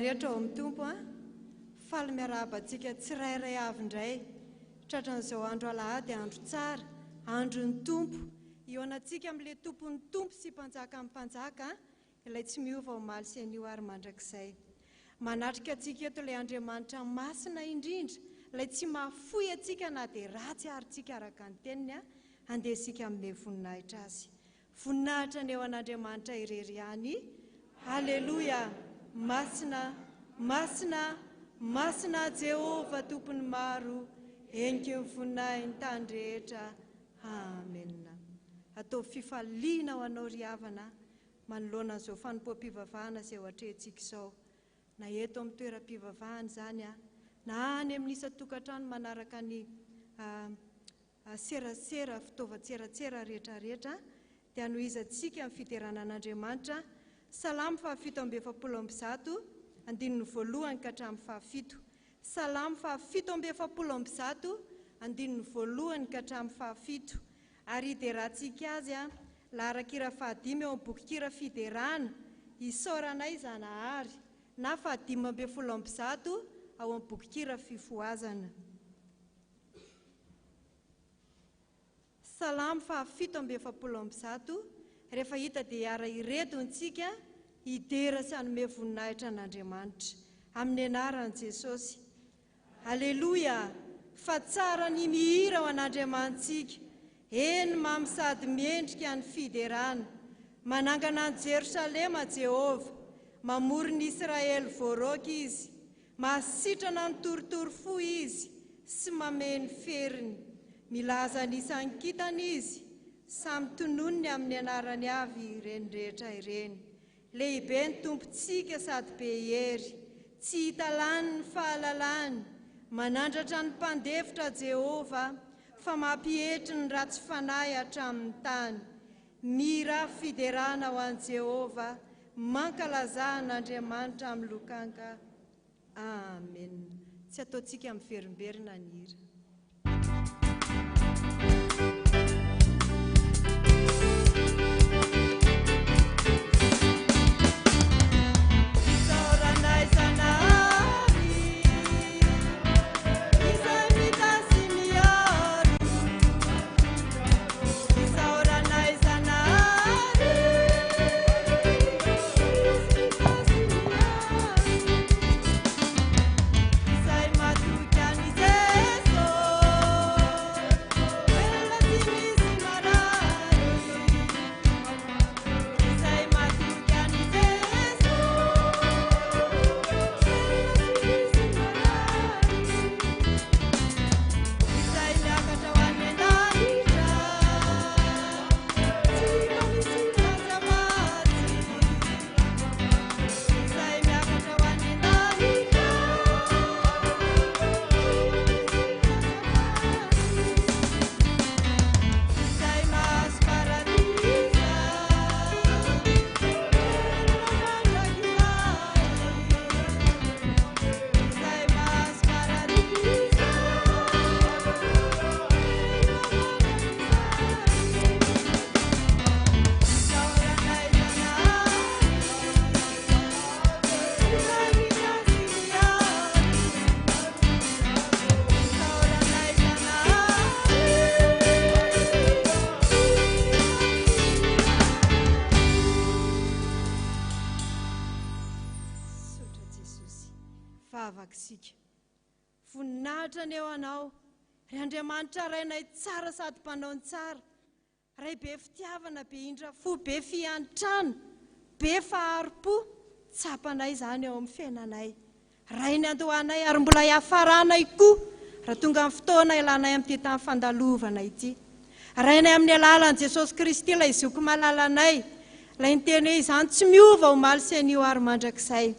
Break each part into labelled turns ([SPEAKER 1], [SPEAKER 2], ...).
[SPEAKER 1] rehetra ao amin'ny tompo a faly miarabantsika tsirairay avy indray tratran'izao andro alahady andro tsara andro ny tompo ionantsika amin'ilay tompon'ny tompo sy mpanjaka amin'ny mpanjaka ilay tsy miova ao maly sy anio ary mandrakizay manatrika antsika eto ilay Andriamanitra masina indrindra ilay tsy mahafoy antsika na dia ratsy ary tsika araka ny teniny a andesika amin'ny voninahitra azy voninahitra ny eo an'Andriamanitra irery ihany haleluya masina masina masina Jehova tompony maro enky ny voninahiny ny tany rehetra amen atao fifaliana ho anao ry havana manoloana an'izao fanompoam-pivavahana izay ho atrehantsika izao na eto amin'ny toeram-pivavahana izany a na any amin'ny isa-tokantrano manaraka ny serasera fitaovan-tseratsera rehetrarehetra dia anohizantsika amin'ny fideranan'Andriamanitra salamo 7:7 andininy voalohany ka hatramin'ny 7 salamo 7:7 andininy voalohany ka hatramin'ny 7 ary ideratsika azy a laharakira 5 eo amin'ny bokikira fiderana isaoranay zanahary na 5:7 ao amin'ny bokikira fifoazana salamo 7:7 rehefa hita dia hiara iretontsika idera sy hanome voninahitra n'Andriamanitra amin'ny anaran'i Jesosy haleluya fa tsara ny mihira ao an'Andriamantsika eny mamy sady miendrika ny fiderana manangana ny Jerosalema Jehova mamory ny Israely voaroka izy mahasitrana ny torotoro fo izy sy mameno feriny milaza ny isankitany izy samy tononony amin'ny anarany avy ireny rehetra ireny lehibe ny tompontsika sady be hery tsy hita lany ny fahalalany manandratra ny mpandevitra Jehova fa mampihetry ny ratsy fanahy hatramin'ny tany mira fiderana ho an'i Jehova mankalazan'Andriamanitra amin'ny lokanka amen tsy ataontsika miverimberina ny hira voninahitra ny eo anao ry Andriamanitra rainay tsara sady mpanao ny tsara ray be fitiavana be indrafo be fiantrano be faharo-po tsapanay izany eo amin'ny fiainanay ray ny andohanay ary mbola hiafaranay koa raha tonga amin'ny fotoana ilanay amin'ny ty tany fandalovana ity rainay amin'ny alalan'i Jesosy Kristy ilay zoko malalanay ilay niteny hoe izany tsy miova ho maly sy anio ary mandrakizay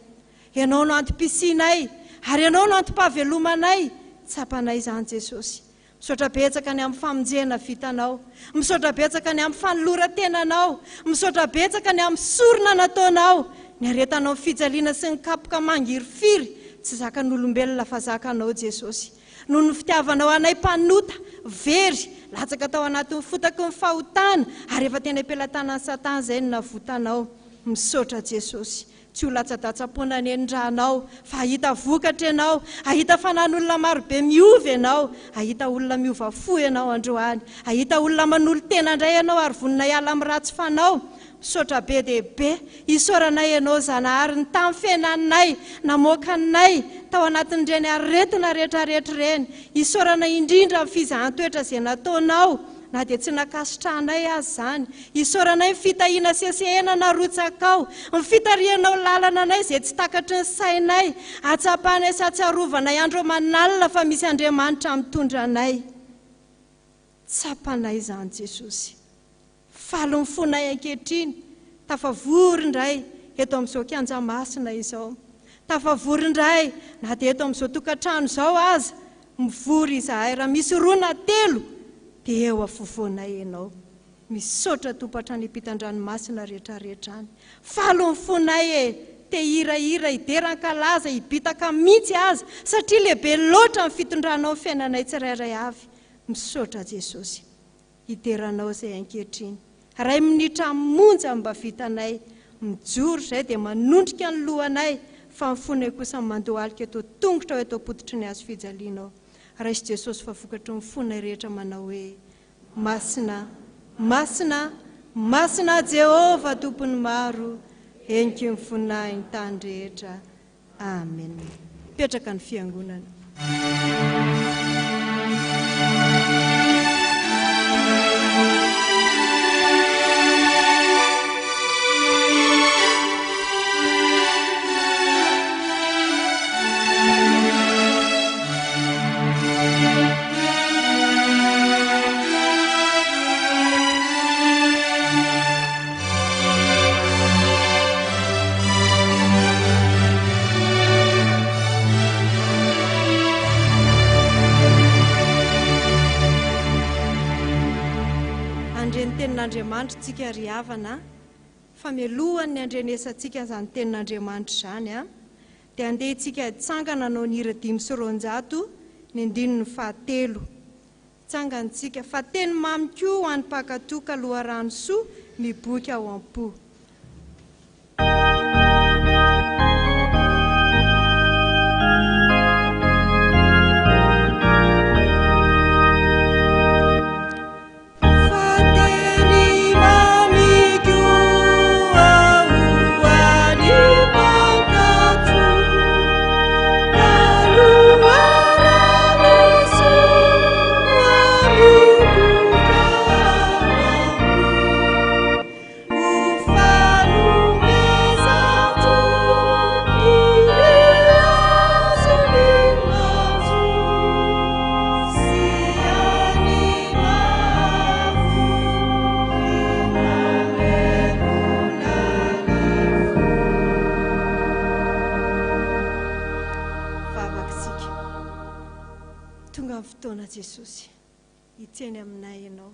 [SPEAKER 1] ianao no antom-pisinay ary ianao no antom-pahavelomanay tsapanay izany Jesosy misaotra betsaka ny amin'ny famonjena vitanao misaotra betsaka ny amin'ny fanoloran-tenanao misaotra betsaka ny amin'ny sorona nataonao ny aretanao ny fijaliana sy ny kapoka mangiry-firy tsy zakan'olombelona fa zakanao Jesosy noho ny fitiavanao anay mpanota very latsaka tao anatin'ny fotaky ny fahotana ary efa tena ampelantanan'ny Satana izay no navotanao misaotra Jesosy tsy ho latsadatsapoana ny endranao fa ahita vokatra ianao, ahita fanan'olona marobe miovy ianao, ahita olona miova fo ianao androany, ahita olona manolo tena indray ianao ary vonina hiala amin'ny ratsy fanao. Misaotra be dia be, isaoranay ianao Zanahary, ny tamin'ny fiainanay namoaka anay tao anatin'ireny aretina rehetrarehetra ireny. Isaoranay indrindra amin'ny fizahan-toetra izay nataonao, na dia tsy nakasitrahanay azy izany. Isaoranay ny fitahiana sesehana narotsakao, ny fitarihanao lalana anay izay tsy takatry ny sainay, atsapahanay sy atsiarovanay andro manalina fa misy Andriamanitra mitondra anay. Tsapanay izany Jesosy. Falo ny fonay ankehitriny, tafavory indray eto amin'izao kianja masina izao. Tafavory indray na dia eto amin'izao tokantrano izao aza, mivory izahay. Raha misy 2 na 3 dia eo afovoanay ianao. Misaotra tompatra ny ampitan-dranomasina rehetrarehetra any. Falo ny fonay te hirahira, hideran-kalaza, hibitaka mihitsy aza, satria lehibe loatra ny fitondranao ny fiainanay tsirairay avy. Misaotra Jesosy, hideranao izay ankehitriny. Ray minitra monja mba vitanay, mijoro izay dia manondrika ny lohanay, fa mifonay kosa mandohalika eto tongotra eto apoditry ny azo fijalianao. Raisy Jesosy fa vokatry ny fonay rehetra manao hoe masina, masina, masina Jehova tompony maro, enky ny fonay ny tany rehetra. Amen. Petraka ny fiangonana. Andriamanitra tsika ry havana, fa mialohany ny andrenesantsika izany tenin'Andriamanitra izany dia andeha tsika hitsangana anao ny hira 500 ny andininy 7. Tsangantsika fa teny mamy koa ho an'ny mpakatoka loharano soa miboky ao am-po. Fotoana Jesosy hitseny aminay ianao,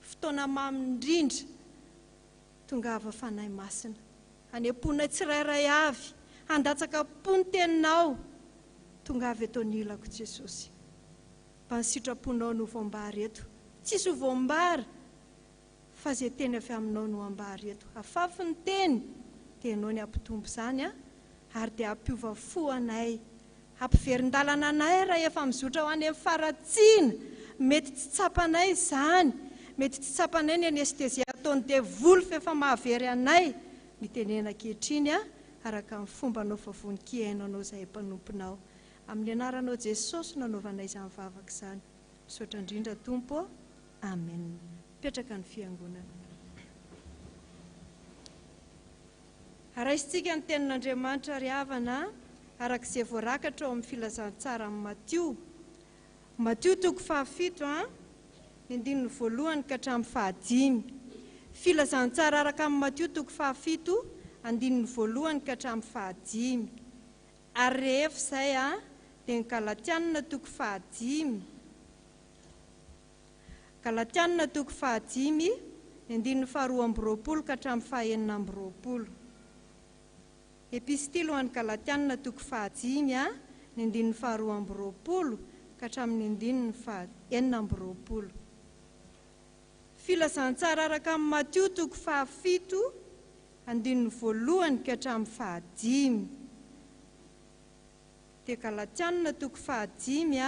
[SPEAKER 1] fotoana mamy indrindra tongava fanahy masina, haneponay tsirairay avy, handatsaka pony teninao, tongava eto nilako Jesosy. Mba ny sitraponao no voambary eto, tsisy ho voambary fa izay teny avy aminao no ambary eto. Afafy ny teny dia ianao ny ampitombo izany ary dia ampiova fo anay, ampiverin-dalana anay raha efa mizotra ho any amin'ny faratsiana. Mety tsy tsapanay izany, mety tsy tsapanay ny anestezia ataony devoly fa efa mahavery anay. Mitenena ankehitriny araka amin'ny fombanao fa voninkiainanao izay mpanomponao. Amin'ny anaranao Jesosy nanaovanay izany vavaka izany. Misaotra indrindra Tompo. Amen. Petraka ny fiangonana. Raisitsika ny tenin'Andriamanitra ry havana araka izay voarakatra ao amin'ny filazantsara amin'ny Matio 7 ny andininy 1 ka hatramin'ny 5. Filazantsara araka amin'ny Matio 7 andininy 1 ka hatramin'ny 5. Ary rehefa izay dia ny Galatianina 5. Galatianina 5 ny andininy 12 ka hatramin'ny 9. Epistily ho an'ny Galatianina 5 ny andininy 12 ka hatramin'ny andininy 9. Filazantsara araka amin'ny Matio 7 andininy voalohany ka hatramin'ny fahadimy. Dia Galatianina toko fahadimy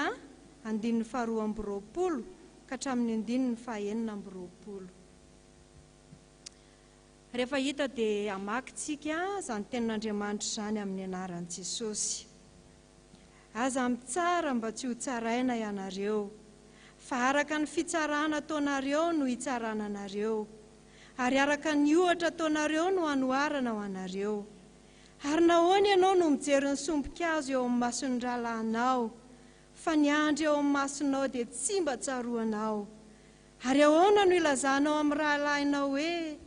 [SPEAKER 1] andininy faharoa amby roapolo ka hatramin'ny andininy fahaenina amby roapolo. Rehefa hita dia hamakitsika izany tenin'Andriamanitra izany amin'ny anaran'i Jesosy. Aza mitsara mba tsy ho tsaraina ianareo, fa araka ny fitsarana ataonareo no hitsarana anareo, ary araka ny ohatra ataonareo no hanoharana ho anareo. Ary nahoana ianao no mijery ny sombika azo eo amin'ny mason'ny rahalahinao, fa ny andro eo amin'ny masonao dia tsy mba tsaroanao. Ary ahoana no ilazanao amin'ny rahalahinao hoe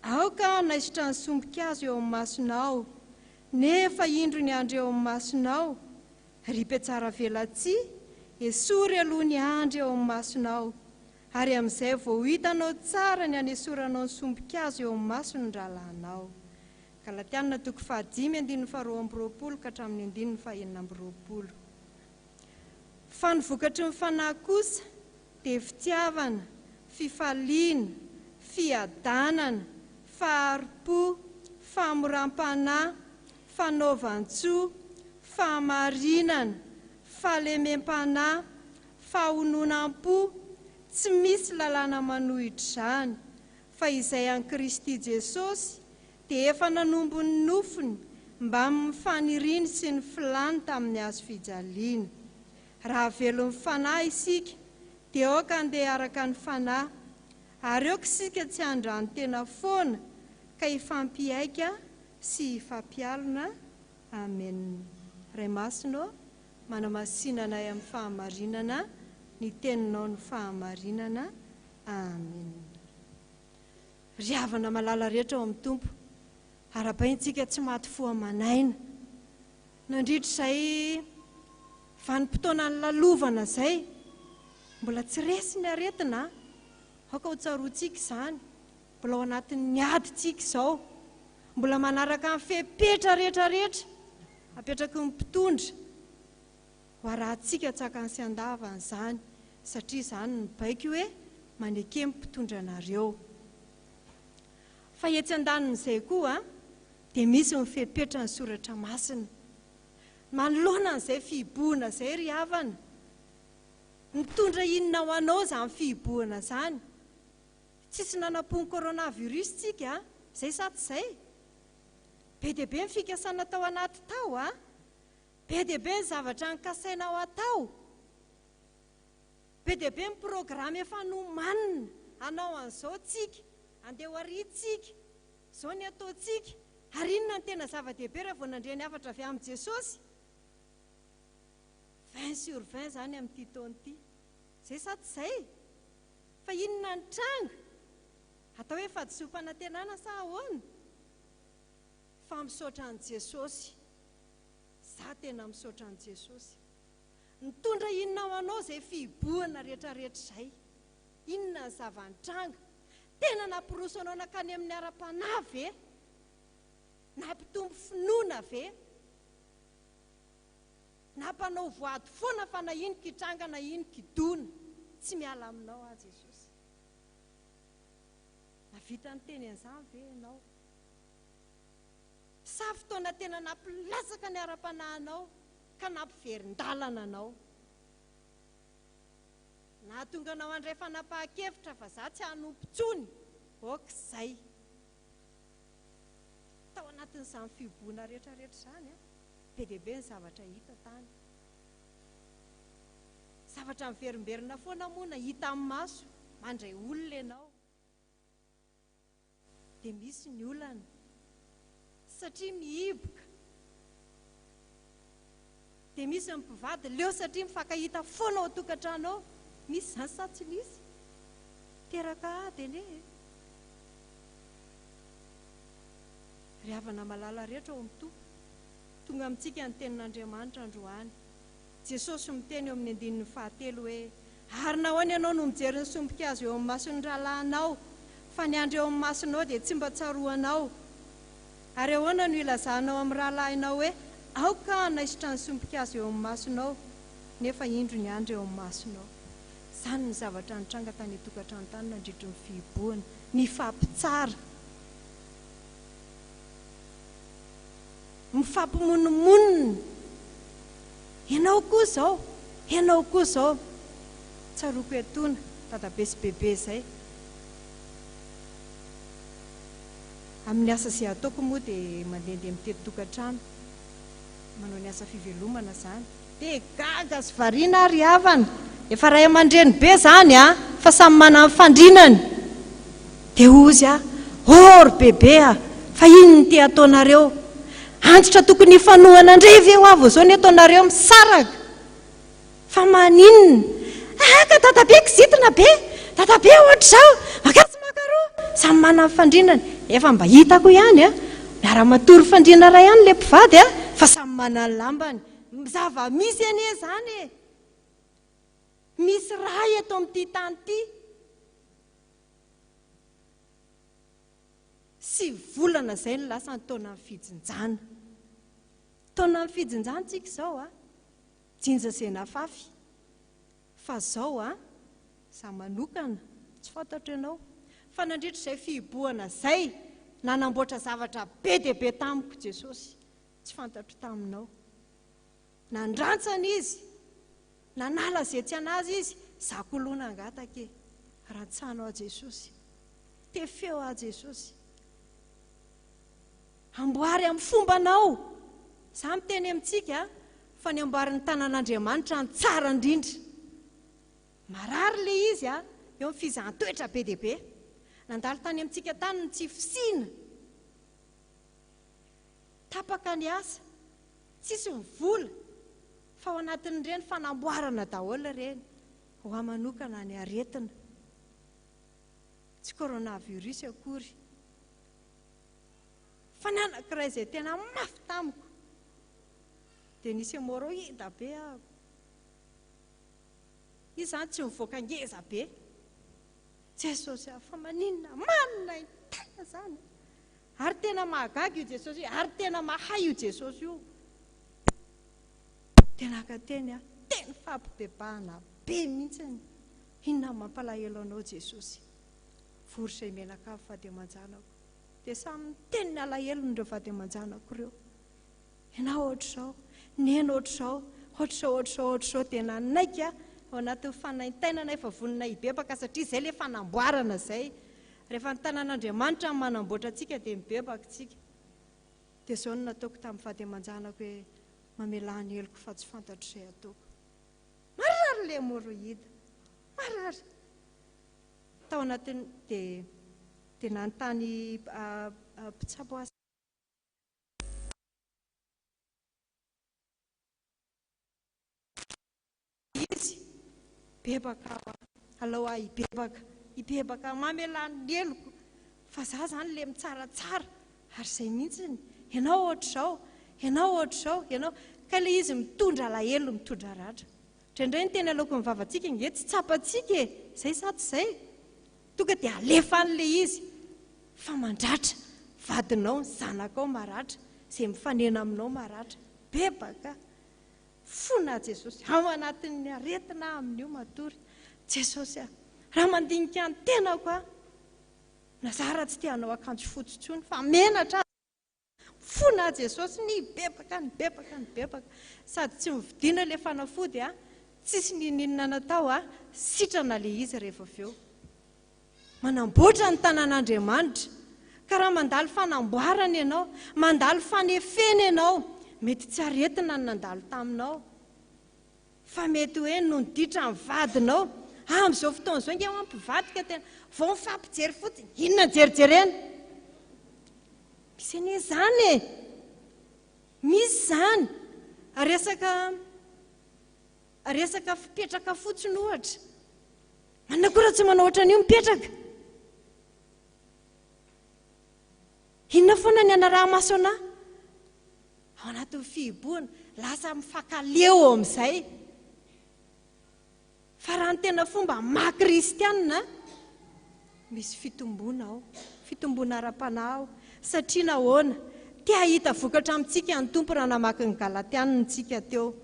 [SPEAKER 1] aoka naisotra ny sombika azo eo amin'ny masonao, nefa indro ny andro eo amin'ny masonao, ripe tsara velatsia, esory aloha ny andro eo amin'ny masonao, ary amin'izay vao hitanao tsara ny hanesoranao ny sombika azo eo amin'ny mason'ny rahalahinao. Galatianina toko fahadimy andininy faharoa amby roapolo ka hatramin'ny andininy fahaenina amby roapolo. Fa ny vokatry ny fanahy kosa dia fitiavana, fifaliana, fiadanana, faharipo, famoram-panahy, fanaovan-tsoa, fahamarinana, fahalemem-panahy, fahononam-po. Tsy misy lalàna manohitra izany, fa izay an'i Kristy Jesosy dia efa nanombo ny nofony mba amin'ny faniriany sy ny filany tamin'ny hazo fijaliana. Raha velon'ny fanahy isika dia aoka andeha araka ny fanahy, ary aoka isika tsy handrany tena foana ka hifampiaika sy hifampialina. Amen. Ray masonao manamasinana amin'ny fahamarinana, ny teninao ny fahamarinana. Amen. Riavana malala rehetra ao amin'ny Tompo, arabaintsika tsy maty fo amanaina. Nandritra izay vanim-potoana ny lalovana izay, mbola tsy resy ny aretina, aoka ho tsaroantsika izany, mbola ao anatin'ny adintsika izao, mbola manaraka ny fepetra rehetrarehetra, apetraky ny mpitondra, ho arahantsika tsakany sy andavana izany, satria izany ny baiky hoe maneke mpitondra anareo. Fa etsy andanin'izay koa dia misy ny fepetra ny soratra masina. Manoloana n'izay fihibohana izay ry havana, mitondra inona ho anao izany fihibohana izany. Tsisy nanam-pony coronavirus tsika, izay sa tsy izay? Be dia be ny fikasana tao anaty tao, be dia be ny zavatra nikasainao atao, be dia be ny programa efa nomanina hanao an'izao tsika, andeha ho aritsika, izao ny ataontsika. Ary inona ny tena zava-dehibe raha vao nandre ny hafatra avy amin'i Jesosy? 20/20 izany amin'ity taona ity. Izay sa tsy izay? Fa inona ny tranga? Atao hoe fahadisom-panantenana sa ahoana? Fa misaotra an'i Jesosy. Za tena misaotra an'i Jesosy. Mitondra inona ho anao izay fihibohana rehetrarehetra izay? Inona ny zava-nitranga? Tena nampirosy anao nakany amin'ny ara-panahy ve? Nampitombo finoana ve? Nampanao voady foana fa na ino kitranga na ino kidona, tsy miala aminao Jesosy. Navita ny teny an'izany ve ianao? Sa fotoana tena nampilasaka ny ara-panahinao ka nampiverin-dalana anao? Na tonga anao andray fanapahan-kevitra fa za tsy hanompo tsony, okizay. Tao anatin'izany fihibohana rehetrarehetra izany, be dia be ny zavatra hita tany. Zavatra miverimberina foana moa hita amin'ny maso, mandray olona ianao. Dia misy ny olana, satria mihiboka. Dia misy ny mpivady leo satria mifankahita foana ao tokantranao. Misy izany sa tsy misy? Teraka ady anie. Ry havana malala rehetra ao amin'ny Tompo, tonga amintsika ny tenin'Andriamanitra androany. Jesosy miteny eo amin'ny andininy fahatelo hoe ary nahoana ianao no mijery ny sombika azo eo amin'ny mason'ny rahalahinao, fa ny andro eo amin'ny masonao dia tsy mba tsaroanao. Ary ahoana no ilazanao amin'ny rahalahinao hoe aoka naisotra ny sombika azo eo amin'ny masonao, nefa indro ny andro eo amin'ny masonao. Izany ny zavatra nitranga tany tokantrano tany nandritra ny fihibohana, ny fampitsara. mifampimononmonina. Ianao koa zao, ianao koa zao. Tsaroako etona dadabe sy bebe zay. Amin'ny asa izay ataoko moa dia mandehandeha mitety tokantrano, manao ny asa fivelomana zany. Dia gaga sy variana ary havana. Efa ray aman-dreny be zany fa samy manana ny fandrinany. Dia ozy ry bebe fa ino ny te ataonareo? Antitra tokony hifanohana indray ve ho avy zao ny ataonareo misaraka? Fa maninona? Ka dadabe kizitina be, dadabe ohatr'izao, makasy makaroa. Samy manana ny fandrinany. Efa mba hitako ihany miara-matory fandriana ray ihany le mpivady fa samy manana ny lambany. Zava-misy anie zany misy raha eto amin'ity tany ity. Sy volana zay ny lasa ny taona ny fijinjana. Taona ny fijinjana tsika zao jinja izay nafafy. Fa zao za manokana tsy fantatro ianao fa nandritra izay fihibohana zay nanamboatra zavatra be dia be tamiko Jesosy, tsy fantatro taminao. Nandrantsana izy, nanala izay tsy anazy izy, zakolona angatake. Rantsano a Jesosy, tefeo a Jesosy. Amboary amin'ny fombanao. Za miteny amintsika fa ny amboarin'ny tanan'Andriamanitra ny tsara indrindra. Marary le izy eo amin'ny fizahanttoetra be dia be. Nandalo tany amintsika tany ny tsy fisiana. Tapaka ny asa, tsisy ny vola, fa ao anatin'ireny fanamboarana daholo ireny. Ho amanokana ny aretina. Tsy coronavirus akory. Fa ny anankiray izay tena mafy tamiko dia nisy hemoroida be aho. Izy zany tsy mivoaka ngeza be. Jesosy fa maninona manina tena zany. Ary tena mahagaga io Jesosy, ary tena mahay io Jesosy io. Tena ka teny tena fampibebahana be mihitsy. Inona mampalahelo anao Jesosy? Vory izay menaka vady aman-janako. Dia samy teny alahelo nireo vady aman-janako ireo. Ianao ohatr'izao, nena ohatr'izao, ohatr'izao tena naika ao anatin'ny fanaintainana efa vonina hibebaka satria izay le fanamboarana izay. Rehefa ny tanan'Andriamanitra ny manamboatra antsika dia mibebaka tsika. Dia izao no nataoko tamin'ny vady aman-janako hoe mamelany heloko fa tsy fantatro izay ataoko. Marary le hemoroida, marary. Tao anatiny dia nanontany mpitsabo azy. Izy bebaka alao hibebaka mamelany heloko fa za zany le mitsaratsara ary izay mihitsiny ianao ohatr'izao, ianao ohatr'izao, ianao ka le izy mitondra alahelo mitondra ratra. Indraindray ny teny aloako ny vavantsika nge tsy tsapantsika izay sa tsy izay. Tonga dia alefa an'le izy fa mandratra vadinao ny zanakao maratra izay mifanena aminao maratra. Bebaka fona Jesosy ao anatin'ny aretina amin'io matory. Jesosy raha mandinika ny tenako nazara tsy tianao akanjo fotsy tsony fa menatra fona Jesosy ny bebaka sady tsy mividiana le fanafody tsisy ninina natao sitrana le izy rehefa aveo. Manamboatra ny tanan'Andriamanitra ka raha mandalo fanamboarana ianao, mandalo fanefena ianao, mety tsy aretina ny nandalo taminao fa mety hoe noditra ny vadinao. Amin'izao fotoana izao nge mampivadika tena vao mifampijery fotsiny inona jerijerena. Misy anie zany misy zany resaka fipetraka fotsiny ohatra. Manakora tsy manao ohatran'io mipetraka. Inona foana ny anaraha-maso anahy? Ao anatin'ny fihibohana lasa mifankaleo amin'izay. Fa raha ny tena fomba maha-kristianina misy fitomboana ao, fitomboana ara-panahy ao. Satria nahoana? Te hahita vokatra amintsika ny tompo raha namaky ny Galatianina tsika teo.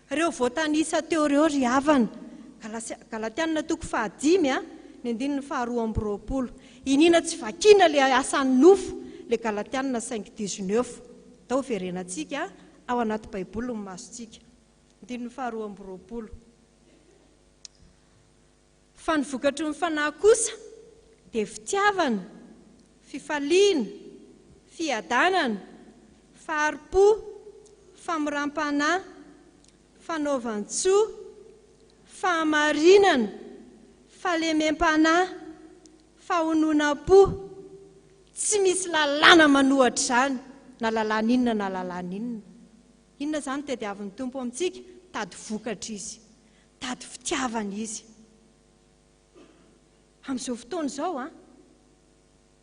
[SPEAKER 1] Reo voatanisa teo reo ry havana. Galatianina toko 5 ny andininy 2:20. Inina tsy vakiana le asan'ny nofo le Galatianina 5:19. tao verenantsika ao anaty baiboly ny masontsika. Andininy faharoa amby roapolo. Fa ny vokatry ny fanahy kosa dia fitiavana, fifaliana, fiadanana, faharipo, famoram-panahy, fanaovan-tsoa, fahamarinana, fahalemem-panahy, fahononam-po. Tsy misy lalàna manohatra izany, na lalàna inona na lalàna inona. Inona izany tadiavin'ny Tompo amintsika? Tady vokatra izy, tady fitiavana izy. Amin'izao fotoana izao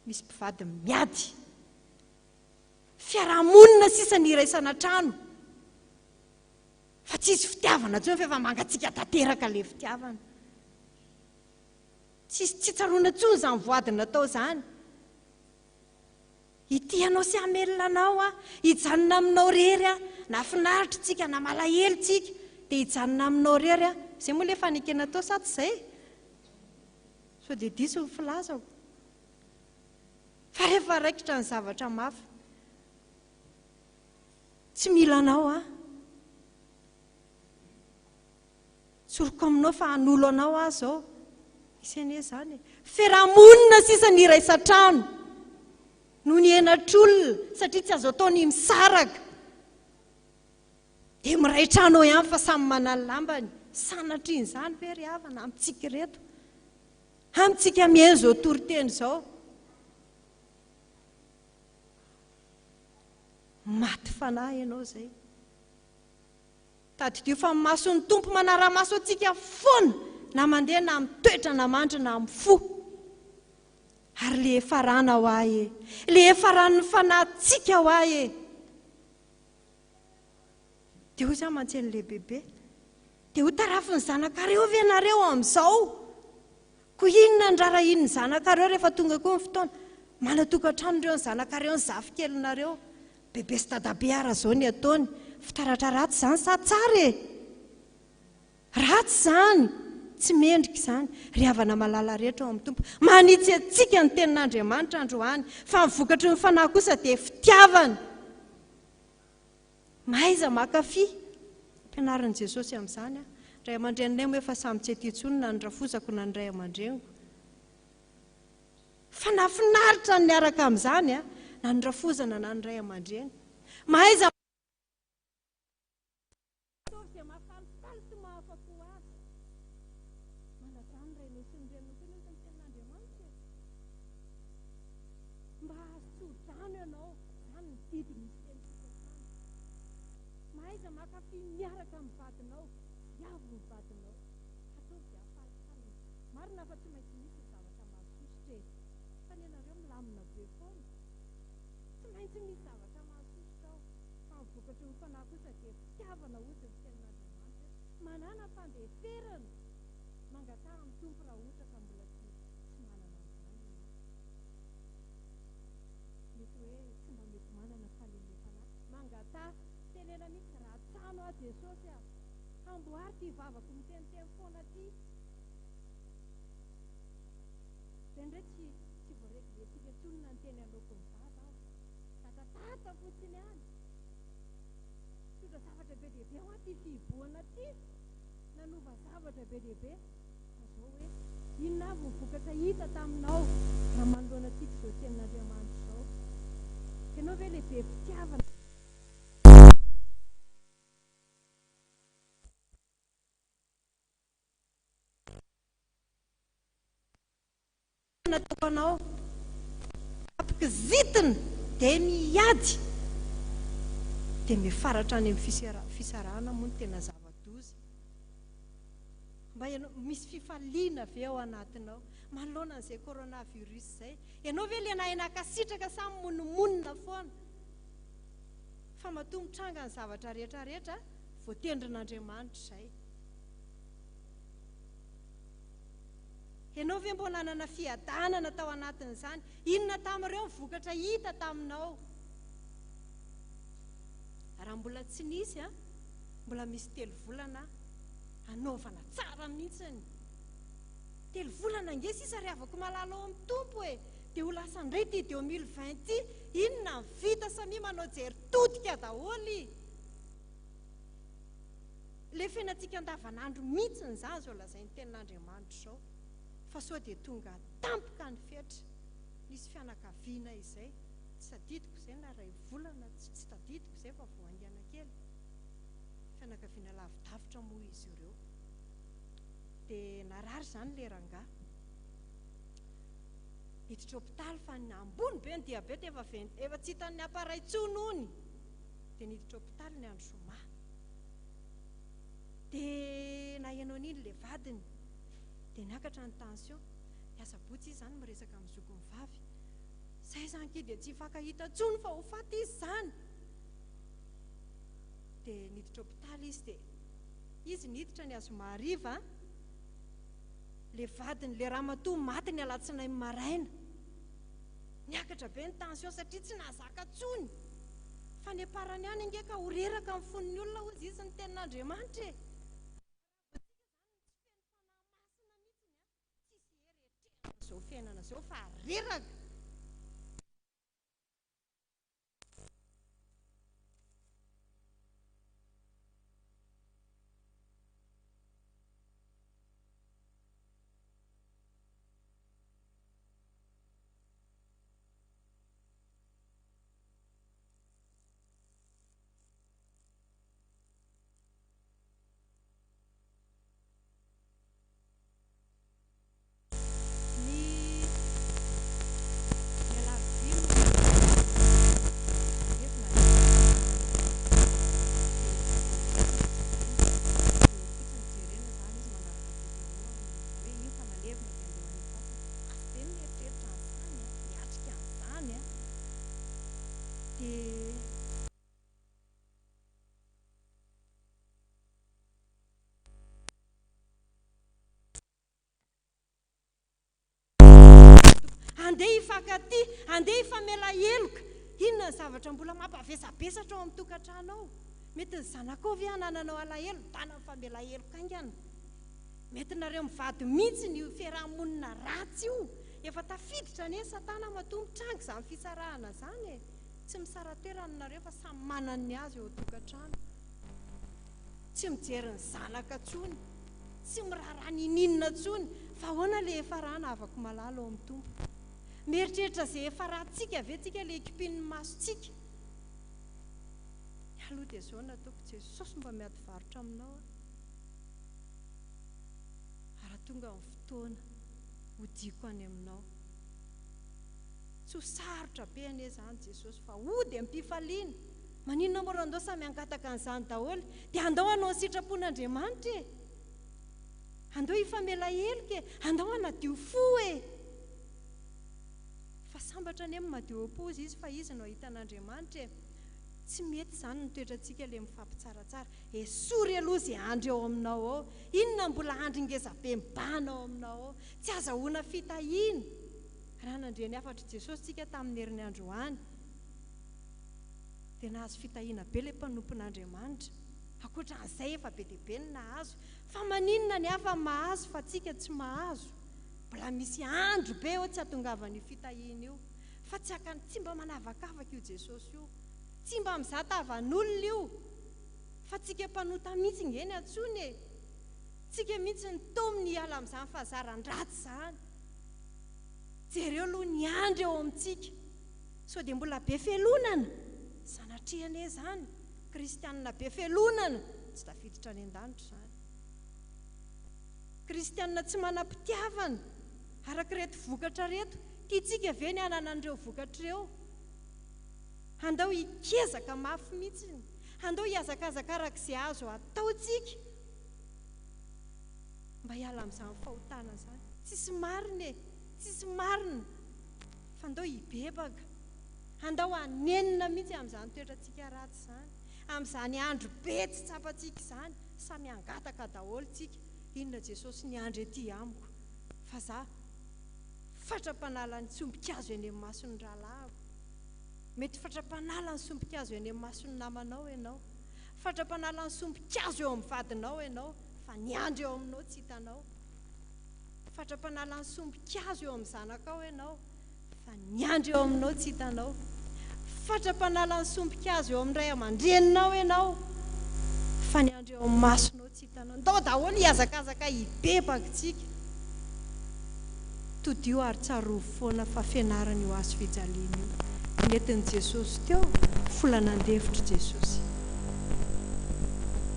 [SPEAKER 1] misy mpivady miady, fiarahamonina sisa ny iraisana trano, fa tsisy fitiavana intsony fa efa mangatsiaka tanteraka ilay fitiavana. Tsy tsaroana intsony izany voady natao izany. Ity anao sy hamelona anao hijanona aminao rery na finaritra tsika na malahelo tsika dia hijanona aminao rery izay moa ilay fanekena atao sa tsy izay? So dia diso ny filazako. Fa rehefa raikitra ny zavatra mafy, tsy mila anao tsoroko aminao fa hanolo anao zao. Isany izany fiarahamonina sisa ny iraisan-trano no ny henatr'olona, satria tsy azo atao ny misaraka. Dia miraitra anao ihany fa samy manana lambany. Sanatriny izany ve ry havana amintsika reto, amintsika mihaino izao toriteny izao. Maty fanahy ianao izay. Tadidiko fa mason'ny Tompo manara-maso antsika foana, na mandeha na mitoetra na mandry na mifo. Ary le efarana ho ahy, le efaran'ny fanahintsika ho ahy. Dia ho izany mantsy an'ilay bebe, dia ho tarafiny zanakareo ve nareo amin'izao? Ko inona ny rara iny ny zanakareo rehefa tonga koa ny fotoana? Manatokantrano ireo ny zanakareo ny zafikelinareo. Bebe sy dadabe ara izao ny ataony. Fitaratra ratsy izany sa tsara e? Ratsy izany, tsy mendrika izany. Ry havana malala rehetra ao amin'ny Tompo, manitsy antsika ny tenin'Andriamanitra androany, fa ny vokatry ny fanahy kosa dia fitiavana. Mahaiza makafy ampianaran'i Jesosy amin'izany ray aman-drenonay moa efa samy tsy aty intsony na ny rafozako na ny ray aman-dreniko. Fa nafinaritra ny miaraka amin'izany na ny rafozana na ny ray aman-dreny. Mahaiza dia mahafalifaly sy mahafako azy. Manazany ray nosy ny renona koa nefa ny tenin'Andriamanitra. Mba hahasodrano ianao, izany ny didy misy tenitsika izany. Mahaiza makafy miaraka amin'ny vadinao, iavo ny vadinao. Atao dia hafalifaly. Marina fa tsy maintsy misy ny zavatra mahasosotra e. Fa ny anareo milamina be foana. Tsy maintsy misy zavatra mahasosotra ao. Fa ny vokatry ny fanahy kosa dia fitiavana ozy ny tenin'Andriamanitra. Manana fandeferana. Mangatara amin'ny Tompo raha ohatra ka mbola tsy manana an'izany. Mety hoe tsy mba mety manana fahalemefana. Mangatara, tenena mihitsy raha tsano a Jesosy amboary ty vavako miteniteny foana ty. Dia ndray tsy voareky le tika tsonina ny teny aloako ny vava aho. Tatatata fotsiny any. Todra zavatra be dehibe ao ty fihiboana ty. Nanova zavatra be dehibe. Fa zao hoe inona avy ny vokatra hita taminao raha manoloana antsika izao tenin'Andriamanitra izao. Ianao ve lehibe fitiavana? Nataonao apikazitina dia miady dia mifaratra any amin'ny fisarahana moa ny tena zava-doza. Mba misy fifaliana ve ao anatinao manoloana an'izay coronavirus izay? Ianao ve le nahenakasitraka sa mononmonina foana? Fa matombotranga ny zavatra rehetrarehetra voatendrin'Andriamanitra izay. Ianao ve mbo nanana fiadanana tao anatin'izany? Inona tamin'ireo ny vokatra hita taminao? Raha mbola tsy nisy mbola misy 3 volana anaovana tsara mihitsiny. 3 volana nge sisa ry avako malala ao amin'ny Tompo e. dia ho lasa ndray ty 2020 ty inona ny vita samy manao jery todika daholy le fiainantsika andavanandro mihitsiny izany zao lazay ny tenin'Andriamanitra izao fa sao dia tonga tampoka ny fetra nisy fianakaviana izay tsy tadidiko izay na ray volana tsy tadidiko izay fa voaingana kely fianakaviana lavidavitra moa izy ireo dia narary izany le rangahy hiditra hôpitaly fa ny ambony be ny diabeta efa tsy hitan'ny appareil-tsono ony dia niditra hôpitaly ny andro zoma dia nahenao an'iny le vadiny dia niakatra ny tension hiasa-botsy izy izany miresaka amin'ny zokony vavy izay izany ky dia tsy fakahita tsony fa ho faty izy izany dia niditra hôpitaly izy dia izy niditra ny azoma hariva le vadiny le ramatoa maty ny alatsinainy maraina niakatra be ny tension satria tsy nahazaka tsony fa ny aparany any ingeka ho reraka amin'ny fon'ny olona ozy izy ny tenin'Andriamanitra zao fiainana zao fa reraka andeha hifankaty, andeha hifamela heloka. Inona ny zavatra mbola mampavesabesatra ao amin'ny tokantrano ao? Mety ny zanakao ve hanananao alahelo, dana mifamela heloka aingana. Mety nareo mivady mihitsy ny fiarahamonina ratsy io. Efa tafiditra anie Satana matombotranga izany fisarahana izany e. Tsy misara toerana nareo fa samy manana ny azy eo tokantrano. Tsy mijery ny zanaka tsony, tsy miraharaha ny ninona tsony, fa ahoana le efa rahana avako malala ao amin'ny tompo. Mieritreritra izay efa rahantsika ave tsika le ekipin'ny masontsika. Aloha dia izao nataoko Jesosy mba miady varotra aminao. Raha tonga amin'ny fotoana hodiko any aminao. Tsy ho sarotra be anie izany Jesosy fa hody am-pifaliana. Maninona moa raha andao samy hangataka an'izany daholo dia andao hanao ny sitrapon'Andriamanitra e. Andao hifamela heloka e. Andao hanadio fo e. Fa sambatra any amin'ny madio am-pozy izy fa izy no ahita an'Andriamanitra e. Tsy mety izany ny toetrantsika le mifampitsaratsara. Esory aloha izay andro eo aminao ao. Inona mbola andro ngeza be mibana ao aminao ao. Tsy azahoana fitahiana. Raha nandre afatra Jesosy tsika tamin'ny herin'ny androany dia nahazo fitahiana be ilay mpanompon'Andriamanitra. Ankoatran'izay efa be dia be ny nahazo. Fa maninona ny hafa mahazo fa tsika tsy mahazo. Mbola misy andro be eo tsy hahatongavany io fitahiana io. Fa tsy mba manavakavaka io Jesosy io. Tsy mba mizatavan'olona io. Fa tsika mpanota mihitsy ngeny antsony e. Tsika mihitsy ny tomony hiala amin'izany fahazaran-dratsy izany. Jereo aloha ny andro eo amintsika. Sao dia mbola be felonana. Sanatriana izany. Kristianina be felonana. Tsy tafiditra any an-danitra izany. Kristianina tsy manam-pitiavana. Araka reto vokatra reto. Tiantsika ve ny hanana an'ireo vokatra ireo? Andao hikezaka mafy mihitsy. Andao hiazakazaka arak'izay azo ataontsika. Mba hiala amin'izany fahotana izany. Tsisy marina e. Tsisy marina. Fa andao hibebaka. Andao hanenina mihitsy amin'izany toetrantsika ratsy izany. Amin'izany andro be tsy tsapantsika izany. Samy hangataka daholo tsika. Inona Jesosy ny andro ety amiko. Fa za fatra-panala ny sombikazo eny amin'ny mason'ny rahalahy. Mety fatra-panala ny sombikazo eny amin'ny mason'ny namanao ianao. Fatra-panala ny sombikazo eo amin'ny vadinao ianao. Fa ny andro eo aminao tsy hitanao. Fatra-panala ny sombikazo eo amin'ny zanakao ianao. Fa ny andro eo aminao tsy hitanao, fatra-panala ny sompika azy eo amin'ray aman-dreninao ianao, fa ny andro eo amin'ny masonao tsy hitanao. Ndao daholo hiazakazaka hibebakitsika, todio ary tsaro foana fa fianarana io azo fijaliana io. Nentin'i Jesosy teo, folanandefitra Jesosy.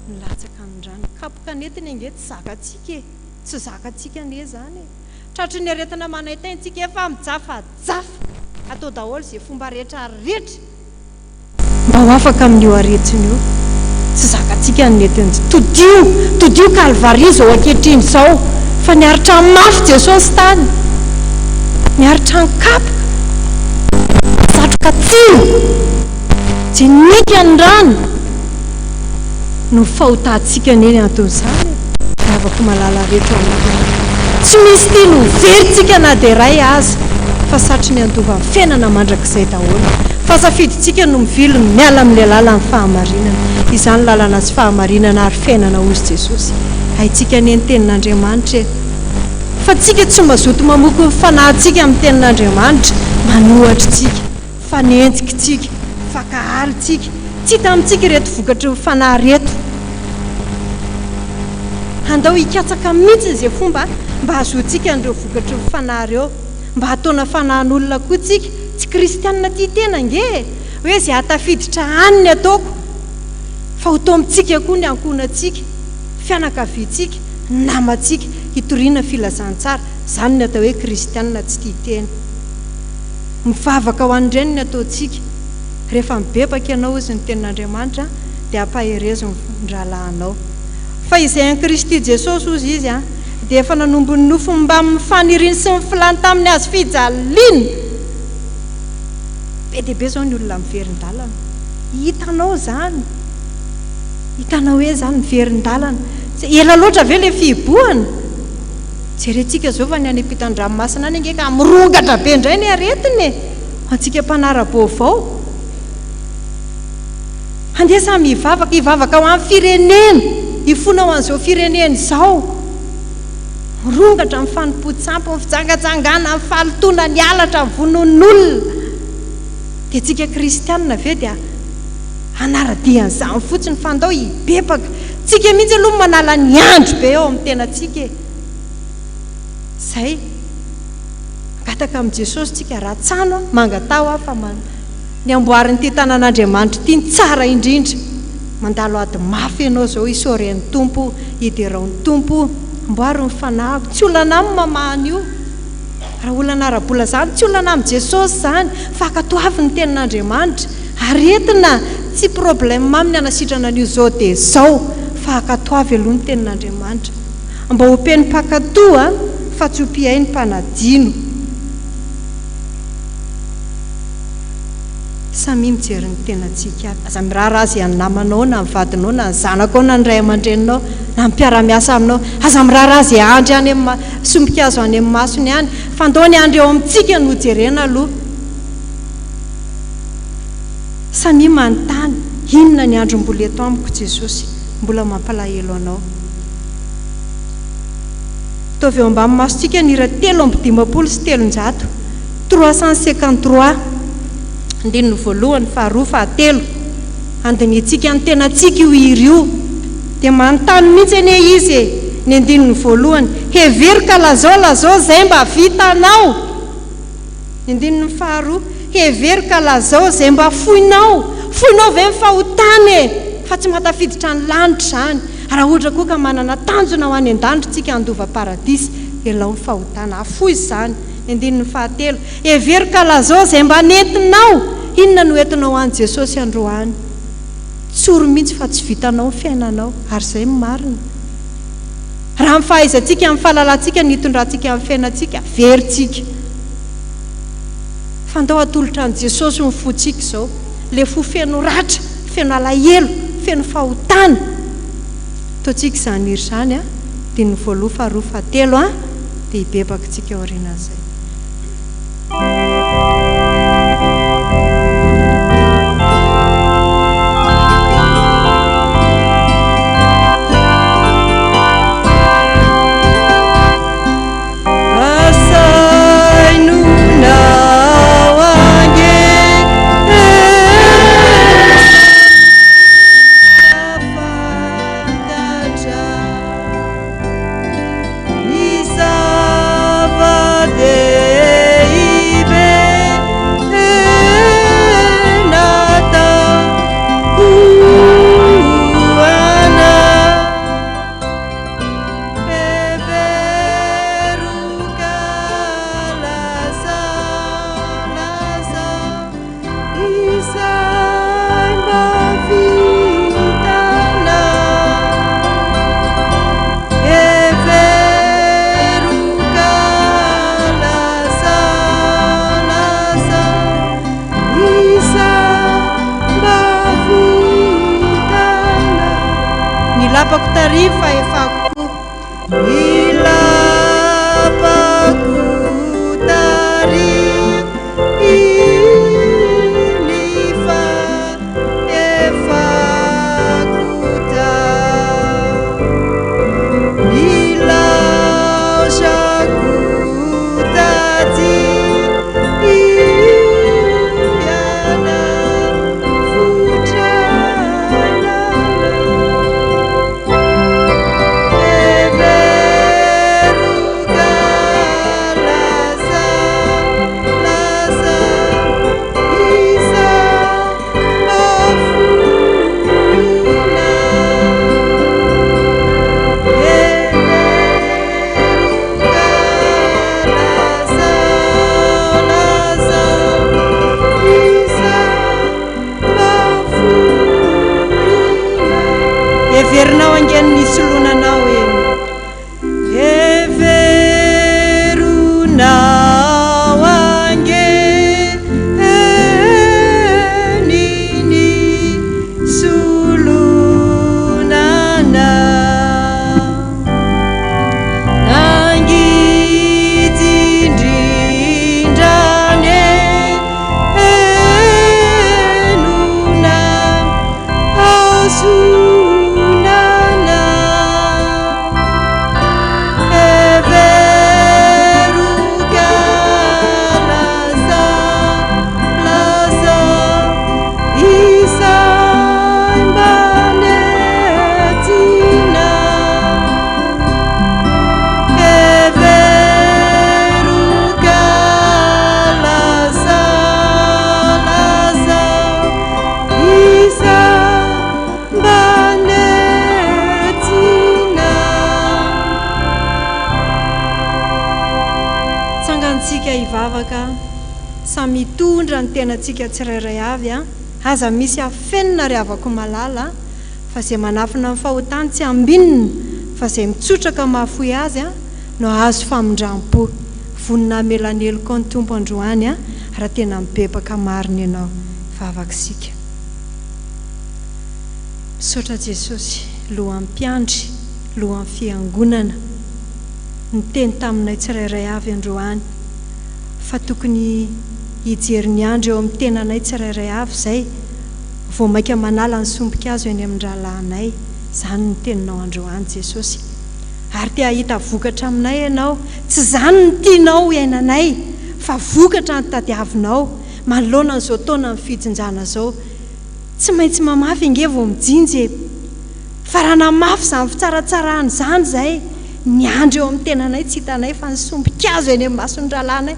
[SPEAKER 1] Nilatsaka an'ndrano, kapoka nentiny ange tsy zakatsika, tsy zakatsika ane zany. Tratry ny aretina manaitaintsika efa mijafajafa, atao daholo izay fomba rehetra rehetra mba ho afaka amin'io aretina io. Tsy zakatsika ny nentin'ny todio kalvaria zao ankehitriny zao, fa niaritra mafy Jesosy tany, niaritra ny kapoka, satroka tsiro, jenika ny rano, no fahotantsika neny anton'izany. Afaka malala rehetra amin'io. Tsy misy tilo veritsika na dia ray aza, fa satry ny andova ny fiainana mandrakizay daholo. Fa safiditsika no mivilony miala amin'ilay lalany fahamarinana. Izany lalana sy fahamarinana ary fiainana hozy Jesosy. Haitsika ny tenin'Andriamanitra. Fa tsika tsy mazoto mamoky ny fanahintsika amin'ny tenin'Andriamanitra, manohatra tsika, fanenjika tsika, fakahaly tsika. Tsy hita amintsika reto vokatry ny fanahy reto. Andao hikatsaka mihitsy izay fomba mba hazoantsika an'ireo vokatry ny fanahy reo, mba hataona fanahin'olona koa tsika. Tsy kristianina tia tena nge, hoe izay hatafiditra haniny ataoko, fa ho tomintsika koa ny ankonantsika, fianakaviantsika, namantsika, hitoriana filazantsara. Izany ny atao hoe kristianina tsy tia tena. Mivavaka ho an'ireny ny ataontsika. Rehefa mibebaka ianao izy ny tenin'Andriamanitra, dia ampaherezo ny rahalahinao. Fa izay an Kristy Jesosy ozy izy dia efa nanombo ny nofo mba mifaniriny sy mifilany tamin'ny azo fijaliana. Be dia be zao ny olona miverin-dalana. Hitanao zany, hitanao hoe zany miverin-dalana. Ela loatra ve ilay fihibohana? Jerentsika zao fa ny any ampitan-dranomasina any nge ka mirongatra be indray ny aretiny, antsika mpanara-baovao. Andesa hivavaka ho amin'ny firenena, hifona ho an'izao firenena izao. Mirongatra amin'ny fanompo-tsampy, amin'ny fijangajangana, amin'ny fahalotona ny alatra, amin'ny vonon'olona. Dia tsika kristianina ve dia anaradian'izany fotsiny, fa andao hibebaka. Tsika mihitsy aloha manala ny andro be eo amin'ny tenatsika. Zay, angataka amin'i Jesosy tsika ratsano, mangatao fa ny amboarin'ny ty tanàn'Andriamanitra ty ny tsara indrindra. Mandalo ady mafy ianao zao hisoren'ny tompo, hideraon'ny tompo, amboary ny fanahiko. Tsy olana amin'ny mamahany io. Raha olana ara-bola zany, tsy olana amin'ny Jesosy zany, fa akatoavy ny tenin'Andriamanitra. Aretina, tsy problème aminy anasitrana an'io zao dia zao, fa akatoavy aloha ny tenin'Andriamanitra. Mba hompiany mpakatoa, fa tsy hompiay ny mpanadino. Samy mijery ny tenatsika aby. Aza miraharaha azy amin'ny namanao, na ny vadinao, na ny zanakao, na ny ray aman-dreninao, na ny mpiara-miasa aminao. Aza miraharaha azy andry any amin'ny sombika azo any amin'ny masony any, fa andao ny andro eo amintsika no jerena aloha. Samy manontany, inona ny andro mbola eto amiko Jesosy, mbola mampalahelo anao. Ataovy eo ambany masontsika ny hira 3:7 353. Andininy voalohany, faharoa, fahatelo. Andinitsika ny tenatsika io hira io. Dia manontany mihitsy anie izy, ny andininy voalohany, hevery ka lazao zay mba vitanao. Ny andininy faharoa, hevery ka lazao zay mba foinao ve mifahotany, fa tsy matafiditra ny lanitra zany. Raha ohatra koa ka manana tanjona ho any an-danitra tsika andova paradisy, elao ny fahotana, afoy zany. Ny andininy fahatelo, hevery ka lazao zay mba nentinao. Inona no entinao any Jesosy androany? Tsoro mihitsy fa tsy vitanao ny fiainanao, ary zay marina. Raha mifahaizantsika amin'ny fahalalantsika ny hitondrantsika amin'ny fiainantsika, veritsika. Fa andao atolotra an Jesosy ny fotsika zao, le fo feno ratra, feno alahelo, feno fahotana. Ataontsika izany hira izany, andininy voalohany, faharoa, fahatelo, dia hibebaka tsika aorianan'izay.
[SPEAKER 2] Asainona
[SPEAKER 1] ilapako tarifa efako ilapako tarifa efakuta ilaushaku tati iana futrana everuka lasa lasa isa mafuna everuka lasa lasa isa mafuna everinao angeny nisy lonanao everunao angeniny solonana nangitindrindrany enona azonana everuka lasa lasa isay mbanetina everuka lasa lasa isay mbanetina tsangantsika ivavaka samy mitondra ny tenantsika tsirairay avy aza misy afenina ry avako malala fa zay manafina amin'ny fahotany tsy ambinina fa zay mitsotraka mahafoy azy no azo famindram-po vonina melaneloko ny tompo androany raha tena mibebaka mariny ianao vavakasika. Misaotra Jesosy lohan'ny mpiandry lohan'ny fiangonana ny teny taminay tsirairay avy androany fa tokony hijery ny andro eo amin'ny tenanay tsirairay avy zay vao maika manala ny sombika azo eny amin'ny rahalahinay zany ny teninao androany Jesosy ary te hahita vokatra aminay ianao tsy zany ny tianao iainanay fa vokatra ny tadiavinao manoloana n'izao taona ny fijinjana zao tsy maintsy mamafy inge vao mijinjy fa raha namafy zany fitsaratsarahany zany zay ny andro eo amin'ny tenanay tsy hitanay fa ny sombikazo eny amin'ny mason'ny rahalahinay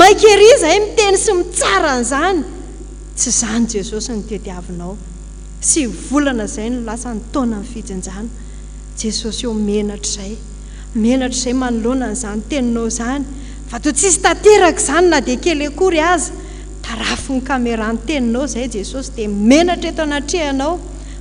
[SPEAKER 1] maika ery zay miteny sy mitsara an'izany tsy zany Jesosy ny tediavinao sy volana zay no lasa ny taona ny fijinjana Jesosy eo menatra zay manoloana n'izany teninao zany fa toa tsisy tanteraka zany na dia kely akory aza tarafy ny kamerany teninao zay Jesosy dia menatra eto anatrehanao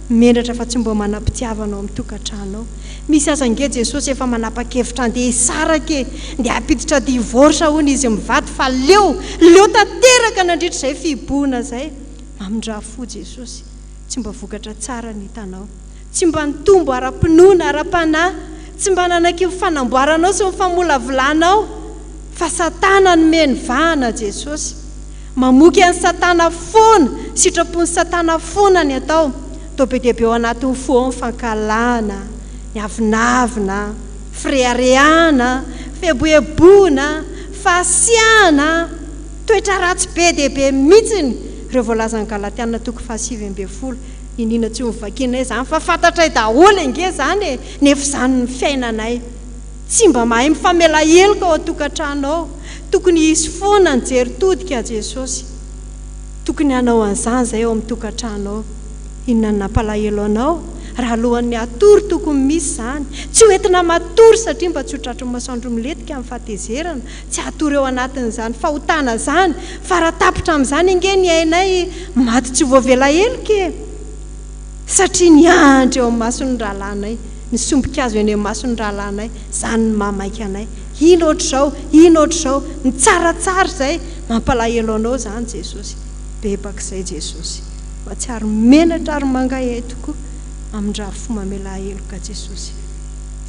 [SPEAKER 1] menatra fa tsy mba manam-pitiavanao amin'ny tokantranao misy aza nge Jesosy efa manapa-kevitra andeha hisaraka dia apiditra divorce hono izy mivady fa leo tanteraka nandritra zay fiboana zay mamindra-fo Jesosy tsy mba vokatra tsara ny hitanao tsy mba nitombo ara-pinoana ara-panahy tsy mba nanakio fanamboaranao sy mifamolavolanao fa Satana no meny vahana Jesosy mamoky an'ny Satana foana sitrapony Satana foana ny atao to be dia be ao anatin'ny fo ao ny fankalana ny avinavina firehareana fiheboheboana fahasiana toetra ratsy be dia be mihitsiny ireo voalazan'ny Galatiana toko 5:20 inina tsy ho mivakinay zany fa fantatray daholo inge zany nefa zany ny fiainanay tsy mba mahay mifamela heloka ao atokantranao tokony hisy foana ny jeritodika Jesosy tokony hanao an'izany zay ao amin'ny tokantranao inona ny nampalahelo anao raha alohan'ny atory tokony misy zany tsy hoentina matory satria mba tsy ho tratry masoandro miletika amin'ny fahatezerana tsy atory eo anatin'izany fahotana zany fa raha tapitra amin'izany inge ny ainay maty tsy voavela heloka satria ny andro eo amin'ny mason'ny rahalahinay ny sombikazo eny amin'ny mason'ny rahalahinay zany ny mamaika anay ino ohatr'izao ny tsaratsara zay mampalahelo anao zany Jesosy bebaka izay Jesosy mba tsy ary menatra ary mangay ay tokoa amindra fo mamela heloka Jesosy.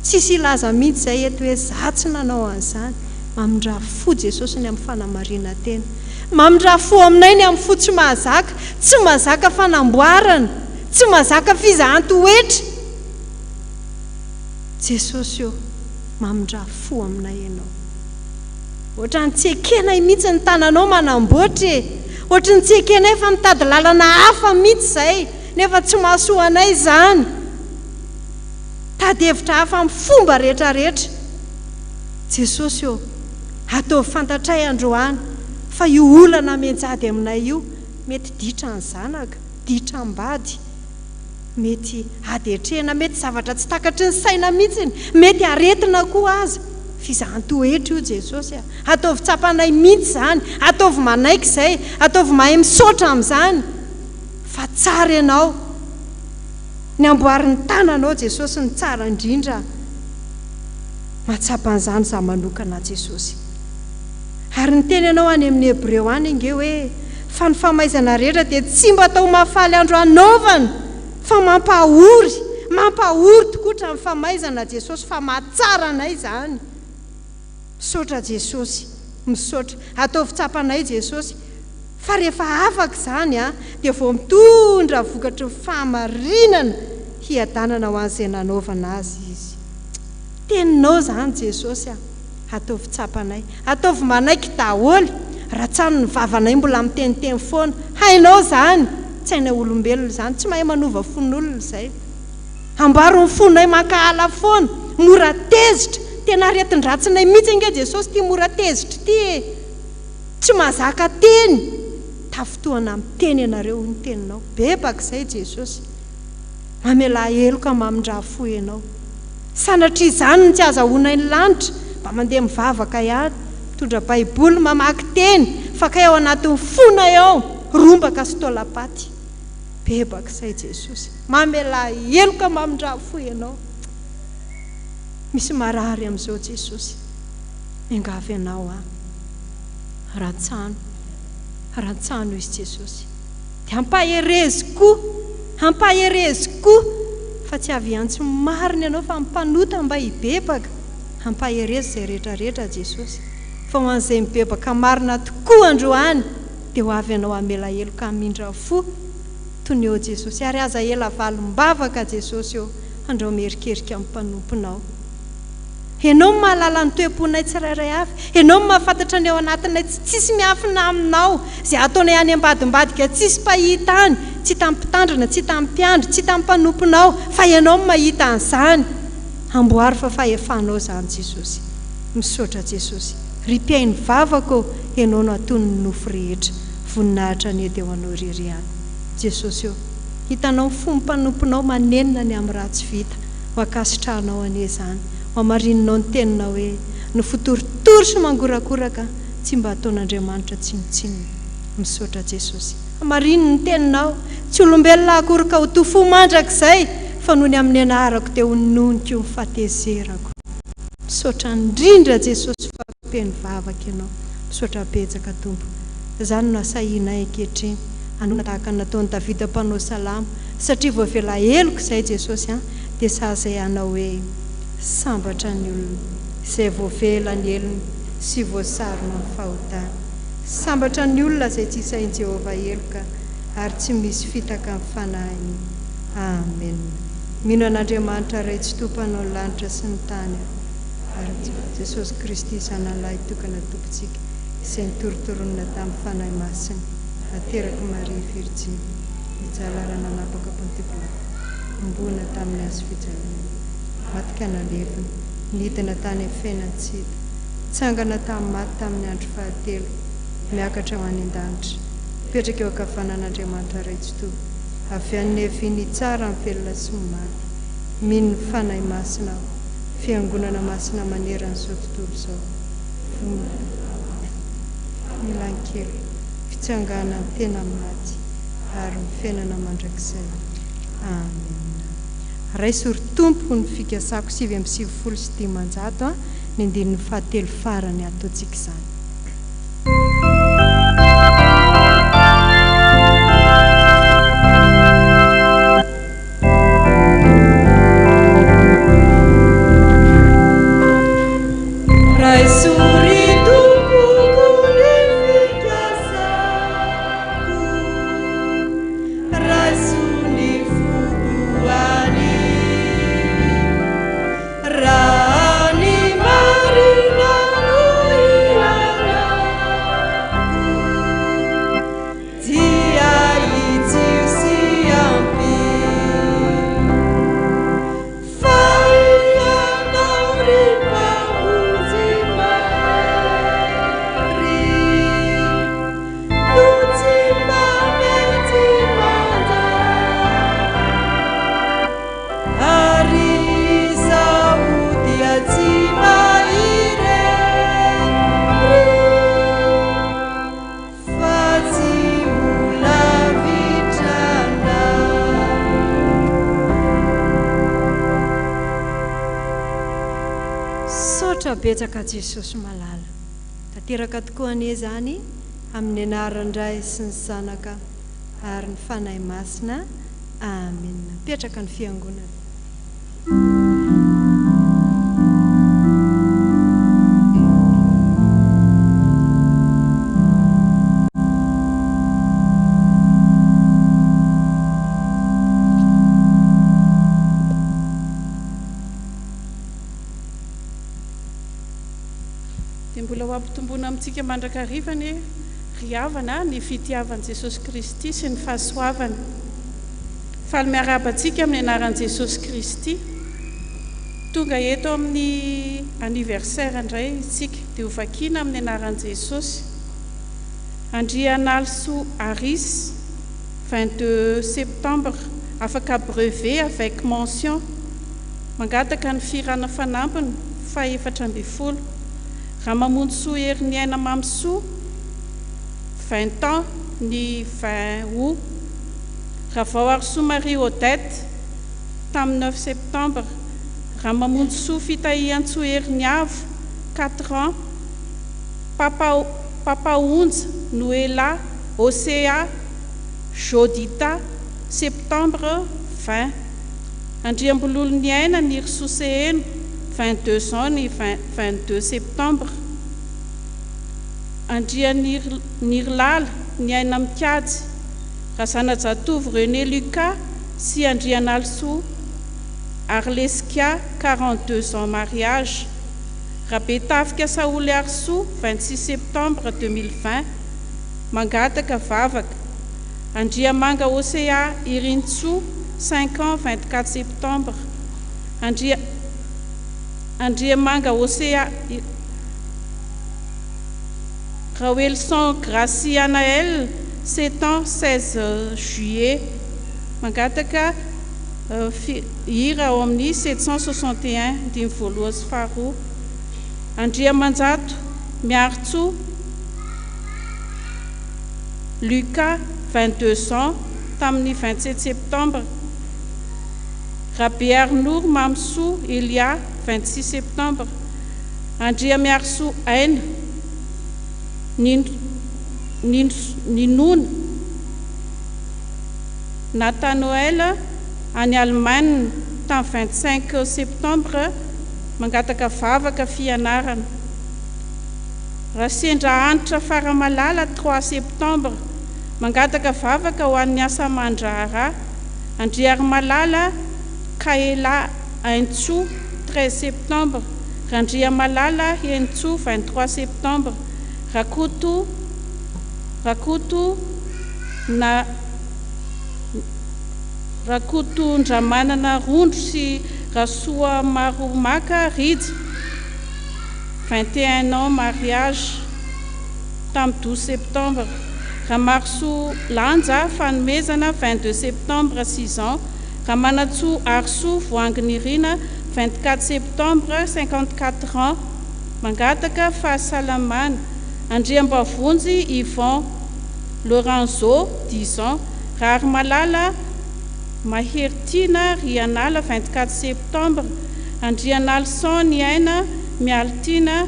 [SPEAKER 1] Tsisy ilaza mihitsy izay eto hoe za tsy nanao an'izany. Mamindra fo Jesosy ny amin'ny fanamarina tena. Mamindra fo aminay ny amin'ny fo tsy mahazaka, tsy mahazaka fanamboarana, tsy mahazaka fizahan-toetra. Jesosy io mamindra fo aminay ianao. Ohatra ny tsy ekenay mihitsy ny tananao manamboatra e. Ohatra ny tsy ekenay fa mitady lalana hafa mihitsy izay, nefa tsy mahasoa anay izany. Tady hevitra hafa amin'ny fomba rehetrarehetra. Jesosy io ataovy fantatray androany fa io olana menjady aminay io mety ditra ny zanaka, ditra mbady, mety adetrena, mety zavatra tsy takatry ny saina mihitsy, mety aretina koa aza. Fizahan-toetra io Jesosy, ataovy tsapanay mihitsy izany, ataovy manaiky izay, ataovy mahay misaotra amin'izany. Fa tsara ianao, ny amboarin'ny tananao Jesosy ny tsara indrindra. Mahatsapa an'izany za manokana Jesosy. Ary ny teny ianao any amin'ny Hebreo any inge hoe fa ny famaizana rehetra dia tsy mba atao mahafaly andro anaovana, fa mampahory tokoa ny famaizana Jesosy, fa mahatsara anay izany. Misaotra Jesosy, misaotra. Ataovy tsapanay Jesosy, fa rehefa afaka izany dia vao mitondra vokatry ny fahamarinana hiadanana ho an'izay nanaovana azy izy. Teninao izany Jesosy, ataovy tsapanay, ataovy manaiky daholo. Raha tsano ny vavanay mbola miteniteny foana, hainao izany, tsy hainay olombelona izany, tsy mahay manova fon'olona izay. Ambaro ny fonay mankahala foana, mora tezitra, tena retin-dratsinay mihitsy inge Jesosy ty mora tezitra ty e. Tsy mahazaka teny, tafotoana amin'ny teny ianareo ny teninao. Bebaka izay Jesosy, mamela heloka mamindra fo ianao. Sanatria izany ny tsy azahoanay ny lanitra, mba mandeha mivavaka ihany, mitondra baiboly, mamaky teny, fa kay ao anatin'ny fona eo, rombaka sy taolapaty. Bebaka izay Jesosy, mamela heloka mamindra fo ianao. Misy marary amin'izao Jesosy, miangavy ianao rantsano izy Jesosy. Dia hampaherezy koa, fa tsy avy antsy marina ianao fa mipanota mba hibebaka. Hampaherezy izay rehetrarehetra Jesosy, fa ho an'izay mibebaka marina tokoa androany dia ho avy ianao hamela heloka hamindra fo toy ny eo Jesosy. Ary aza ela valim-bavaka Jesosy eo, andreo miherikerika amin'ny mpanomponao. Ianao mahalala ny toe-ponay tsirairay avy, ianao mahafantatra ny ao anatinay tsisy miafina aminao, izay ataonay any ambadimbadika tsisy pahita any, tsy tamin'ny mpitandrina, tsy tamin'ny mpiandry, tsy tamin'ny mpanomponao, fa ianao mahita an'izany. Amboary fa fahefanao izany Jesosy. Misaotra Jesosy, ripiainy vavako ianao no atony ny nofo rehetra, voninahitra ny edy eo anao irery any Jesosy eo. Hitanao fomba mpanomponao manenina ny amin'ny raha tsy vita, ho akasitranao anie izany. Mamarinanao ny teninao hoe ny fotoritory sy mangorakoraka tsy mba ataon'Andriamanitra tsinotsinona. Misaotra Jesosy, marininy ny teninao, tsy olombelona akory ka ho tofo mandrakizay, fa noho ny amin'ny anarako teo noniko io fahatezerako. Misaotra indrindra Jesosy fa peny vavaka ianao. Misaotra betsaka Tompo. Izany no asahianay ankehitriny, anona tahaka nataon'i Davida mpanao salamo, satria voavela heloko izay Jesosy dia sazay anao hoe sambatra ny olona izay voavela ny elony sy voasarona amin'ny fahotana. Sambatra ny olona izay tsy isainy Jehovah heloka ary tsy misy fitaka amin'ny fanahiny. Amen. Mino an'Andriamanitra ray tsy tompanao ny lanitra sy ny tany, ary Jesosy Kristy zanalahy tokana tompontsika izay nitorotoronina tamin'ny fanahy masina, ateraka Maria Virjiny, nijalarana napaka Pontipola, ombona tamin'ny azo fijalina, matika nalevina, nidina tany amin'ny fiainantsika, tsangana tamin'ny maty tamin'ny andro fahatelo, miakatra ho any an-danitra, mipetraka eo ankavanan'Andriamanitra ray tsy tompo, avy amin'ny haviny tsara amin'ny velona sy ny maty. Mino ny fanahy masina aho, fiangonana masina manerana izao tontolo izao, milan-kely, fitsangana amin'ny tena maty ary ny fiainana mandrakizay. Amen. Raisory Tompo ny fikasako 7:50 ny andinin'ny fahatelo farany ataontsika izany. misaotra betsaka Jesosy malala. Tateraka tokoa anie zany amin'ny anaran-dray sy ny zanaka ary ny fanahy masina. Amen. Petraka ny fiangonana.
[SPEAKER 2] Mbola ho ampitombona amintsika mandrakarivany ry havana ny fitiavan'i Jesosy Kristy sy ny fahasoavany. Faly miarabantsika amin'ny anaran'i Jesosy Kristy. Tonga eto amin'ny anniversaire indray isika dia ho vakiana amin'ny anaran'i Jesosy. Andrianalso Aris, 22 septembre, afaka brevet avec mention. Mangataka ny firana fanampiny fa 14. Ramamonsoa Herniaina Mamsoa, 20 ans, ny 20 août. Ravao Arsoa Marie Odette, tamin'ny 9 septembre. Ramamonsoa Fitahiantsoa Herniavo, 4 ans. Papa Onja Noela Océa Jodita, septembre 20. Andriambololo Niaina Nirsoseeno, 22 ans, ny 22 septembre. Andria Nirlala Niaina Mikady, Razanajatovo René Lucas sy Andrianalso Arleskia, 42 ans mariage. Rabetafika Saoly Arsoa, 26 septembre 2020, mangataka vavaka. Andriamanga Océa Irintsoa, 5 ans, 24 septembre. Andriamanga Océa Rawelson Gracia Naël, 7 ans, 16 juillet, mangataka hira ao amin'ny 761 dimy voalohany sy faharoa. Andriamanjato Miartsoa Lucas, 22 ans, tamin'ny 27 septembre. Rabé Arnour Mamsoa Elia, 26 septembre. Andria Miarsoa Aine Ninouna Nathanoël any Allemagne, tamin'ny 25 septembre, mangataka vavaka fianarana. Rasendra Antitra Faramalala, 3 septembre, mangataka vavaka ho an'ny asa mandrahara. Andriary Malala Kaela Aintsoa, 13 septembre. Randria Malala Hentsoa, 23 septembre. Rakoto Ndramanana Rondro sy Rasoa Maromaka Ridy, 21 ans mariage, tamin'ny 12 septembre. Ramarso Lanja Fanomezana, 22 septembre, 6 ans. Ramanatsoa Arsoa Voanginirina, 24 septembre, 54 ans, mangataka fahasalamana. Andriambavonjy Yvon Lorenzo, 10 ans. Rary Malala Mahertina Rianala, 24 septembre. Andrianalson Niaina Mialtina,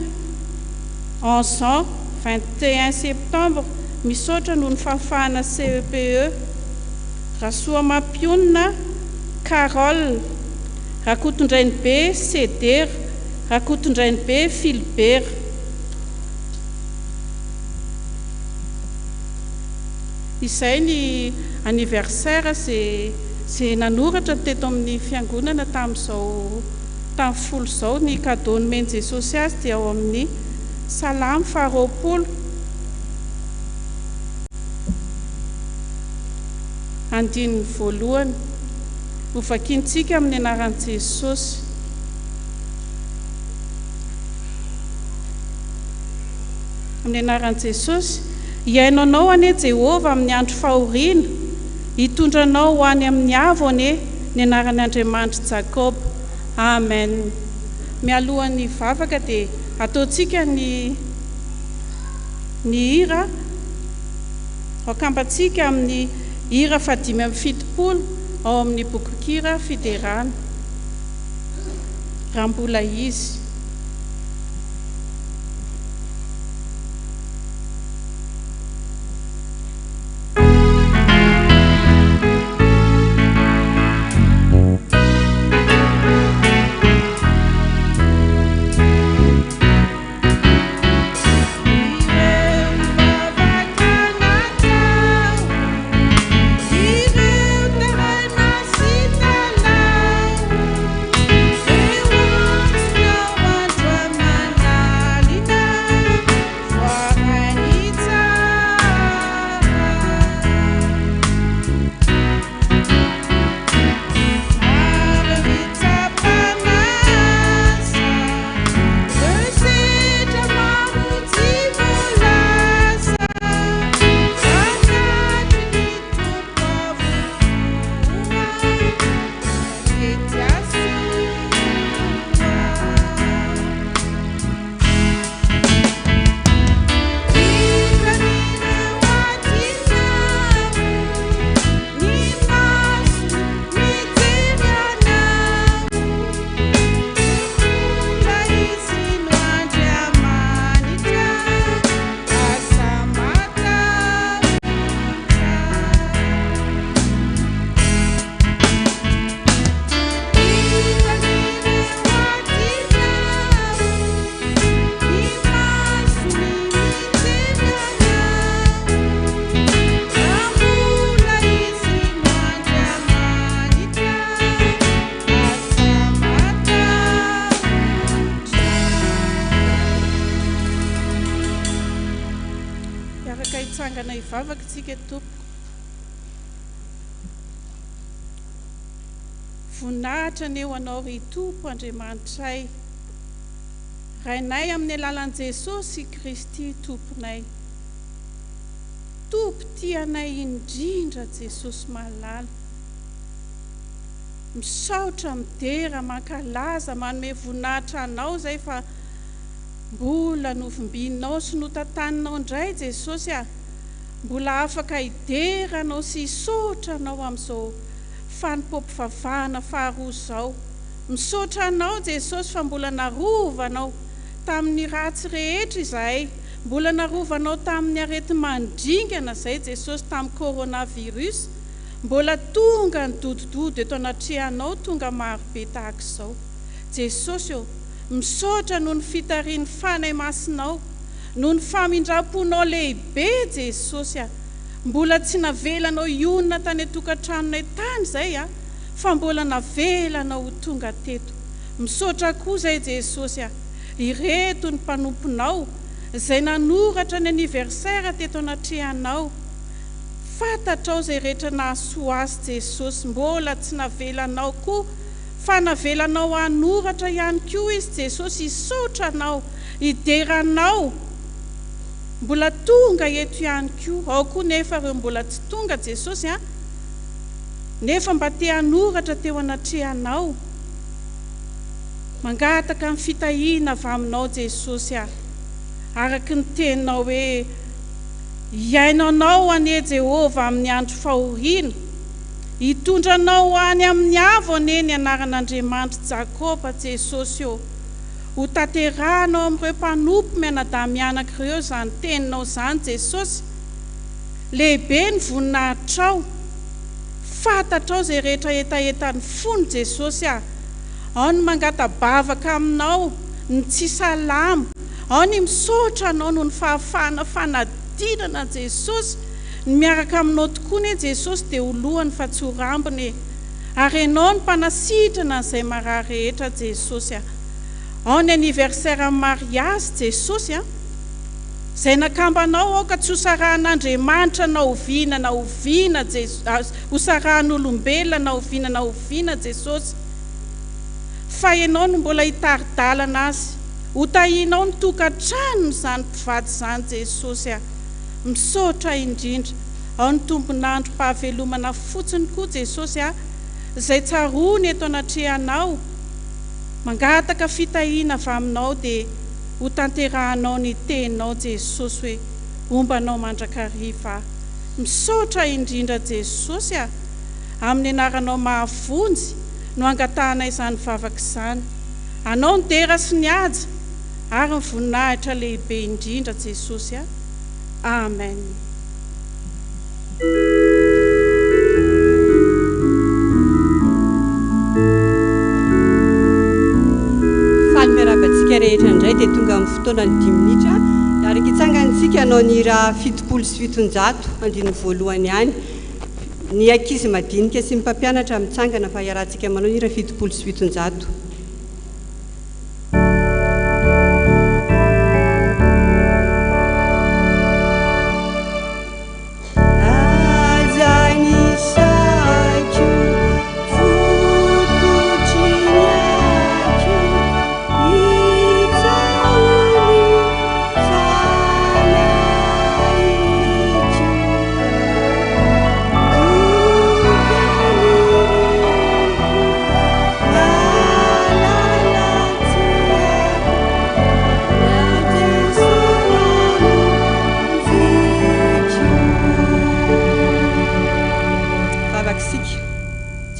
[SPEAKER 2] 11 ans, 21 septembre. Misaotra noho ny fahafahana CEPE. Rasoa Mampionina Carole. Rakotondrainy be Ceder. Rakotondrainy be Philbert. Izay ny anniversaire zay nanoratra teto amin'ny fiangonana tamin'ny folo zao. Ny cadeau nomeny Jesosy azy dia ao amin'ny Salamy 20. Andininy voalohany, ho vakintsika amin'ny anaran'i Jesosy. Amin'ny anaran'i Jesosy, iainanao ane Jehova amin'ny andro fahoriana, hitondranao ho any amin'ny avo ane ny anaran'ny Andriamanitra Jakob. Amen. Mialohan'ny vavaka dia ataontsika ny hira, akambatsika amin'ny hira 570 ao amin'ny boky kira fiderana. Raha mbola izy. hitsangana hivavaka tsika tompoko. Voninahitra ny eo anao ry Tompo Andriamanitray, rainay amin'ny alalan'i Jesosy Kristy Tomponay. Tompo tianay indrindra Jesosy malala. Misaotra midera mankalaza manome voninahitra anao zay fa mbola novimbinao sy notantaninao indray Jesosy mbola afaka hideranao sy hisaotra anao amin'izao fanimpom-pivavahana faharoa zao. Misaotra anao Jesosy fa mbola narovanao tamin'ny ratsy rehetra izahay, mbola narovanao tamin'ny arety mandringana zay Jesosy tamin'ny coronavirus, mbola tonga ny dodododo eto anatrehanao, tonga marobe tahaka izao. Jesosy misaotra noho ny fitarian'ny fanay masinao, noho ny famindram-ponao lehibe Jesosy mbola tsy navelanao ionina tany tokantranonay tany zay fa mbola navelanao ho tonga teto. Misaotra koa zay Jesosy ireto ny mpanomponao zay nanoratra ny anniversaire teto anatrehanao. Fantatrao zay rehetra nahasoa azy Jesosy, mbola tsy navelanao koa fa navelanao hanoratra ihany koa izy Jesosy, hisaotra anao, hideranao, mbola tonga eto ihany koa. Ao koa nefa ireo mbola tsy tonga Jesosy nefa mba te hanoratra teo anatrehanao, mangataka amin'ny fitahiana avy aminao Jesosy araky ny teninao hoe iainanao anie Jehova amin'ny andro fahoriana, hitondranao any amin'ny avo anie anaran'Andriamanitra Jakoba Jesosy ho tanterahanao amin'ireo mpanompo mianadahy-mianak'ireo zany teninao zany Jesosy. Lehibe ny voninahitrao, fantatrao zay rehetra etaetan'ny fony Jesosy ao ny mangatabavaka aminao ny tsy salama, ao ny misaotra anao noho ny fahafahana fanadinana Jesosy, ny miaraka aminao tokoa ne Jesosy dia olohany fa tsy ho rambony, ary ianao ny mpanasitrana izay marary rehetra Jesosy. Ao ny anniversaire mariage Jesosy zay nakambanao ao ka tsy hosarahan'Andriamanitra na oviana hosarahan'olombelona na oviana Jesosy, fa ianao no mbola hitaridalana azy, ho tahianao ny tokantrano zany mpivady zany Jesosy. Misaotra indrindra. Ao ny tombonandro pahavelomana fotsiny koa Jesosy zay tsarony eto anatrehanao, mangataka fitahiana avy aminao dia ho tanterahanao ny teninao Jesosy hoe ombanao mandrakariva. Misaotra indrindra Jesosy amin'ny anaranao mahavonjy no angatahanay izany vavaka izany. Anao ny dera sy ny haja ary ny voninahitra lehibe indrindra Jesosy. Amen.
[SPEAKER 3] Falmerabantsika rehetra indray dia tonga amin'ny fotoana ny 10 minitra ary kitsangantsika anao ny raha 7 sy 700 andiny voalohany ihany. Ny ankizy madinika sy ny mpampianatra mitsangana fa iarahantsika manao ny raha 7 sy 700.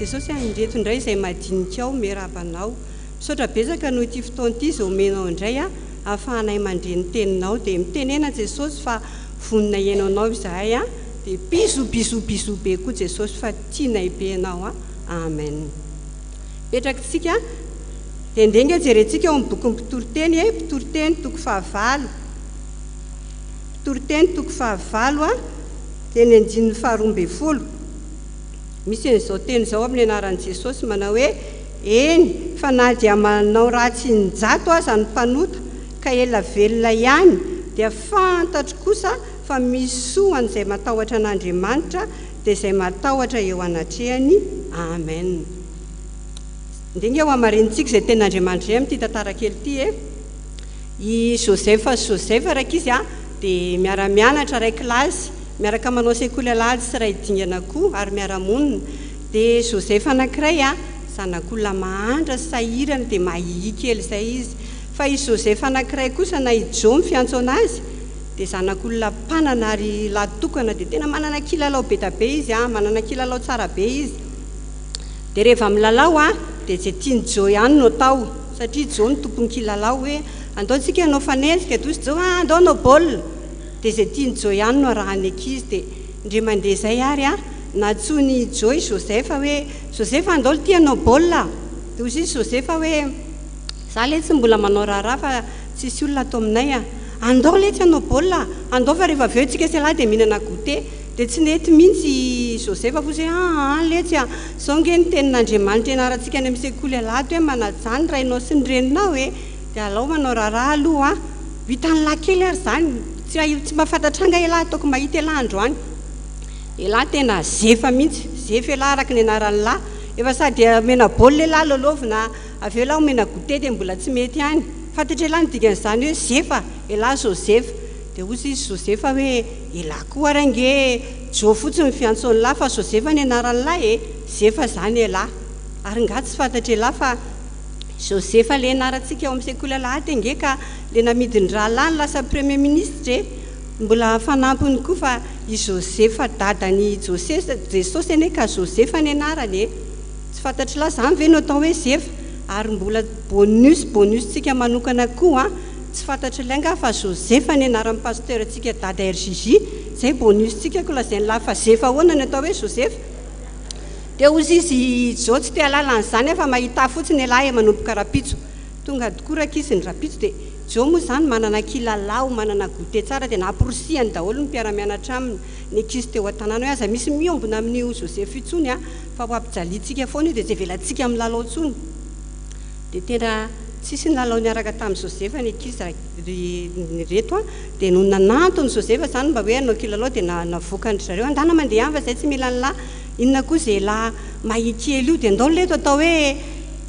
[SPEAKER 3] Jesosy indreto indray izay madinika ao miarabanao. Misaotra betsaka noho ity fotoana ity izay omenao indray ahafahanay mandre ny teninao dia mitenena Jesosy fa vonina ihainanao izahay dia biso be koa Jesosy fa tianay be anao. Amen. Petrakitsika dia ndenga jerentsika ao amin'ny bokin'ny Mpitoroteny Mpitoroteny toko fahavalo. Mpitoroteny toko fahavalo dia ny andininy 12. Misy n'izao teny izao amin'ny anaran'i Jesosy manao hoe eny fa na dia manao ratsy injato aza ny mpanota ka ela velona ihany dia fantatro kosa fa misoany izay matahotra an'Andriamanitra dia izay matahotra eo anatrehany. Amen. Indrindra eo amarinitsika izay ten'Andriamanitra amin'ity tantara kely ity i Josefa raika izy dia miara-mianatra ray kilasy miaraka manao sekoly alahady sy ray dingana koa ary miara-monina. Dia Josefa anankiray zanak'olona mahandra sy sahirana dia mahihy kely izay izy. Fa i Josefa anankiray kosa na i Jomy fiantso anazy dia zanak'olona mpanana ary latokana dia tena manana kilalao be da be izy manana kilalao tsara be izy. Dia rehefa milalao dia izay tiany Jo ihany no atao satria Jo ny tompony kilalao hoe andaontsika anao fanenjika tosy Jo andao anao baolina dia izay tiany Jo ihany no arahany ankizy. Dia indray mandeha izay ary natsony Jo i Josefa hoe Josefa andao ty anao baolina. Dia hozy izy Josefa hoe za le tsy mbola manao raharaha fa tsisy olona ato aminay andao le tsy anao baolina andao fa rehefa aveo tsika salahy dia mihinana goûter. Dia tsy nety mihitsy Josefa fo zay le tsy zao nge ny tenin'Andriamanitra ianarantsika any amin'ny sekoly alahady hoe manajany rainao sy ny reninao dia alao manao raharaha aloha vitan'ny lahy kely ary zany tsy mahafantatra anga elahy ataoko mahita elahy androany. Elahy tena zefa mihitsy zefa elahy araka ny anaran'ny lahy efa sady mena baolina elahy lolovina aveo elahy mena goûter dia mbola tsy mety ihany fantatra elahy ny dikan'izany hoe zefa elahy Josefa. Dia hozy izy Josefa hoe elahy koa range Jo fotsiny ny fiantson'ny lahy fa Josefa ny anaran'ny lahy zefa zany elahy ary nga tsy fantatra elahy fa Josefa le anarantsika eo amin'ny sekoly alahady nge ka le namidin-draha lahy lasa premier ministre mbola fanampiny koa fa i Josefa dadany Jesosy ane ka Josefa ny anarany tsy fantatra lahy zany ve no atao hoe zefa ary mbola bonus tsika manokana koa tsy fantatra ilay nga fa Josefa ny anaran'ny pasteur tsika dada RJJ zay bonus tsika ko lazainy lahy fa zefa ahoana ny atao hoe Josefa. Dia hozy izy Jo tsy te halala an'izany fa mahita fotsiny elahy manomboka rapitso tonga tokoraka izy ny rapitso. Dia Jo moa zany manana kilalao manana goûter tsara dia naporosihany daholo ny mpiara-mianatra aminy ny ankizy teo an-tanàna hoe aza misy miombona amin'io Josefa itsony fa ho ampijaliantsika foana io dia izay velantsika amin'ny lalao tsony. Dia tena tsisy ny lalao niaraka tamin'ny Josefa ny ankizy reto dia no nanantony Josefa zany mba hoe anao kilalao dia navokany zareo andana mandeha any fa izay tsy mila ny lahy inona koa izay lahy mahikely io dia andao leto atao hoe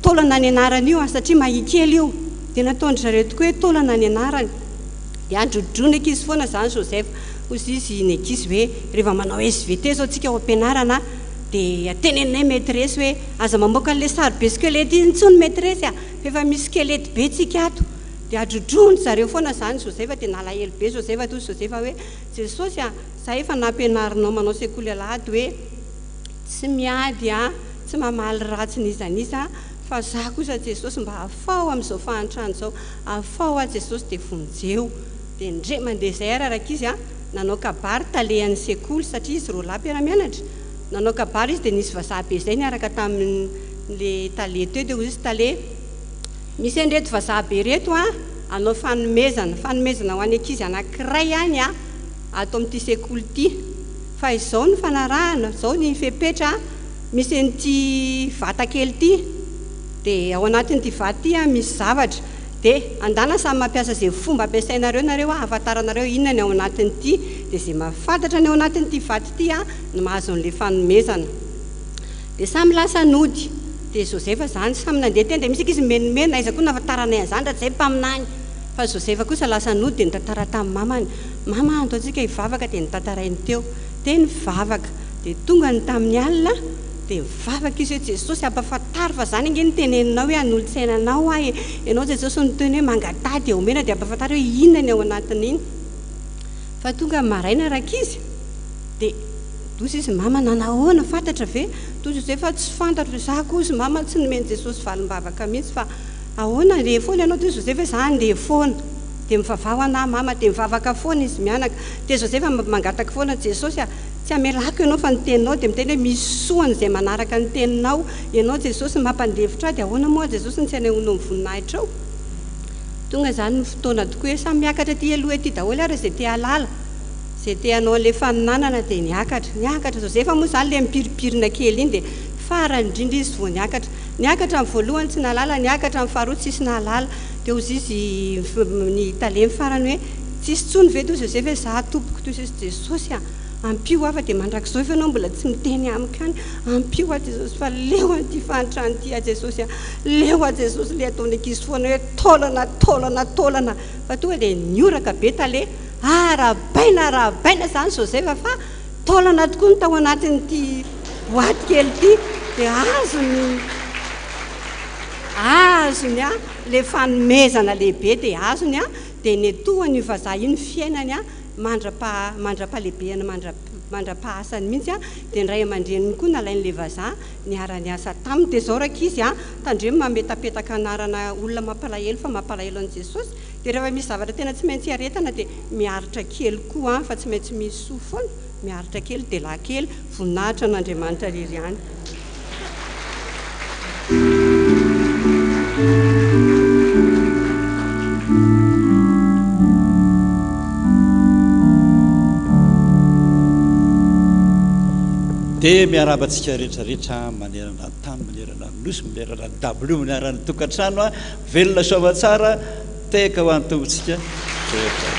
[SPEAKER 3] taolana ny anarany io satria mahikely io dia nataondry zareo tokoa hoe taolana ny anarany. Dia androdrodrona ankizy foana zany Josefa hozy izy ny ankizy hoe rehefa manao SVT zao tsika ao am-pianarana dia teneninay maîtresse hoe aza mamoaka an'ilay sary be skelety intsony maîtresse efa misy skelety be tsika ato. Dia adrodrohony zareo foana zany Josefa dia nalahelo be Josefa toy Josefa hoe Jesosy za efa nampianarinao manao sekoly alahady hoe tsy miady tsy mamaly ratsy nizaniza fa za kosa Jesosy mba afao amin'izao fahantrany zao afao Jesosy dia vonjeo. Dia indray mandeha izay araraka izy nanao kabary talehan'ny sekoly satria izy roa lahy mpiara-mianatra nanao kabary izy dia nisy vazaha be izay niaraka tamin'le tale teo. Dia hozy izy tale misy an'ireto vazaha be reto anao fanomezana ho any ankizy anankiray any ato amin'ity sekoly ity fa izao ny fanarahana izao ny fepetra misy an'ity vata kely ity dia ao anatin'ity vata ity misy zavatra dia andana samy mampiasa izay fomba ampiasainareo nareo ahafantaranareo inona ny ao anatin'ity dia izay mahafantatra ny ao anatin'ity vata ity no mahazo an'ilay fanomezana. Dia samy lasa nody dia Josefa zany samy nandeha teny dia misy izy menimena aiza koa nafantaranay an'izany raha tsy zay mpaminany fa Josefa kosa lasa nody dia nitantara tamin'ny mamany mama antoantsika hivavaka dia nitantarainy teo dia nivavaka dia tonga ny tamin'ny alina dia mivavaka izy hoe Jesosy ampafantary fa zany nge niteneninao hoe anolotsainanao ianao Jesosy niteny hoe mangatady omena dia ampafantary hoe inona ny ao anatin'iny. Fa tonga maraina raka izy dia dozy izy mama nanahoana fantatra ve toy Josefa tsy fantatro za kosa mama tsy nomeny Jesosy valim-bavaka mihitsy fa ahoana andeha foana ianao toy Josefa za andeha foana dia mivavao ana mama dia mivavaka foana izy mianaka. Dia Josefa mangataka foana Jesosy tsy amelako ianao fa ny teninao dia miteny hoe misy soany izay manaraka ny teninao ianao Jesosy mampandevitra dia ahoana moa Jesosy ny tsy anehoana voninahitra ao. Tonga zany ny fotoana tokoa hoe samy miakatra ty aloha ety daholo ary izay te halala izay te hanao an'ilay faninanana dia niakatra Josefa moa zany le mipiripirina kely iny dia farany indrindra izy vao niakatra amin'ny voalohany tsy nahalala niakatra amin'ny faharoa tsisy nahalala. Dia hozy izy ny tale farany hoe tsisy tsony ve toy zay hoe za tompoko toy sisy Jesosy ampio afa dia mandrakizao fa anao mbola tsy miteny amiko any ampio a Jesosy fa leo an'ity fantrany ity a Jesosy leo a Jesosy le ataony ankizy foana hoe taolana fa tonga dia nioraka be tale rahabaina zany Josepha fa taolana tokoa ny tao anatin'ity boaty kely ity dia azony le fanomezana lehibe dia azony dia netohany io vazaha iny fiainany mandra-pahalehibeana mandra-pahasany mihitsy dia ndray aman-dreniny koa nalain'le vazaha niara-ny asa taminy dia zao raka izy tandremo mametapetaka anarana olona mampalahelo fa mampalahelo an' Jesosy dia rehefa misy zavatra tena tsy maintsy aretana dia miaritra kely koa fa tsy maintsy misy soa foana miaritra kely dia lahy kely voninahitra n'Andriamanitra iry ihany.
[SPEAKER 4] dia miarabantsika rehetrarehetra manerana tany manerana nosy manerana dablo manerana tokantrano velona soava tsara teka ho an'ny tombontsika rehetra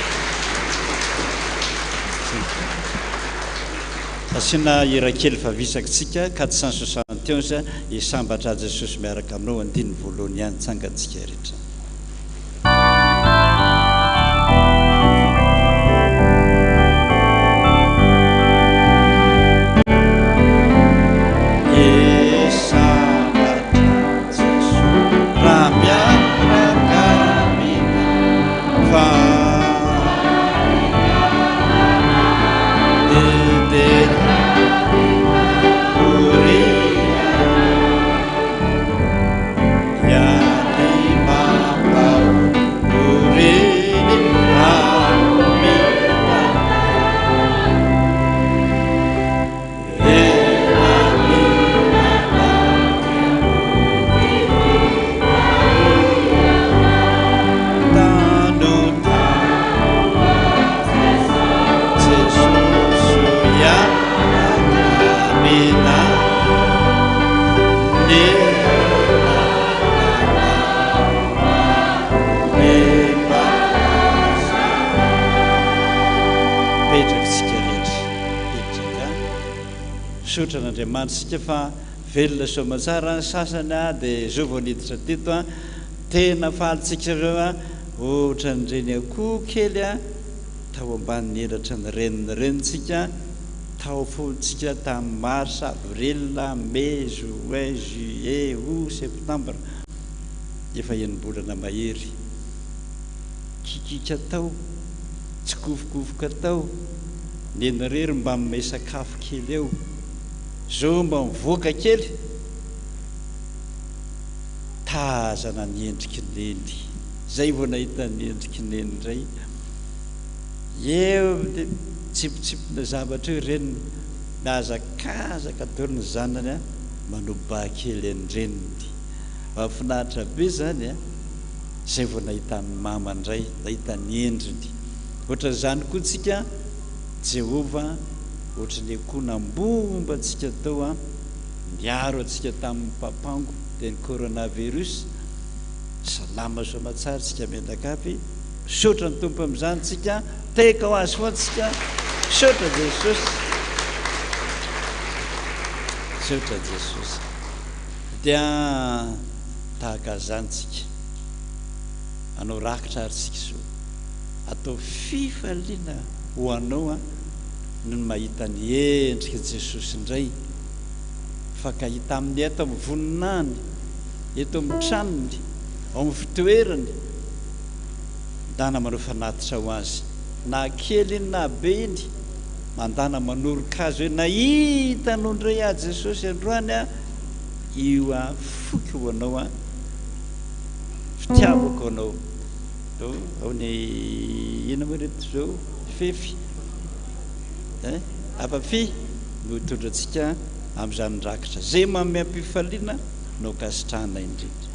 [SPEAKER 4] asiana irakely fa visakitsika 471 isambatra Jesosy miaraka aminao andiny voalohany ihany tsangantsika rehetra. Sotra n'Andriamanitra sika fa velona soamatsara sasany dia zovoniditra teto tena falitsika ireo ohatra nyreny akoho kely tao amban'ny elatra ny renitsika tao fontsika tamin'ny mars avril mai juin juillet août septembre efa enim-bolana mahery kikika tao tsy kofokofoka tao nenirery mba minay sakafo kely eo zao mba mivoaka kely tazana ny endriky neny zay vao nahita ny endriky neny indray eo dia tsipotsipona zavatra io reniny miazakazaka doriny zanany manobahakely andreniny mahafinaritra be zany zay vao nahita ny mama indray nahita ny endriny ohatra zany koa tsika Jehova ohatra ny akoho nambomba antsika tao miaro antsika tamin'ny papango dia ny coronavirus salama soamatsara tsika miendakavy sotra ny tompo amin'izany tsika teka ho azy foantsika sotra Jesosy sotra Jesosy dia tahaka zany tsika anao rakitra ary tsika so atao fifaliana ho anao no mahita ny endrika Jesosy indray fa ka hita amin'ny eto amin'ny voninany eto amin'ny tranony ao amin'ny fitoerany mandana manao fanatitra ho azy na kely iny na be iny mandana manoroka azy hoe nahita anao indray Jesosy androany io foky ho anao fitiavako anao ao ny ina moa reto zao fefy afafy no hitondrantsika amin'izany rakitra zay manome am-pifaliana no kasitrahana indrindra.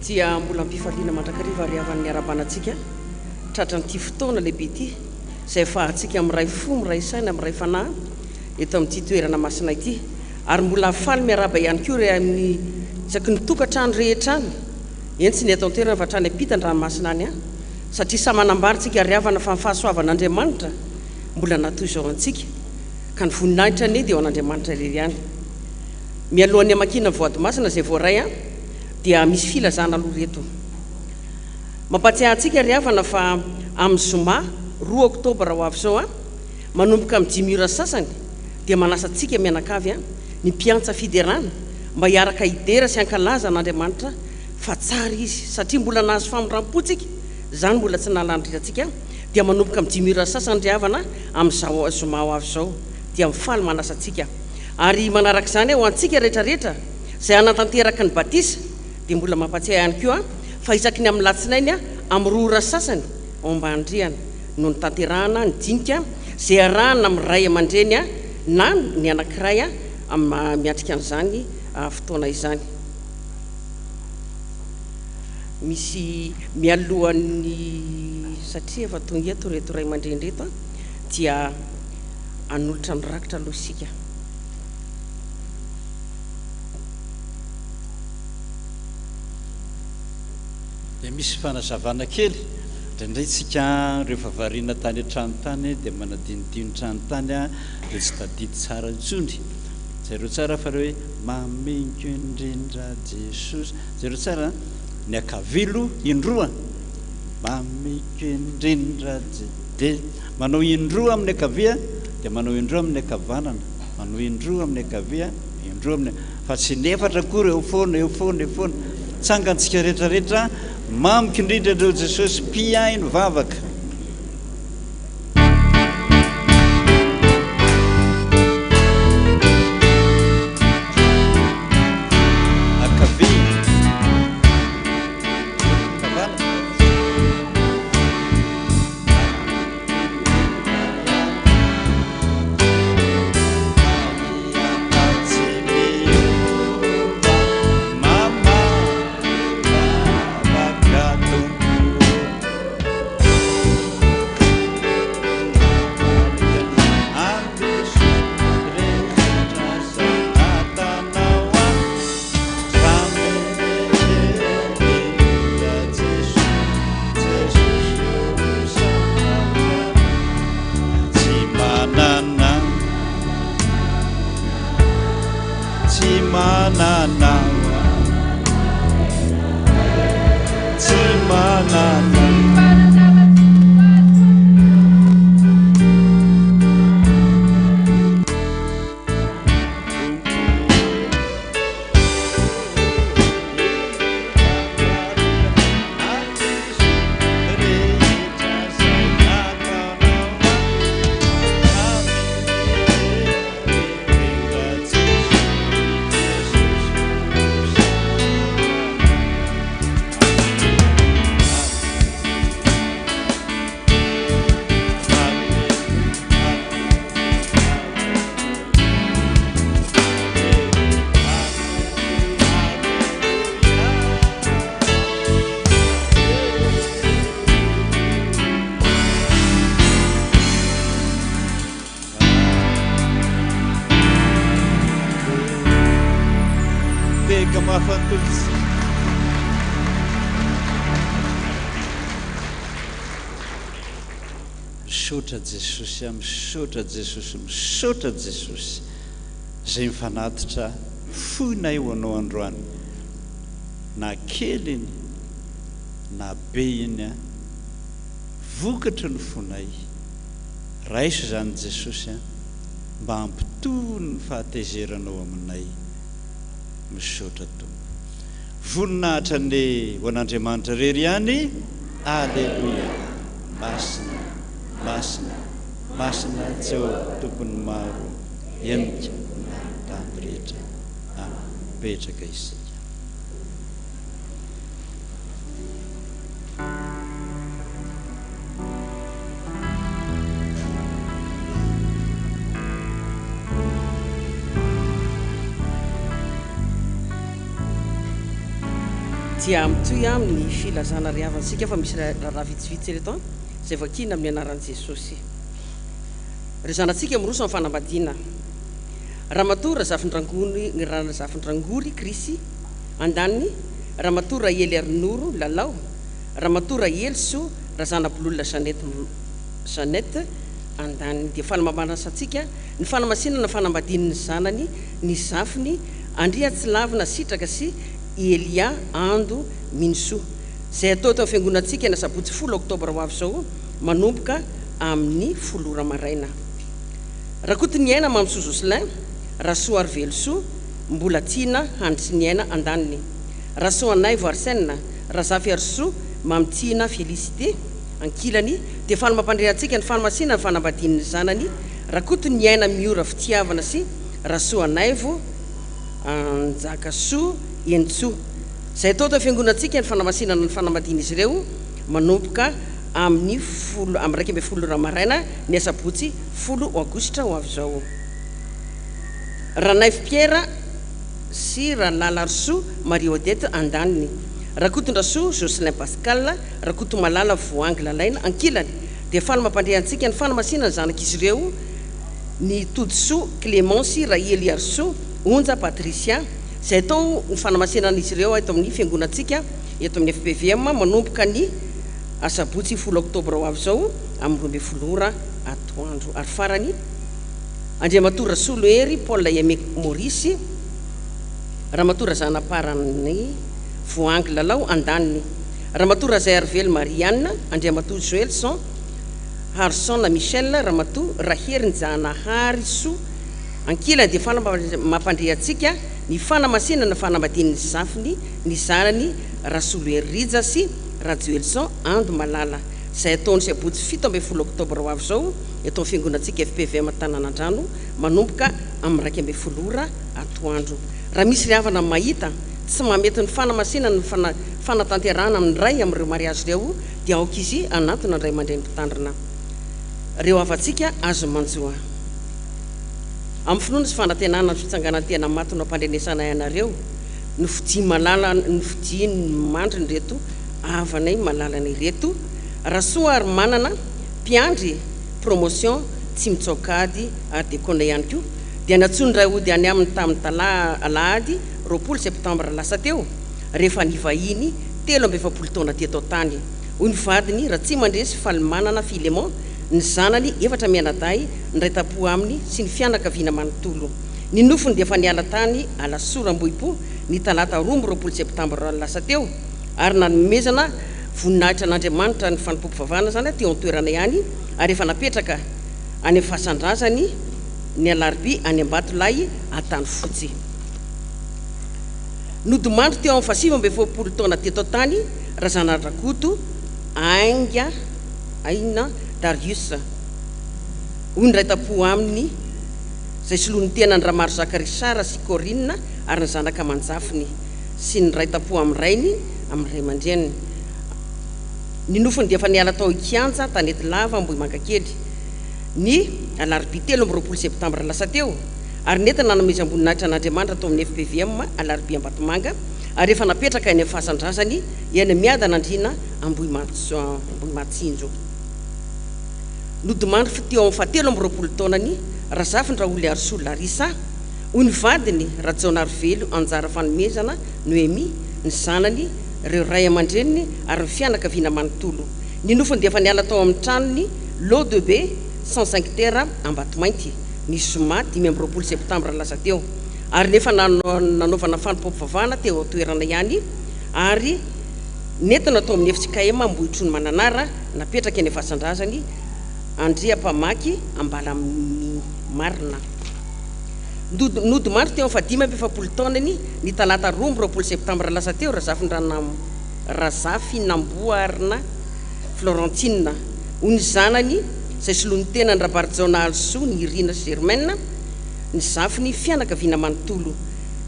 [SPEAKER 5] dia mbola mpifaliana mandrakariva ariavan'ny arabanantsika tratra n'ity fotoana lehibe ity izay fahantsika amin'ray fo miray saina amin'ray fanahy eto amin'ity toerana masina ity ary mbola faly miaraba ihany koa re amin'ny isaky ny tokantrano rehetra any eny tsy ny eto an-toerana fa trany ampitany ranomasina any satria samanambaritsika ariavana fa fahasoavan'Andriamanitra mbola natoy izao antsika ka ny voninahitra ane dia ao an'Andriamanitra lery ihany mialohan'ny amakina voadomasina izay voaray dia misy filazana aloha reto mampatsiahy antsika riavana fa amin'ny zoma 2 oktobra ho avy izao manomboka amin'ny 5 ora sasany dia manasa antsika mianakavy ny mpiantsa fiderana mba hiaraka idera sy ankalaza n'Andriamanitra fa tsara izy satria mbola nahazo famindram-potsika zany mbola tsy nalandriratsika dia manomboka amin'ny 5 ora sasany riavana amin'izao zoma ho avy izao dia mifaly manasa antsika ary manaraka izany ho antsika rehetrarehetra izay anatanteraka ny batisa dia mbola mampatsiahy ihany koa fa isaky ny amin'ny latsinainy amin'ny 2 ora sasany ao ambandriana no ny tanterahana ny dinika izay arahana amin'ny ray aman-dreny na ny anankiray miatrika an'izany fotoana izany misy mialohan'ny satria efa tonga eto reto ray aman-dreny reto dia anolotra mirakitra aloha isika
[SPEAKER 4] dia misy fanazavana kely indraindray tsika rehefa variana tany an-trano tany dia manadinodino trano tany dia tsy tadidy tsara intsony zay reo tsara fa reo hoe maminko indrindra Jesosy zay reo tsara ny akavilo indroa maminko indrindra dia manao indroa amin'ny akavia dia manao indroa amin'ny akavanana manao indroa amin'ny akavia indroa amin'ny fa tsy nefatra kory eo foana tsangantsika rehetrarehetra mamiko indrindra andreo Jesosy mpiaino vavaka misaotra Jesosy zay mifanatitra foinay ho anao androany na keliny na be iny vokatra ny fonay raiso zany Jesosy mba ampitohy ny fahatezeranao aminay misaotra Tompo voninahitra ny ho an'Andriamanitra rery ihany. Alleluia. Masina, masina, masina Jehovah tompony maro enika na tany rehetra. Petraka isika.
[SPEAKER 5] dia mitoy amin'ny filazana riavansika fa misy raha vitsivitsy reto zay vakina amin'ny anaran'i Jesosy. Ry zanatsika miroso amin'ny fanambadiana. Ramatoa Zafindrangory Krisy andaniny, Ramatoa Ely Arnoro Lalao, Ramatoa Elso Razanapololona Jeanette andaniny. Dia falamamanasatsika ny fanamasinana fanambadian'ny zanany ny zafiny Andria Tsilavina Sitraka sy Elia Ando Minso. Zay atao tao fiangonantsika ny sabotsy 10 oktobra ho avy zao manomboka amin'ny 10 maraina. Rakotiny aina Mamso Joselin, Rasoa Arveloso, mbola tiana handritry ny aina andaniny. Rasoa Anaivo Arsène, Razafy Arso, Mamtiana Félicité ankilany. Dia fanomapandrehantsika ny fanamasinana ny fanambadian'ny zanany rakotiny aina miora fitiavana sy Rasoa Anaivo Anjakaso Entso. Zay atao tao fiangonantsika ny fanamasinana ny fanambadiana izy ireo manomboka amin'ny 12 maraina ny asabotsy 10 aogositra ho avy zao. Ranaif Pierre sy Ranala Arso Marie Odette andaniny. Rakotondraso Jocelyn Pascal, Rakoto Malala Voangy Lalaina ankilany. Dia fanomapandrehantsika ny fanamasinana zanak'izy ireo ny Todso Clémence Raely Arso Onja Patricia. Zay atao ny fanamasinana izy ireo eto amin'ny fiangonantsika eto amin'ny FPVM manomboka ny asabotsy 10 oktobra ho avy zao amin'ny 12 atoandro. Ary farany Andriamatora Solohery Paul Aimé Maurice, Ramatora Zanaparany Voangy Lalao andaniny. Ramatora Zayarvely Marianne, Andriamatora Joelson Harson Michel, Ramato Rahery Njanahary So ankilany. Dia fanomapandrehantsika ny fanamasinana fanambadian'ny zafiny ny zanany Rasolohery Rija sy Rajoelson Ando Malala. Zay ataony sabotsy 17 oktobra ho avy zao eto fiangonantsika FPVM Tanànandrano manomboka amin'ny 12 atoandro. Raha misy riavana mahita tsy mamety ny fanamasinana ny fanatanterana amin'ny ray amin'ireo mariazy ireo dia aoka izy anatona ny ray aman-dreny mpitandrina. Reo afatsika azo manjoa amin'ny finoana sy fanantenana ny fitsanganany tena matona ampandrenesana ianareo ny fidi malala ny fidi ny mandry ny reto avanay malalany reto rasoa ary manana mpiandry promotion tsy mitsaokady ary dekona ihany koa. Dia natsony ray ody any amin'ny tamin'ny alahady 20 septambra lasa teo rehefa nivahiny 17 taona teto tany. Hoy ny vadiny raha tsy mandresy faly manana Filemon ny zanany 4 mianaday ndray tapo aminy sy ny fianakaviana manontolo. Ny nofony dia efa niala tany alasora Ambohipo ny talata 20 septambra lasa teo ary nanomezana voninahitra an'Andriamanitra ny fanimpom-pivavahana zany teo an-toerana ihany ary efa napetraka any fahasandrazany ny alarby any Ambatolahy atany fotsy. Nodimandry teo amin'ny 17 taona teto tany Razana Rakoto Ainga Aina Darius. Hoy ny ray tapo aminy zay solony tena ny Ramaro Zakarisara sy Corinne ary ny zanaka manjafiny sy ny ray tapo amin'ny rainy amin'ny ray aman-dreniny. Ny nofony dia efa niala tao Ikianja Tanety Lava Ambohimangakely ny alarby 13 septambra lasa teo ary nentina nanomeza amboninahitra an'Andriamanitra tao amin'ny FPVM alarby Ambatomanga ary efa napetraka eny amin'ny fahasandrazany eny miadana andrina Ambohimatsinjo. Nodimandry teo amin'ny 17 taonany Razafin-draoly Arso Larisa. Hoy ny vadiny Rajaona Arvelo anjara fanomezana Noemi ny zanany reo ray aman-dreniny ary ny fianakaviana manontolo. Ny nofony dia efa niala tao amin'ny tranony Lodebe 105 terra Ambatomainty ny Zoma 15 septambra lasa teo ary nefa nanaovana fanimpom-pivavahana teo toerana ihany ary nentina tao amin'ny efitsikaema Ambohitro ny Mananara napetraka eny fahasandrazany Andria Pamaky Ambala Marina. nodimandro teo fa 5 taonany ny talata 2 septambra lasa teo razafinamboarina Florentine ho ny zanany izay solony tena ny rabarjona also ny Irina Germaine ny zafiny fianakaviana manontolo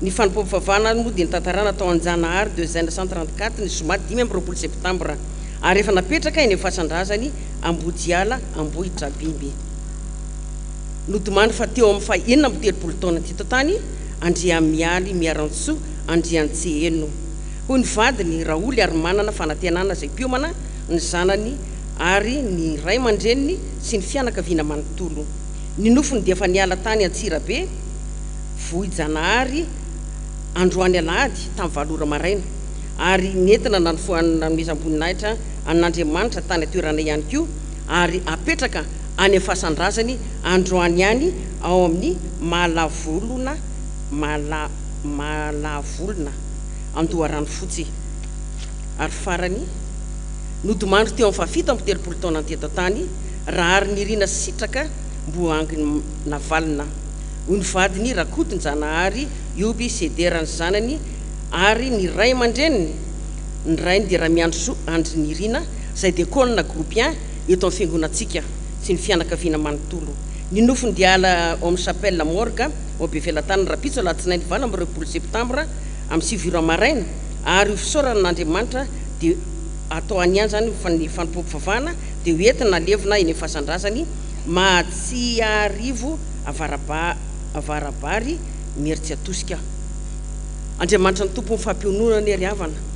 [SPEAKER 5] ny fanompom-pivavahana moa dia nitantarana tao Anjanahary 1934 ny zoma 5 septambra ary efa napetraka eny fasan-drazany Ambodiala Ambohitra Bimby nodimandry fa teo amin'ny fahaenina amby 30 taona teto tany Andriamialy Miarantsoa Andriantseheno ho ny vadiny Raoly ary manana fanantenana izay piomana ny zanany ary ny ray aman-dreniny sy ny fianakaviana manontolo ny nofony dia efa niala tany Antsirabe Vohijanahary androany alahady tamin'ny 7 ora maraina ary nentina nanomezam-boninahitra an'Andriamanitra tany atoerana ihany koa ary apetraka any fasan-drazany androany ihany ao amin'ny malavolona Andoharano fotsy ary farany nodimandro teo amin'ny fafito amby 30 taona teto tany raha ary ny Irina sitraka mboangy navalina ho ny vadiny Rakotony-Janahary Ioby Sederany zanany ary ny ray aman-dreniny ny rainy dia Ramiandrosoa Andry ny Irina izay dia kolona groupe 1 eto amin'ny fiangonantsika sy ny fianakaviana manontolo ny nofony dia ala ao amin'ny chapelle morgue ao Bevelatany Rapitso alatsinainy 20 septambra amin'ny 7 ora maraina ary fisaorana n'Andriamanitra dia atao aniany zany ny fanompom-pivavahana dia hoentina levina eny fasan-drazany Mahatsiarivo avarabary mieritsy atosika Andriamanitra ny tompo ny fampionona ny ariavana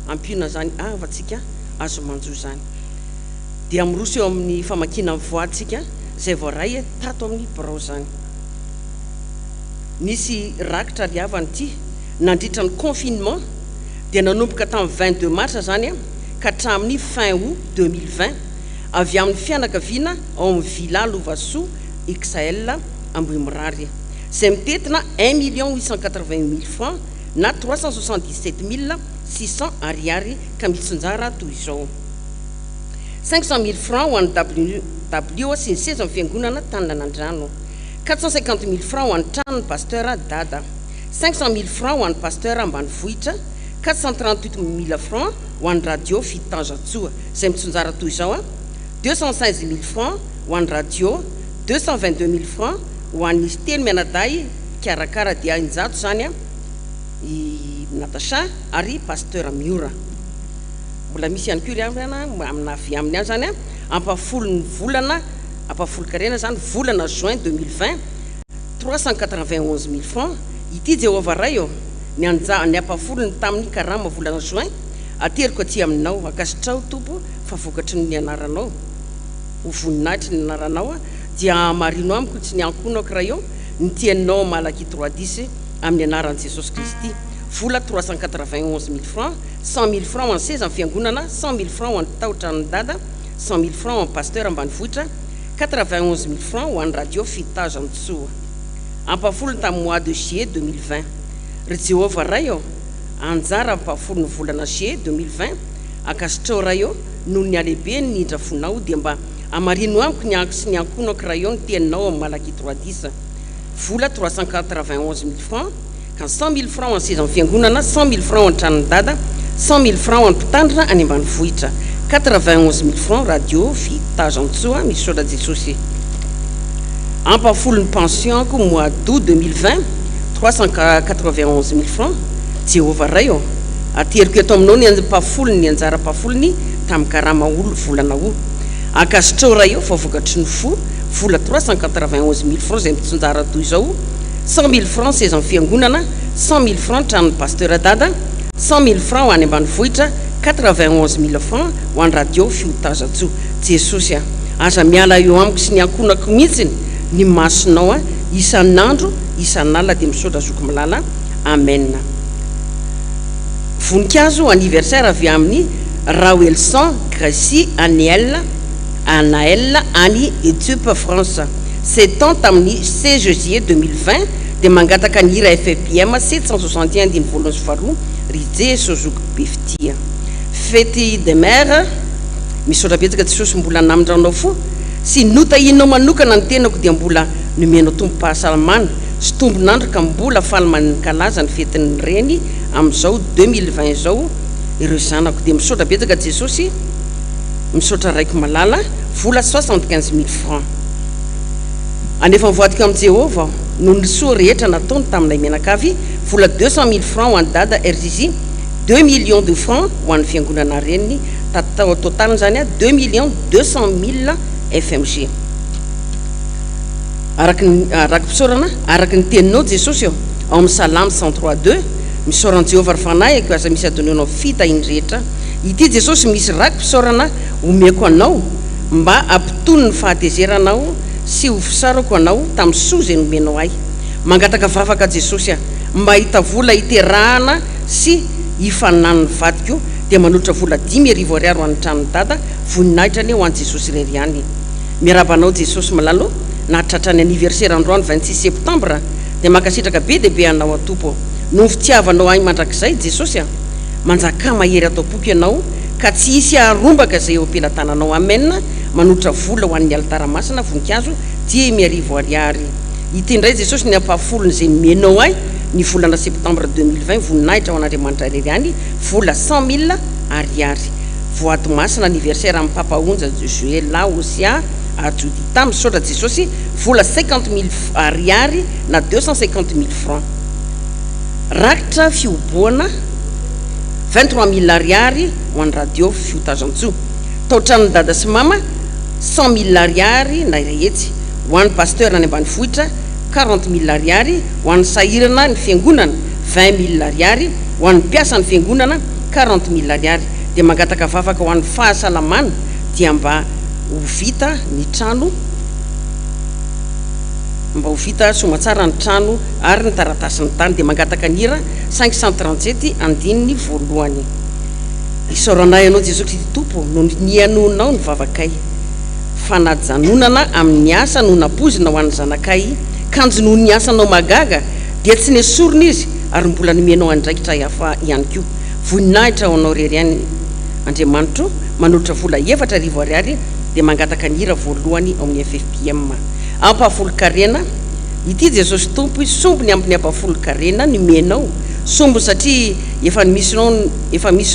[SPEAKER 5] ampiona zany avatsika azo manjo zany dia miroso eo amin'ny famakina voadsika izay voaray tato amin'ny birao zany nisy rakitra ariavana ity nandritra ny confinement dia nanomboka tamin'ny 22 mars zany ka hatramin'ny fin août 2020 avy amin'ny fianakaviana ao amin'ny villa Lovasoa XL Ambohimirary izay mitetina 1 880 000 francs na 377 600 ariary ka mitsinjara toy izao 500 000 francs ho an'ny W sy ny seza amin'ny fiangonana Taninanandrano 450 000 francs ho an'ny tranony pasteur Dada 500 000 francs ho an'ny pasteur Ambanivohitra 438 000 francs ho an'ny radio Fitanjatsoa izay mitsinjara toy izao 216 000 francs ho an'ny radio 222 000 francs ho an'ny telo mianaday karakara dia injato zany i Natasha ary pasteur Miora mbola misy ihany koa ry amina avy amin'ny any zany ampafolo ny volana ampafolo karena zany volana juin 2020 391 000 francs ity Jehovah ray ny ampafolo ny tamin'ny karama volana juin ateriko aty aminao akasitrao tompo fa vokatry ny anaranao ho voninahitry ny anaranao dia marino amiko tsy niankonako raha eo ny tianao malaky 310 amin'ny anaran'i Jesosy Kristy vola 391 000 francs 100 000 francs en 16 amin'ny fiangonana 100 000 francs en taotra ny dada 100 000 francs en pasteur Ambanivohitra 91 000 francs ho an'ny radio Fitanjatsoa ampafolo tamin'ny mois de juillet 2020 ry Jehovah ray anjara ampafolo ny volana juillet 2020 akasitrao ray noho ny alehibe ny indrafonao dia mba amarino amiko ny anko sy ny ankonako raha eo ny teninao amin'ny malaky 310 vola 391 000 francs ka 100 000 francs en 16 amin'ny fiangonana 100 000 francs en tranony dada 100 000 francs en mpitandrina any Ambanivohitra 91 000 francs radio Fitanjatsoa misaotra Jesosy ampafolo ny pensionko mois d'août 2020 391 000 francs Jehovah ray ateriko eto aminao ny ampafolo ny anjara ampafolony tamin'ny karama olo volana o akasitrao ray fa vokatry ny fo vola 391 000 francs izay mitsinjara toy izao 100 000 francs 16 amin'ny fiangonana 100 000 francs tranony pasteur Dada 100 000 francs ho any Ambanivohitra 91 000 francs ho an'ny radio Fitanjatsoa Jesosy aza miala eo amiko sy ny ankonako mihitsiny ny masonao isan'andro isan'alina dia misaotra zoko milala amen voninkazo anniversaire avy amin'ny Raoelson Gracie Anaël any Éthiopie France 7 ans tamin'ny 16 juillet 2020 dia mangataka ny hira FPVM 761 dimy volana sy faharoa Ridje Sozoko Beftia fety de mère misaotra betsaka Jesosy mbola namindranao fo sy nota inao manokana ny tenako dia mbola nomenao tompo-pahasalamana sy tombonandro ka mbola faly mankalaza ny fetin'ny reny amin'izao 2020 zao ireo zanako. Dia misaotra betsaka Jesosy, misaotra raiko malala vola 75 000 francs. Anefa mivoadika amin'i Jehovah noho ny soa rehetra nataony taminay menakavy, vola 200 000 francs ho an'ny dada RJJ, 2 millions de francs ho an'ny fiangonana reniny, tatao totaliny zany a 2 200 000 FMG. Araky mpisaorana araky ny teninao Jesosy ao amin'ny Salamy 103:2, misaorana Jehovah fanahy ko aza misy adonanao fitahiny rehetra. Ity Jesosy misy raky mpisaorana omeko anao mba ampitony ny fahatezeranao sy ho fisarako anao tamin'ny soa zay nomenao ahy. Mangataka vavaka Jesosy mba hita vola hiterahana sy hifanan'ny vadiko, dia manolotra vola 10,000 ariary ho an'ny tranony dada voninahitra ny ho an'i Jesosy irery ihany. Miarabanao Jesosy malalo nahatratra ny anniversaire androany 26 septembre, dia mankasitraka be dia be anao atompo no fitiavanao ahy mandrakizay Jesosy manjaka mahery atao boky ianao ka tsy hisy arombaka zay eo ampelantananao. Amen. Manolotra vola ho an'ny altara masina voninkazo 10,000 ariary. Ity indray Jesosy ny ampahafolony zay menao ahy ny volana septembre 2020 voninahitra ho an'Andriamanitra irery ihany vola 100,000 ariary. Voato masina anniversaire amin'ny papa onja Joël Osia Judita, misaotra Jesosy vola 50,000 ariary na 250 000 francs. Rakitra fioboana 23,000 ariary ho an'ny radio Fiotazantso. Tao tranony dada sy mama 100,000 ariary na rehetsiky ho an'ny pasteur any ambanivohitra, 40,000 ariary ho an'ny sahirana ny fiangonana, 20,000 ariary ho an'ny mpiasa ny fiangonana, 40,000 ariary. Dia mangataka vavaka ho an'ny fahasalamana dia mba ho vita ny trano, mba ho vita somatsara ny trano ary ny taratasy ny tany. Dia mangataka nira 537 andininy voalohany. Isaoranay ianao Jesosy tompo no nianonao ny vavakay, fanajanonana amin'ny asa no napozina ho an'ny zanakay, kanjo noho ny asanao magaga dia tsy nesorona izy ary mbola nomenao andraikitra hafa ihany koa. Voninahitra ho anao rery ihany Andriamanitro, manolotra vola 4,000 ariary. Dia mangataka nira voalohany ao amin'ny FPVM ampahafolo-karena. Ity Jesosy tompo sombony ampiny ampahafolo-karena ny menao sombo satria efa misy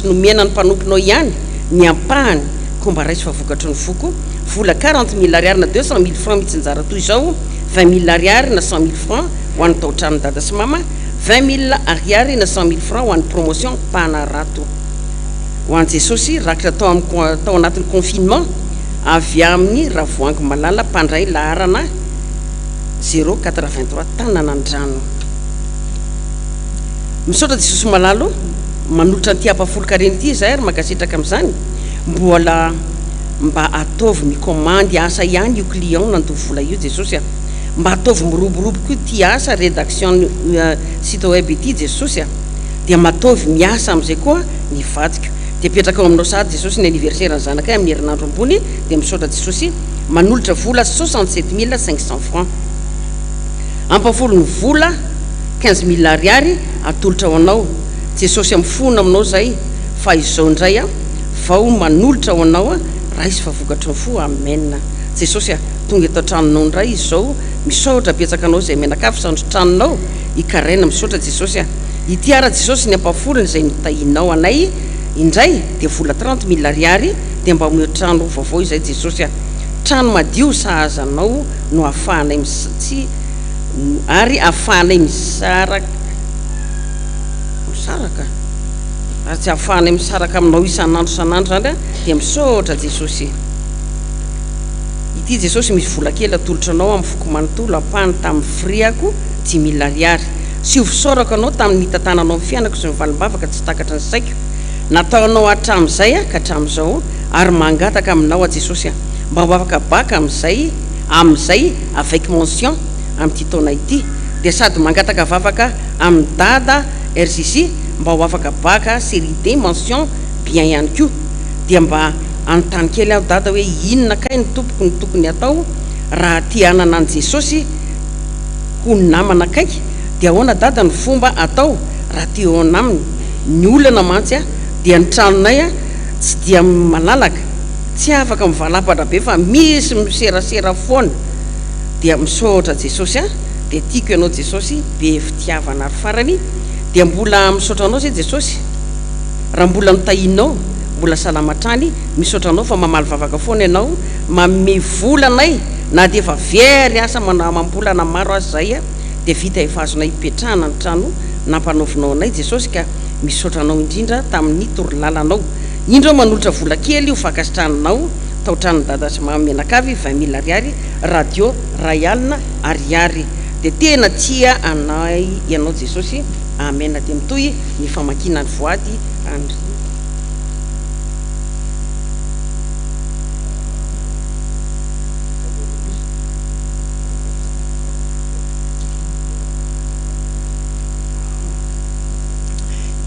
[SPEAKER 5] nomena ny mpanomponao ihany ny ampahany ko mba raisy favokatry ny foko. Vola 40,000 ariary na 200,000 francs mitsinjara toy izao, 20,000 ariary na 100,000 francs ho an'ny tao-trano dada sy mama, 20,000 ariary na 100,000 francs ho an'ny promotion mpanarato. Ho an'i Jesosy rakitra tao anatin'ny confinement avy amin'ny Ravoangy Malala mpandray laharana 083 Tananandrano. Misaotra Jesosy malalo manolotra ny tiapafolo-karena ity zahay ary makasitraka amin'izany mba ataovy mikomandy asa ihany io client nandovo vola io Jesosy mba ataovy miroboroboka io ty asa rédaction site web ity Jesosy dia mataovy miasa amin'izay koa ny vadiko. Dia petraka ao aminao sady Jesosy ny anniversaire ny zanakay amin'ny herinandro ambony. Dia misaotra Jesosy manolotra vola 67 500 francs. Ampahafolo ny vola 15,000 ariary atolotra ho anao Jesosy amin'ny fona aminao zay fa izao indray vao manolotra ho anao raisy favokatry ny fo. Amen. Jesosy tonga eto tranonao indray izao misaotra betsaka anao zay menakafy sandro tranonao ikaraina. Misaotra Jesosy ity ara Jesosy ny ampahafolony zay nitahinao anay indray dia vola 30,000 ariary. Dia mba omeo trano vaovao izay Jesosy trano madio sahazanao no ahafahanay tsy ary ahafahanay misaraka ary tsy ahafahanay misaraka aminao isan'andro zany dia misaotra Jesosy. Ity Jesosy misy vola kely atolotra anao amin'ny foko manontolo ampahany tamin'ny friako 10,000 ariary. Sy ho fisaorako anao tamin'ny hitantananao amin'ny fianako sy ny valim-bavaka tsy takatra ny saiko. Nataonao hatramin'izay ka hatramin'izao ary mangataka aminao Jesosy mba ho afaka baka amin'izay avec mention amin'ity taona ity. Dia sady mangataka vavaka amin'ny dada RJJ mba ho afaka baka série D mention bien ihany koa. Dia mba anontany kely aho dada hoe inona kay ny tokony atao raha ty anana an Jesosy ho ny namana kaiky. Dia ahoana dada ny fomba atao raha ty eo aminy ny olana mantsy dia ny tranonay tsy dia malalaka, tsy afaka mivalapatra be fa misy miserasera foana. Dia misaotra Jesosy dia tiako ianao jesosy be fitiavana ary farany dia mbola misaotra anao zay jesosy raha mbola nitahinao mbola salamatrany misaotra anao fa mamaly vavaka foana ianao mivolanay na dia efa very asa mambolana maro azy zay a dia vita efa azonay ipetrahana ny trano nampanaovinao anay jesosy ka misaotra anao indrindra tamin'ny torolalanao indreo manolotra vola kely ho fakasitrananao tao tranony dada sy mamenakavy 20 000 ariary radio ray alina ariary dia tena tia anay ianao jesosy amena dia mitoy ny famakina ny voady andry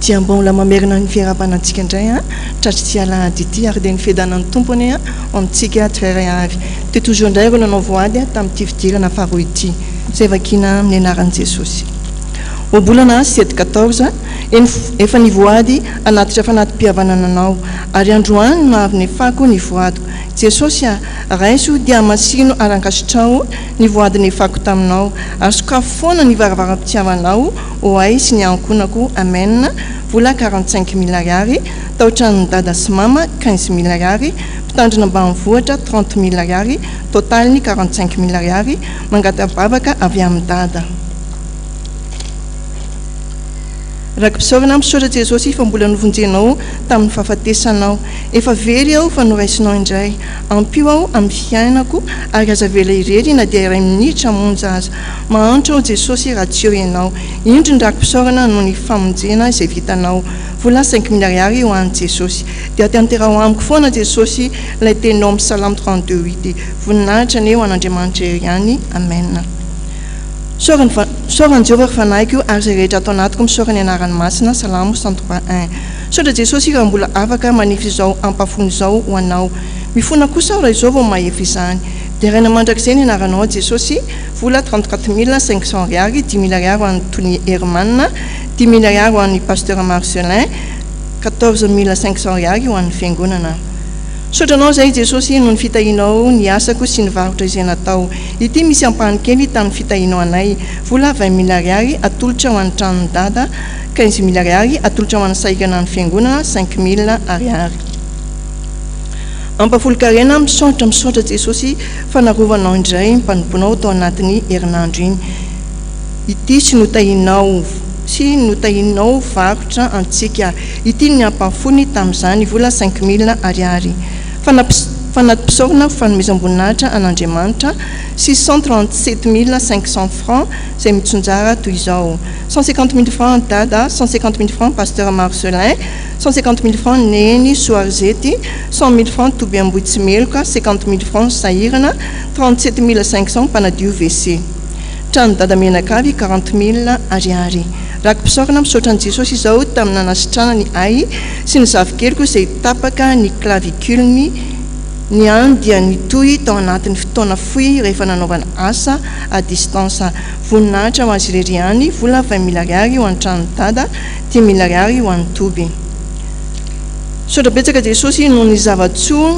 [SPEAKER 6] dia mba mbola mamerina ny fiarabanantsika indray a tratry tsy alahady ity ary dia ny fedanany tompony a amintsika tsirairay avy dia toujours indray ro nanao voady a tamin'ity fidirana faharoa ity zay vakina amin'ny anaran'i jesosy o bolana 7-14 efa ny voady anatitra fanatim-pihavanana anao ary androany mahavy ny fako ny voadiko jesosy a raiso dia masino arankasitrao ny voady ny fako taminao ary sokafo foana ny varavaram-pitiavanao o ay sy ny ankonako amen vola 45 000 ariary tao tranony dada sy mama 15 000 ariary mpitandrina ambanivohitra 30 000 ariary totaliny 45 000 ariary mangatabavaka avy amin'ny dada rakim-pisaorana misaotra jesosy fa mbola novonjenao tamin'ny fahafatesanao efa very aho fa noraisinao indray ampio aho amin'ny fiainako ary aza vela irery na dia iray minitra monja aza mahantra ao jesosy raha tsy eo ianao indro ny rakim-pisaorana noho ny famonjena izay vitanao vola 5 000 ariary ho an'ny jesosy dia tianteraho amiko foana jesosy ilay teninao amin'ny salamo 32:8 voninahitra ny eo an'andriamanitra ihany amen soran'ny Jehovah fanahiko ary izay rehetra atao anatiko misaorany anaran'ny masina salamo 103:1 saotra jesosy raha mbola afaka manify izao ampafony izao ho anao mifona kosa raha izao vao mahefy izany dia raina mandrakizay ny anaranao jesosy vola 34 500 ariary 10 000 ariary ho an'ny Tony Hermanna 10 000 ariary ho an'ny pasteur Marcelin 14 500 ariary ho an'ny fiangonana saotranao zay jesosy noho ny fitahinao ny asako sy ny varotra izay natao ity misy ampahany kely tamin'ny fitahinao anay vola 20 000 ariary atolotra ho an'ny tranony dada 15 000 ariary atolotra ho an'ny saikana ny fiangonana 5 000 ariary ampafolo-karena misaotra jesosy fanarovanao indray mpanomponao tao anatin'ny herinandro iny ity sy notahinao varotra antsika ity ny ampafony tamin'izany vola 5 000 ariary fanati-pisaorana fanomezam-boninahitra an'andriamanitra 637 500 francs izay mitsonjara toy izao 150 000 francs dada 150 000 francs pasteur Marcelin 150 000 francs neny soarzety 100 000 francs toby amboitsimeloka 50 000 francs sahirana 37 500 mpanadio WC trano dada menakavy 40 000 ariary rakim-pisaorana misaotra an'i jesosy izao tamin'ny nanasitrana ny ay sy ny zavikeliko izay tapaka ny claviculeny ny any dia nitoy tao anatin'ny fotoana foy rehefa nanaovana asa à distance voninahitra ho azy irery any vola 20 000 ariary ho an'ny tranony dada 10 000 ariary ho an'ny toby saotra betsaka jesosy noho ny zavatsoa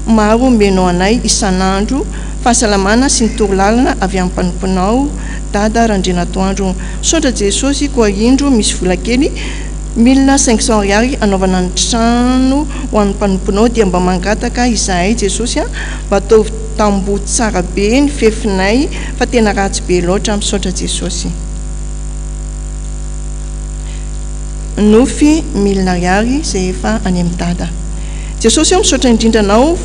[SPEAKER 6] maro menao anay isan'andro fahasalamana sy ny torolalana avy amin'ny mpanomponao dada randrenatoandro saotra jesosy koa indro misy vola kely 1500 ariary anaovana ny trano ho an'ny mpanomponao dia mba mangataka izahay jesosy mba ataovy tambo tsara be ny fefinay fa tena ratsy be loatra misaotra jesosy nofy 1000 ariary izay efa any amin'ny dada jesosy misaotra indrindranao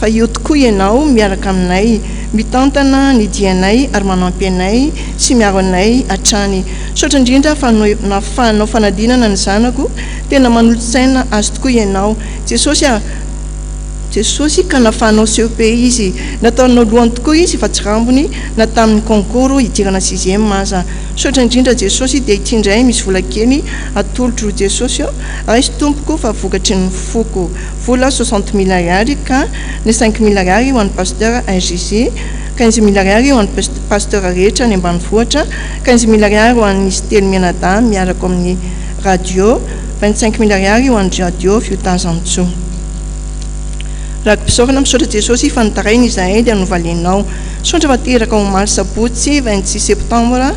[SPEAKER 6] fa io tokoa ianao miaraka aminay mitantana ny dianay ary manampy anay sy miaro anay hatrany saotra indrindra fa nafahanao fanadinana ny zanako tena manolotsaina azy tokoa ianao jesosy ka nafahanao CEP izy nataonao lohany tokoa izy fa tsy rambony na tamin'ny concours hidirana 6e maza saotra indrindra jesosy dia ity indray misy vola kely atolotro jesosy raisy tompoko fa vokatry ny foko vola 60 000 ariary ka ny 5 000 ariary ho an'ny pasteur IGC 15 000 ariary ho an'ny pasteur rehetra ny ambanivohitra 15 000 ariary ho an'ny stely mianada miarako amin'ny radio 25 000 ariary ho an'ny radio fiotazantsoa raha mpisaorana misaotra jesosy fanotaraina izahay dia novalianao saotra fateraka ho maly sabotsy 26 septembre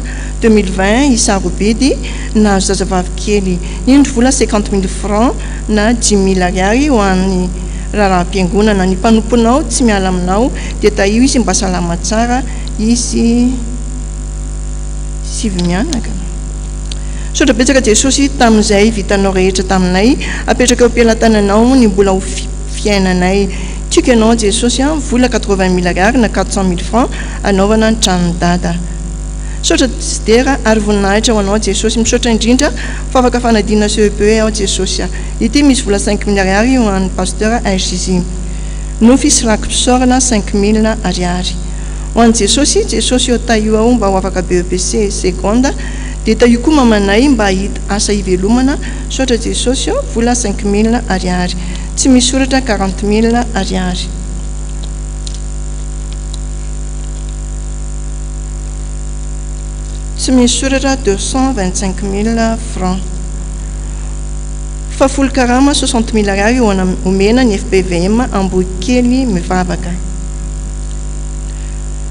[SPEAKER 6] 2020 isarobidy na zazavavy kely indro vola 50 000 francs na 10 000 ariary ho an'ny raharaha-mpiangonana. Ny mpanomponao tsy miala aminao dia tahio izy mba salama tsara izy sivy mianaka. Saotra betsaka jesosy tamin'izay vitanao rehetra taminay apetraka eo am-pialan-tananao ny mbola ho fiainanay. Tiako ianao jesosy vola 80 000 ariary na 400 000 francs anaovana ny tranony dada. Saotra dera ary voninahitra ho anao jesosy misaotra indrindra fa afaka fanadina CEPE ao jesosy. Ity misy vola 5 000 ariary ho an'ny pasteur RJZ. Nofy sy raky mpisaorana 5 000 ariary. Ho an'ny jesosy jesosy eo taio ao mba ho afaka BEPC seconda dia taio koa mamanay mba hita asa ivelomana. Saotra jesosy eo vola 5 000 ariary. Tsy misy soratra 40 000 ariary. Tsy misy soratra 225 000 francs. Fafolo karama 60 000 ariary omena ny FPVM Ambohikely mivavaka.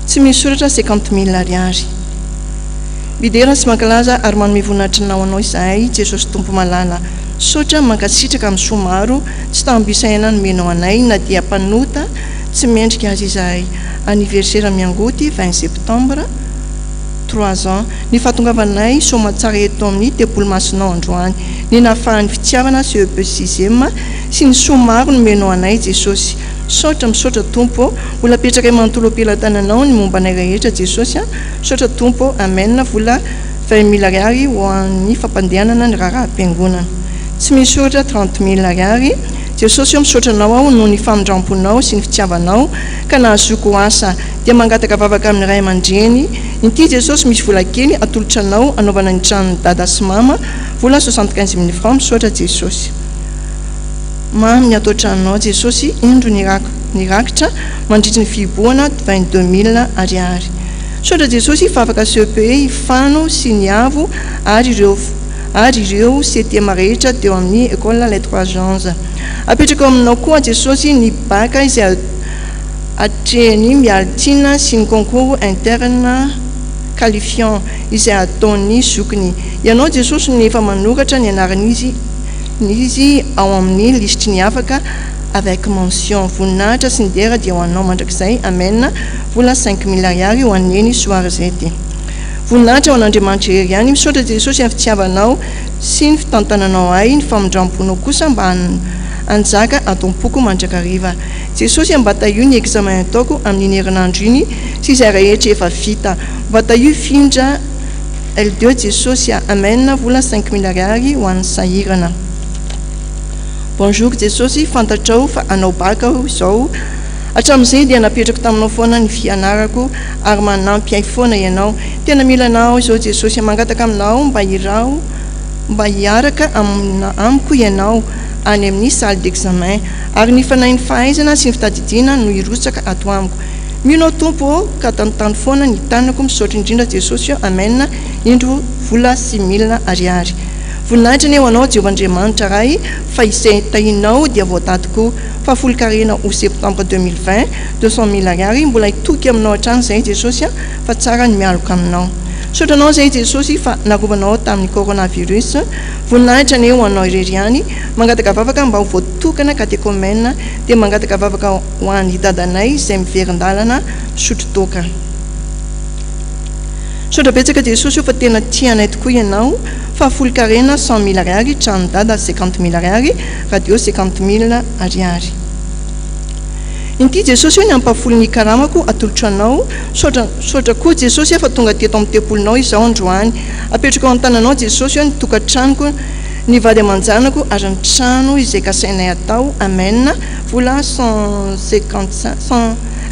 [SPEAKER 6] Tsy misy soratra 50 000 ariary. Bidera sy mankalaza ary manome voninahitranao anao izahay jesosy tompo malala. Saotra mankasitraka amin'ny somaro tsy tambisaina nomenao anay na dia mpanota tsy mendrika azy izahay. Anniversaire miangoty 20 septembre 3 ans. Ny fahatongavanay soma tsara eto amin'ny tebolomasinao androany. Ny nahafahan'ny fitiavana CEP 6e sy ny somaro nomenao anay jesosy. Saotra misaotra tompo mbola petraka manontolo am-pialan-tananao ny momba anay rehetra jesosy. Saotra tompo amen vola 20 000 ariary ho an'ny fampandehanana ny raharaha-mpiangonana. Tsy misy soratra 30 000 ariary. Jesosy eo misaotranao ao noho ny famindramponao sy ny fitiavanao ka nahazoko asa dia mangataka vavaka amin'ny ray aman-dreny. Ity jesosy misy vola kely atolotranao anaovana ny tranony dada sy mama vola 75 000 francs misaotra jesosy. Mamy atao tranonao jesosy indro nirakitra mandritra ny fiboana 22 000 ariary. Saotra jesosy fa afaka CEPE ifano sy ny avo ary ireo septième rehetra teo amin'ny école les 3 Jeans. Apetraka aminao koa jesosy ny baka izay atrehany mialtina sy ny concours interne qualifiant izay ataony zokiny. Ianao jesosy nefa manoratra ny anaran'izy ao amin'ny listry ny afaka avec mention voninahitra sy ny dera dia ho anao mandrakizay amen vola 5 000 ariary ho aneny soarzety. Voninahitra ho an'Andriamanitra ery ihany misaotra jesosy amin'ny fitiavanao sy ny fitantananao ay ny famindramponao kosa mba anjaka atompoko mandrakariva. Jesosy mba taio ny examen ataoko amin'ny herinandro iny sy izay rehetra efa vita mba taio findra L2 jesosy amen vola 5 000 ariary ho an'ny sahirana. Bonjour jesosy fantatrao fa anao baka izao hatramin'izay dia napetrako taminao foana ny fianarako ary manampy ay foana ianao. Tena mila anao izao jesosy mangataka aminao mba hiaraka amiko ianao any amin'ny salle d'examen ary ny fanahy ny fahaizana sy ny fitadidiana no irotsaka ato amiko. Mionao tompo ka tanontany foana ny tanako misaotra indrindra jesosy amen indro vola 6 000 ariary. Voninahitra ny eo anao Jehovahandriamanitra ray fa izay tahinao dia voatadiko fa folo karena ho septembre 2020 200 000 ariary mbola hitoky aminao hatrany izay jesosy fa tsara ny mialoka aminao. Saotranao izay jesosy fa narovanao tamin'ny coronavirus. Voninahitra ny eo anao irery ihany mangataka vavaka mba ho voatokana katekomena dia mangataka vavaka ho an'ny dadanay izay miverin-dalana sotrotoka. Saotra betsaka jesosy fa tena tianay tokoa ianao fa folo karena 100 000 ariary trano dada 50 000 ariary radio 50 000 ariary. Inty jesosy ny ampafolo ny karamako atolotranao saotra koa jesosy fa tonga teto amin'ny tempolinao izao androany apetraka ao an-tananao jesosy ny tokantranoko ny vady aman-janako ary ny trano izay kasainay atao amen vola 1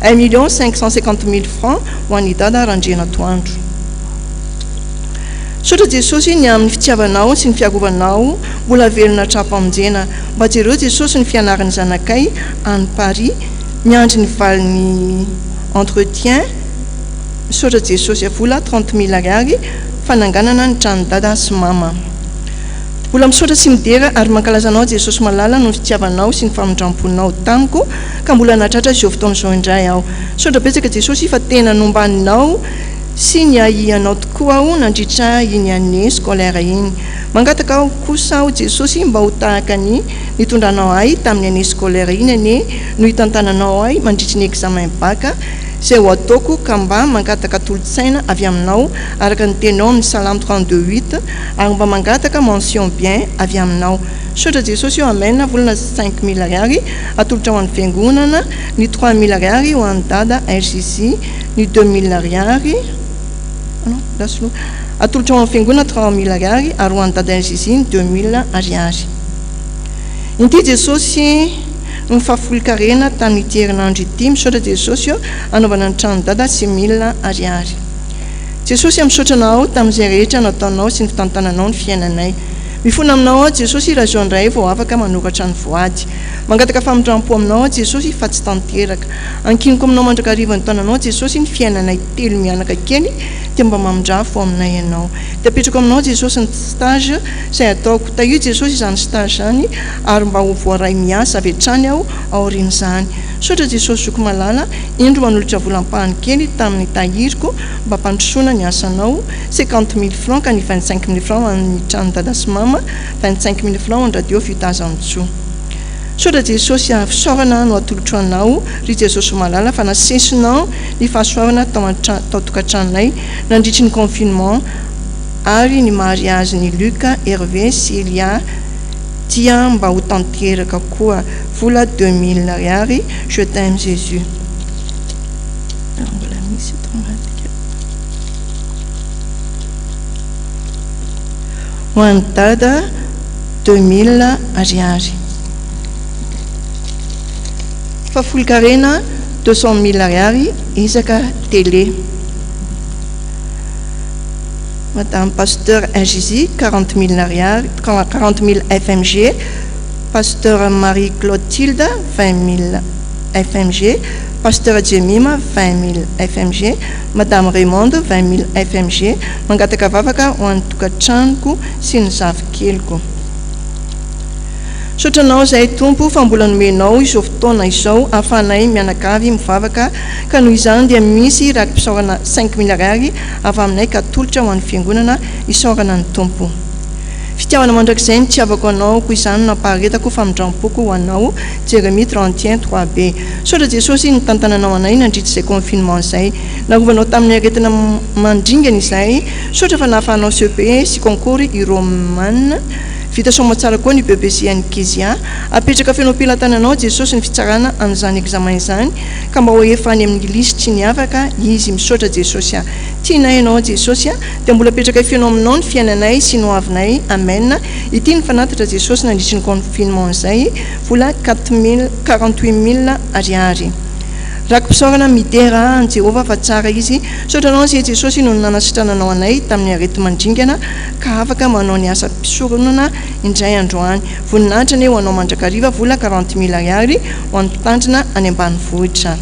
[SPEAKER 6] 550 000 francs ho an'ny dada randrena toandro. Saotra jesosy ny amin'ny fitiavanao sy ny fiarovanao mbola velona trapamonjena mba jereo jesosy ny fianarany zanakay any Paris miandry ny valin'ny entretien. Saotra jesosy vola 30 000 ariary fananganana ny tranony dada sy mama. mbola misaotra sy midera ary mankalazanao Jesosy malala no fitiavanao sy ny famindramponao tamiko ka mbola natratra izao fotoan'izao indray aho. Misaotra betsaka Jesosy fa tena nombaninao sy ny ahianao tokoa aho nandritra iny année scolaire iny. Mangataka aho kosa aho Jesosy mba ho tahaka ny nitondranao ahy tamin'ny année scolaire iny ane no hitantananao ahy mandritra ny examen bac izay ho ataoko ka mba mangataka tolotsaina avy aminao araka ny tenao amin'ny Salame 32:8 ary mba mangataka mention bien avy aminao. Misaotra Jesosy eo amen. Volana 5 000 ariary atolotra ho an'ny fiangonana, ny 3 000 ariary ho an'ny dada RCC, ny 2 000 ariary atolotra ho an'ny fiangonana 3 000 ariary ary ho an'ny dada RCC ny 2 000 ariary. Inty Jesosy ny fahafolikarena tamin'ity herinandro ity. Misaotra Jesosy eo anaovana ny trano dada sy 1000 ariary. Jesosy misaotranao tamin'izay rehetra nataonao sy ny fitantananao ny fiainanay. Mifona aminao aho Jesosy raha izao indray vao afaka manoratra ny voady. Mangataka famindrampo aminao aho Jesosy fa tsy tanteraka. Ankiniko aminao mandrakariva ny taonanao Jesosy ny fiainanay telo mianaka kely dia mba mamindrafo aminay ianao. Dia apetrako aminao Jesosy ny stage izay ataoko tahio Jesosy izany stage izany ary mba ho voaray miasa avy hatrany aho aorian'izany. Misaotra Jesosy zoko malala indro manolotra volam-pahany kely tamin'ny tahiriko mba hampandrosoana ny asanao 50 000 francs ka ny 25 000 francs amin'ny trano dada sy mama, 25 000 francs ny radio fitaza mitsoa. Misaotra Jesosy fisoavana no atolotro anao ry Jesosy malala fa nasesinao ny fahasoavana tao tokantranonay nandritry ny confinement ary ny mariage ny Luca, Hervé, Célia dia mba ho tanteraka koa. Vola 2000 ariary. Je t'aime Jésus. Ho an'ny dada 2000 ariary. Fahafolikarena 200 000 ariary Isaka télé. Madame Pasteur NJZ 40 000 ariary, 40 000 FMG. Pasteur Marie-Clotilde 20 000 FMG. Pasteur Jemima 20 000 FMG. Madame Raymonde 20 000 FMG. Mangataka vavaka ho an'ny tokantranoko sy ny zavikeliko. Sotranao izay tompo fa mbola nomenao izao fotoana izao ahafahanay mianakavy mivavaka ka noho izany dia misy rakim-pisaorana 5 000 ariary avy aminay ka tolotra ho an'ny fiangonana isaorana ny tompo. Fitiavana mandrakizay ny tiavako anao koa izany nampaharetako famindrampoko ho anao Jérémie 31 3b. Saotra Jesosy ny tantananao anay nandritra izay confinement izay narovanao tamin'ny aretina mandringana izay. Saotra fa nahafahanao CP sy concours Iroman vita soma tsara koa ny BBC any Kizia. Apetraka fenao pilatananao Jesosy ny fitsarana amin'izany examen izany ka mba ho efa any amin'ny listy ny afaka izy. Misaotra Jesosy tianay ianao Jesosy dia mbola apetraka fenao aminao ny fiainanay sy no avinay. Amen. Ity ny fanatitra Jesosy nandritry ny confinement izay vola 48 000 ariary. Rakim-pisaorana midera an Jehova fa tsara izy. Saotranao izay Jesosy no nanasitrananao anay tamin'ny arety mandringana ka afaka manao ny asa mpisoronana indray androany. Voninahitra ane ho anao mandrakariva vola 40 000 ariary ho an'ny mpitandrina any ambanivohitra.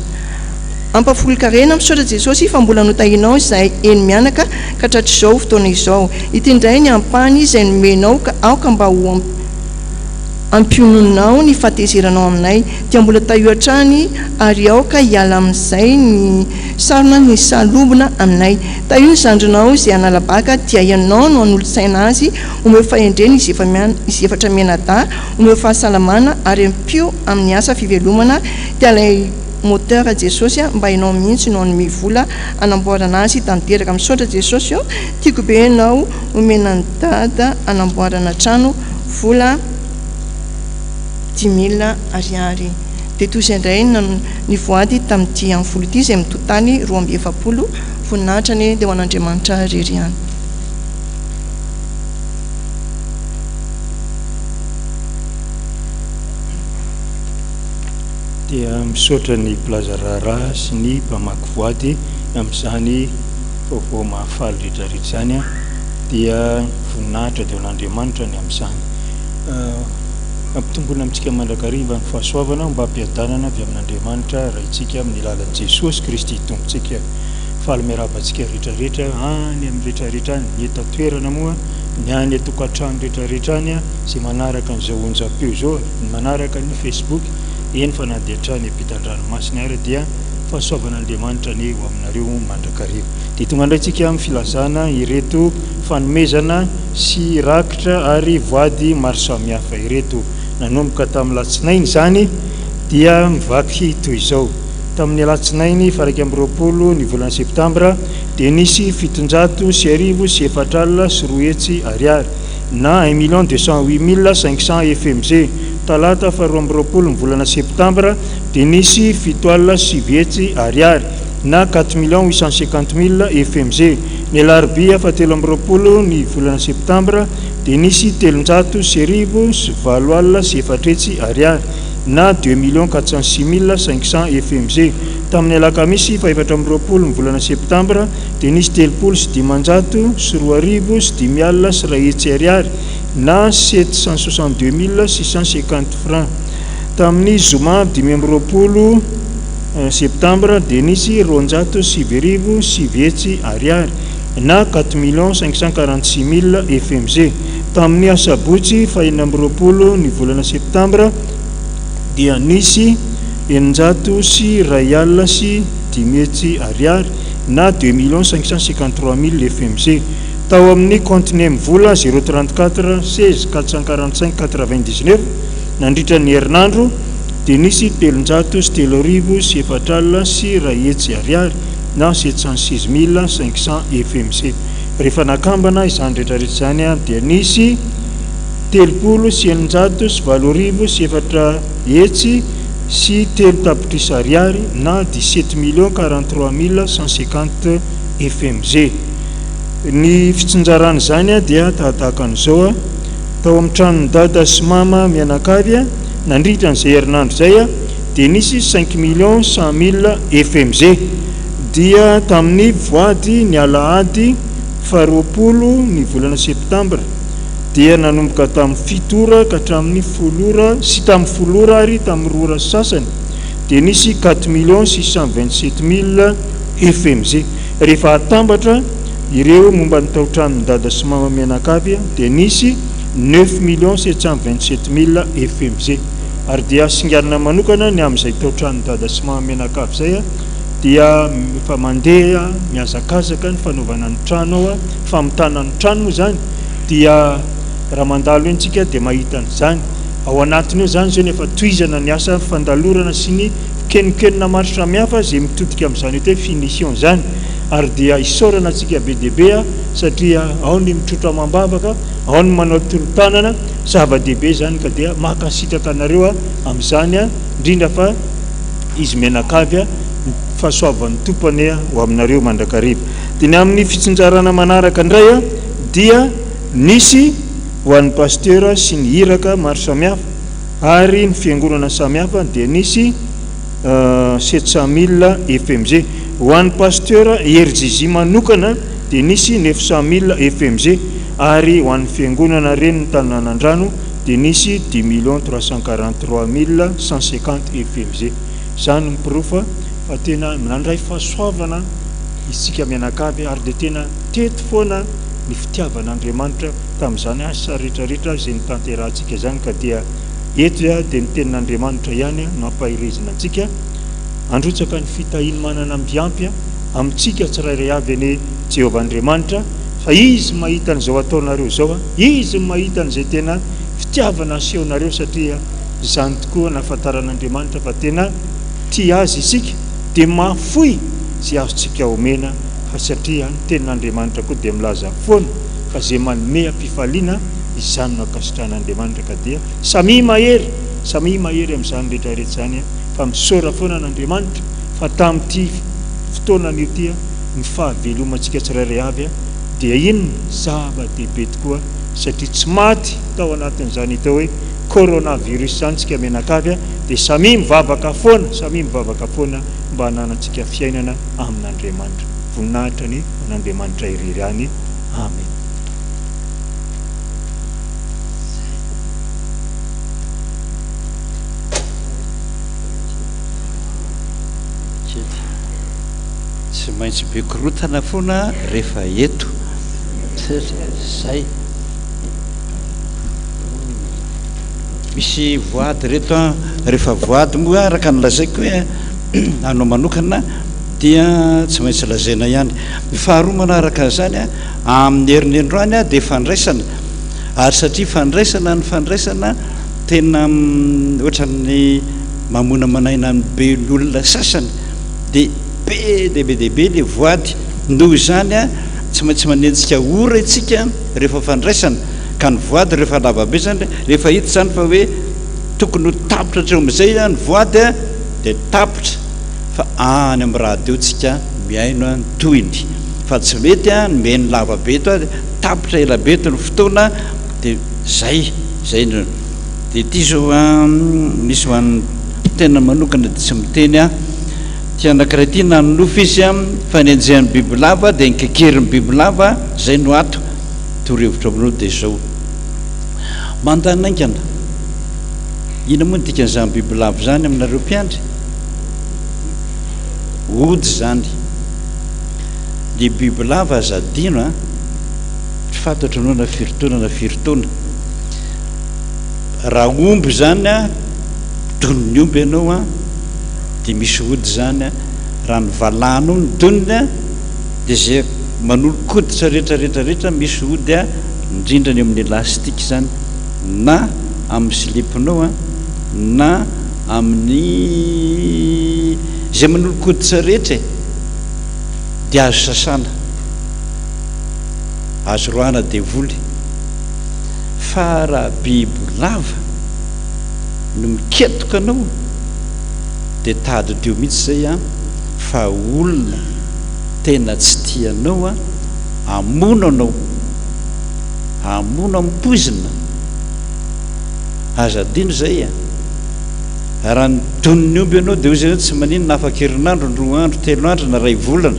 [SPEAKER 6] Ampafolikarena misaotra Jesosy fa mbola notahinao izay eny mianaka ka hatratr'izao fotoana izao. Ity indray ny ampany izay nomenao ka aoka mba ho ampiononao ny fahatezeranao aminay dia mbola tahoatrany ary aoka hiala amin'izay ny sarona ny salobona aminay. Tahio ny zandrinao izay analabaka dia ianao no anolo-tsaina azy omeo fahendreny izy efatra menada omeo fahasalamana ary ampio amin'ny asa fivelomana dia ilay moteur Jesosy mba hainao mihitsy no ny vola anamboarana azy tanteraka. Misaotra Jesosy tiako be ianao omena ny dada anamboarana trano vola 10 000 ariary. Dia toy izay indray ny voady tamin'ity amin'ny folo ity izay mitotany 270 voninahitra ny dia ho an'Andriamanitra rery any.
[SPEAKER 7] Dia misaotra ny plazarara sy ny mpamaky voady amin'izany vaovao mahafaly rehetrarehetra izany dia voninahitra dia ho an'Andriamanitra ny amin'izany. Ampitombona amintsika mandrakariva ny fahasoavana mba hampiadanana avy amin'Andriamanitra raha itsika amin'ny lalan'i Jesosy Kristy tombontsika. faly miarabantsika rehetrarehetra any amin'ny rehetrarehetra any ny etatoerana moa ny any atokantrano rehetrarehetra any a zay manaraka n'izao onjam-peo zao ny manaraka ny Facebook eny fa na dia trany ampitan-dranomasina ary dia fahasoavan'Andriamanitra ny eo aminareo mandrakariva. Dia tonga indrayntsika amin'ny filazana ireto fanomezana sy rakitra ary voady maro samihafa ireto nanomboka tamin'ny latsinainy zany dia mivaky toy izao. Tamin'ny alatsinainy faraiky amby roapolo ny volana septambra dia nisy 704,400 sy 4 hetsy ariary na 1,208,500 FMG. Talata faharoa amby roapolo ny volana septambra dia nisy 7,7 hetsy ariary na 4,850,000 FMG. Ny alarobia fahatelo amby roapolo ny volana septambra dia nisy 3,9,4 sy 4 hetsy ariary na 2,406,500 FMG. Tamin'ny alakamisy fahaefatra amby roapolo ny volana septambra dia nisy 3,500 sy 2,500 sy 2 hetsy ariary na 762,650 francs. Tamin'ny zoma dimy amby roapolo septambra dia nisy 207,000 sy 7 hetsy ariary na 4,546,000 FMG. Tamin'ny asabotsy fahaenina amby roapolo ny volana septambra dia nisy 900 sy 1,000 sy 10 hetsy ariary na 2,553,000 FMG. Tao amin'ny compte vola 034 16 445 99 nandritra ny herinandro dia nisy 300 sy 3,000 sy 400 sy 1 hetsy ariary na 706,500 FMG. Rehefa nakambana izany rehetrarehetra izany dia nisy 30 sy 900 sy 4,000 sy 4 hetsy sy 3 tapitrisa ariary na 17,43,150 FMG. Ny fitsinjarana izany dia tahaka an'izao tao amin'ny tranon'ny dada sy mama mianakavy nandritra n'izay herinandro izay dia nisy 5,100,000 FMG. Dia tamin'ny voady ny alahady faharoapolo ny volana septambra dia nanomboka tamin'ny 7 ora ka hatramin'ny 10 ora sy tamin'ny 10 ora ary tamin'ny 2 ora sasany dia nisy 4,627,000 FMG. Rehefa atambatra ireo momba ny tao-tranon'ny dada sy mama mianakavy dia nisy 9,727,000 FMG. Ary dia singarina manokana ny amin'izay tao-tranon'ny dada sy mama mianakavy izay dia efa mandeha miazakazaka ny fanaovana ny trano ao famitana ny trano moa zany dia raha mandalo entsika dia mahita n'izany ao anatiny eo zany zao nefa toizana ny asa fandalorana sy ny fikenikenina maro samihafa zay mitodika amin'izany hoe finition zany. Ary dia isaorana antsika be dehibe satria ao ny mitrotra mambavaka, ao ny manao torotanana, zava-dehibe zany ka dia makasitraka anareo amin'izany indrindra fa izy menakavy fahasoavan'ny tompony ho aminareo mandrakariva. Dia ny amin'ny fitsinjarana manaraka indray dia nisy ho an'ny pasteur sy ny hiraka maro samihafa ary ny fiangonana samihafa dia nisy 700,000 FMG. Ho an'ny pasteur RJJ manokana dia nisy 900,000 FMG ary ho an'ny fiangonana reny ny tanànan-drano dia nisy 10,343,150 FMG. Izany miprofa fa tena nandray fahasoavana isika mianakavy ary dia tena teto foana ny fitiavan'Andriamanitra tamin'izany asa rehetrarehetra izay nitanterahantsika zany ka dia eto dia ny tenin'Andriamanitra ihany no ampahirezana antsika androtsaka ny fitahiny manana ambiampy amintsika tsirairay avy eny Jehovahandriamanitra fa izy mahita n'izao ataonareo zao izy mahita n'izay tena fitiavana asehonareo satria izany tokoa nahafantaran'Andriamanitra fa tena tia azy isika dia mahafoy zay azontsika omena fa satria ny tenin'Andriamanitra koa dia milaza foana fa zay manome ampifaliana izany no akasitran'Andriamanitra ka dia samy mahery amin'izany rehetrarehetra izany fa misaora foana n'Andriamanitra fa tamin'ity fotoana an'io ty ny fahavelomantsika tsirairay avy dia iny zava-dehibe tokoa satria tsy maty tao anatin'izany hita hoe coronavirus zany tsika menakavy dia samy mivavaka foana mba hananantsika fiainana amin'Andriamanitra. Voninahitra ny an'Andriamanitra irery any. Amen.
[SPEAKER 4] tsy maintsy be korotana foana rehefa eto zay misy voady reto a rehefa voady moa araka nylazaiko hoe anao manokana dia tsy maintsy lazaina ihany. Faharoa manaraka an'izany a amin'ny herinandroany a dia fandraisana ary satria fandraisana ny fandraisana tena ohatran'ny mamona manaina be olona sasany dia be le voady noho izany a tsy maintsy manenjika ora itsika rehefa fandraisana ka ny voady rehefa lavabe zany rehefa hita zany fa hoe tokony ho tapitra hatreo amin'izay ny voady a dia tapitra fa any amin'ny radio tsika miaino a ny tohiny fa tsy mety a ny meny lavabe eto a tapitra elabe eto ny fotoana dia zay dia ity zao a misy hoan'ny tena manokana dia tsy miteny a ty anankiray ty nanonofo izy a fanenjehan'ny bibilava dia nikekerin'ny bibilava zay no ato torohevitra aminao dia zao mandanaingana ina moa ny dikan'izany bibilava zany aminareo mpiandry ody zany ny bibilava azadino a tsy fantatra anao na firotonana raha omby zany a doniny omby ianao a dia misy ody zany a raha ny valano ny doniny a dia zay manolokoditra rehetrarehetrarehetra misy ody a indrindrany amin'ny elastika zany na amin'ny slipinao a na amin'ny zay manolokoditra rehetra dia azo sasana azo roana devoly fa raha bibilava no miketoka anao dia tahadodio mihitsy zay a fa olona tena tsy tianao a amono anao am'poizina azadino zay a raha ny doniny omby ianao dia ozy tsy maninona afaka herinandro ny 2 andro 3 andro na ray volana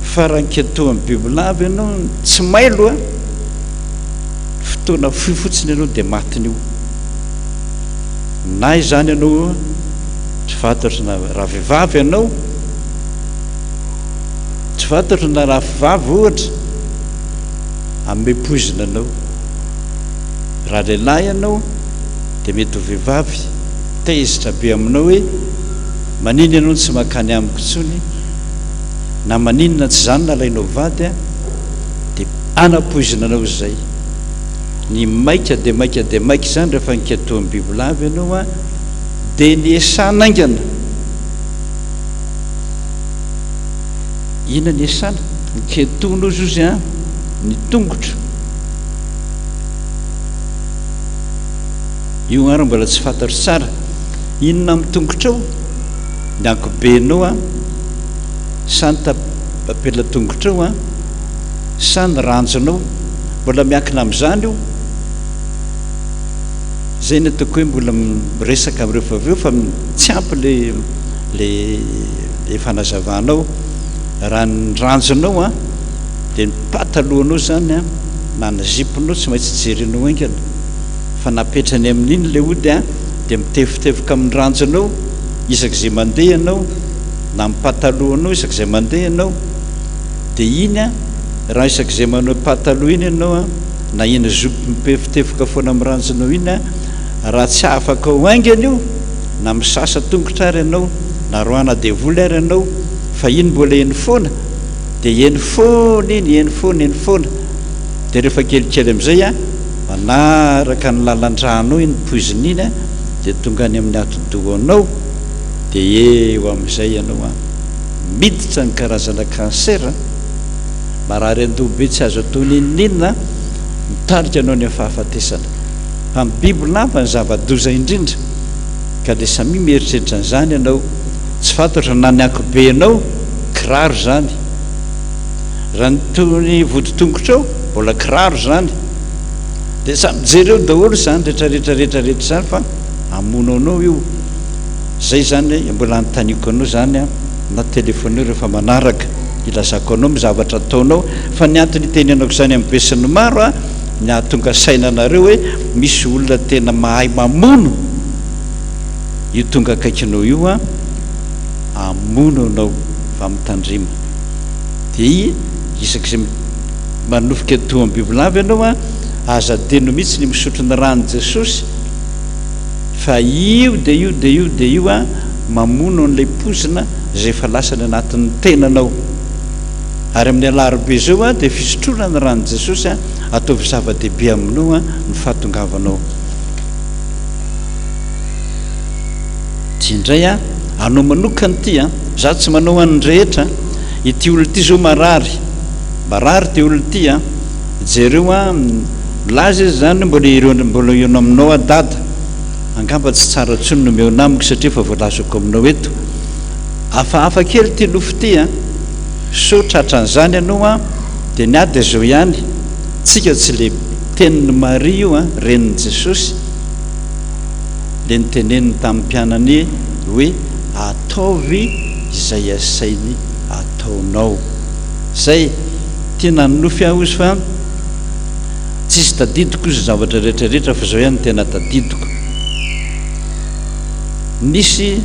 [SPEAKER 4] fa raha niketohan'ny bibilava ianao tsy mailo a fotoana foy fotsiny ianao dia matiny io na izany ianao tsy fantatra na raha vehivavy ianao tsy fantatra na raha vavy ohatra amin'ny poizina anao raha lehilahy ianao dia mety ho vehivavy tezitra be aminao hoe maniny ianao tsy makany amiko tsony na maninona tsy zany nalainao vady a dia anapoizina anao zay ny maika dia maika dia maika zany rehefa niketohan'ny bibilava ianao a dia ny esana aingana ina ny esana niketohanao zozy a ny tongotra io ary mbola tsy fantatro tsara inona amin'ny tongotra ao ny ankobenao a sa ny tapela tongotra ao a sa ny ranjonao mbola miankina amin'izany io zay ny ataoko hoe mbola miresaka amin'ireo aveo fa tsy ampy le fanazavanao raha ny ranjonao a dia ny patalohanao zany a na ny ziponao tsy maintsy jerinao aingana fa napetrany amin'iny le ody a dia mitefitefoka amin'ny ranjonao isak'izay mandeha ianao na amin'ny patalohanao isak'izay mandeha ianao dia iny a raha isak'izay manao pataloha iny ianao a na iny zopo mipefitefoka foana amin'ny ranjonao iny a raha tsy afaka ho aingana io na misasa tongotra ary ianao na roana devoly ary ianao fa iny mbola eny foana dia eny foana dia rehefa kelikely amin'izay a manaraka ny lalan-dranao iny poizina iny a dia tonga any amin'ny atodohanao dia eo amin'izay ianao a miditra ny karazana kansera marary an-dobe tsy azo atao nininina mitarika anao ny amin'ny fahafatesana fa ny bibilava ny zava-doza indrindra ka dia samy mieritreritra an'izany ianao tsy fantatra na ny ankobe anao kiraro zany raha ny voditongotra ao mbola kiraro zany dia samy jereo daholo zany rehetrarehetrarehetrarehetra zany fa amono anao io zay zany mbola anytaniko anao zany a na telefoneo rehefa manaraka ilazako anao mizavatra ataonao fa ny antony teny anako zany amin'ny besiny maro a ny ahatonga saina anareo hoe misy olona tena mahay mamono io tonga akaikinao io a amono anao fa mitandrima dia isak'izay manofika to amin'ny bibilava ianao a azadeno mihitsy ny misotro ny rano Jesosy fa io de io de io de io a mamono an'ilay pozina zay efa lasany anatin'ny tenanao ary amin'ny alarobe zao a dia fisotrona ny rano Jesosy a ataovy zava-dehibe aminao a ny fahatongavanao ty indray a anao manokany ity a za tsy manao an'ny rehetra ity olo ity zao marary ty olo ity a jereo a milaza izy zany mbola eno aminao a dada angamba tsy tsara ntsony no meo namiko satria fa voalazako aminao eto afahafa kely ty nofo ty a so tratran'izany ianao a dia niady zao ihany tsika tsy le teniny Maria io a reniny Jesosy le niteneniny tamin'ny mpianany hoe ataovy izay asainy ataonao zay tena nofy aho izy fa tsisy tadidiko izy zavatra rehetrarehetra fa zao ihany tena tadidiko nisy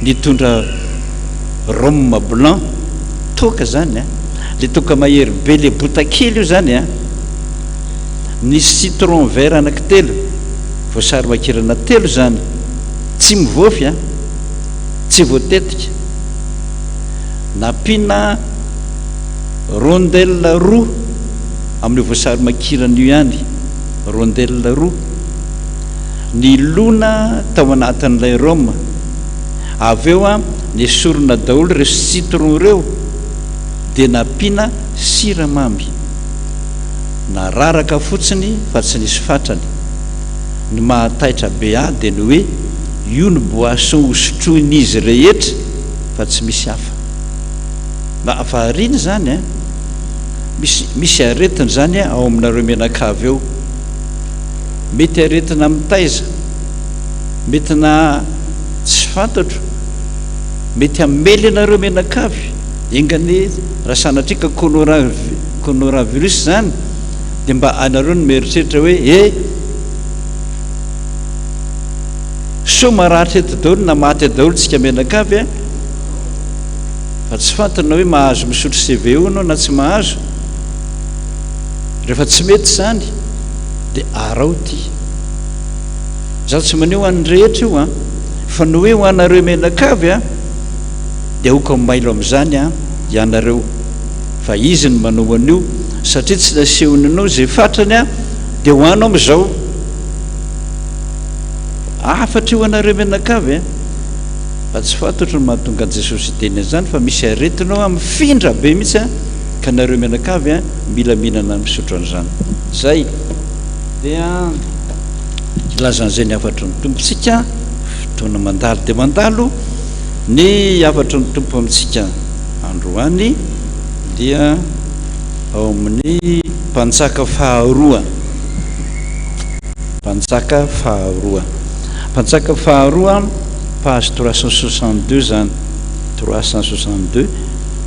[SPEAKER 4] nitondra rhum blanc toka zany a le toka mahery be le botakely io zany a nisy citron vert anankitelo voasary makirana telo zany tsy mivofy a tsy voatetika napina rondelle roa amin'ny voasary makirana io ihany rondelle roa ny lona tao anatin'ilay rhum avy eo a ny sorona daholo reo citron reo dia napina siramamy nararaka fotsiny fa tsy nisy fatrany ny mahataitra be a dia ny hoe io ny boisson hosotroin'izy rehetra fa tsy misy hafa ma afahariny zany a misy aretina zany a ao aminareo menakavy eo mety aretina mitaiza mety na tsy fantatro mety amely anareo menakavy ingany raha sanatrika coronavirus zany dia mba anareo no mieritreritra hoe so maratra eto daholo na maty daholo tsika menakavy a fa tsy fantana hoe mahazo misotro CVO anao na tsy mahazo rehefa tsy mety zany dia arao ty za tsy maneho an'ny rehetra io a fa no hoe ho anareo menakavy a dia hoko mailo amin'izany a ianareo fa izy ny manao an'io satria tsy nasehony anao zay fatrany a dia ho anao amin'izao afatra io anareo menakavy a fa tsy fantatro ny mahatonga an Jesosy teny an'izany fa misy aretinao a mifindra be mihitsy a ka nareo menakavy a mila mihinana misotro an'izany zay dia ilazan'izay ny afatry ny tompontsika fotoana mandalo dia mandalo ny afatry ny tompo amintsika androany dia ao amin'ny mpanjaka faharoa page 362 zany 362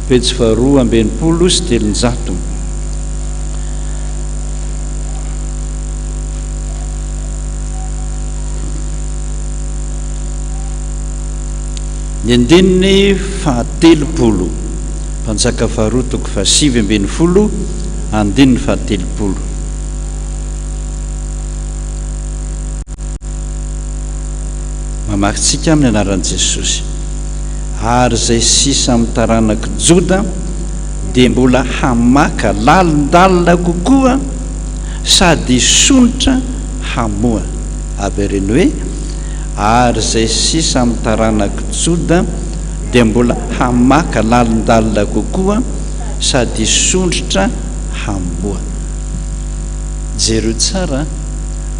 [SPEAKER 4] pejy faharoa ambinipolo sy telonjato ny andininy fahatelopolo mpanjaka faharoa toko fahasivy ambin'ny folo andininy fahatelopolo mamakitsika amin'ny anaran'i Jesosy ary zay sisa amin'ny taranaka joda dia mbola hamaka lalindalina kokoa sady sonitra hamoa aby reny hoe ary zay sisa amin'ny taranaka joda dia mbola hamaka lalindalina kokoa sady sondritra hamoa jereo tsara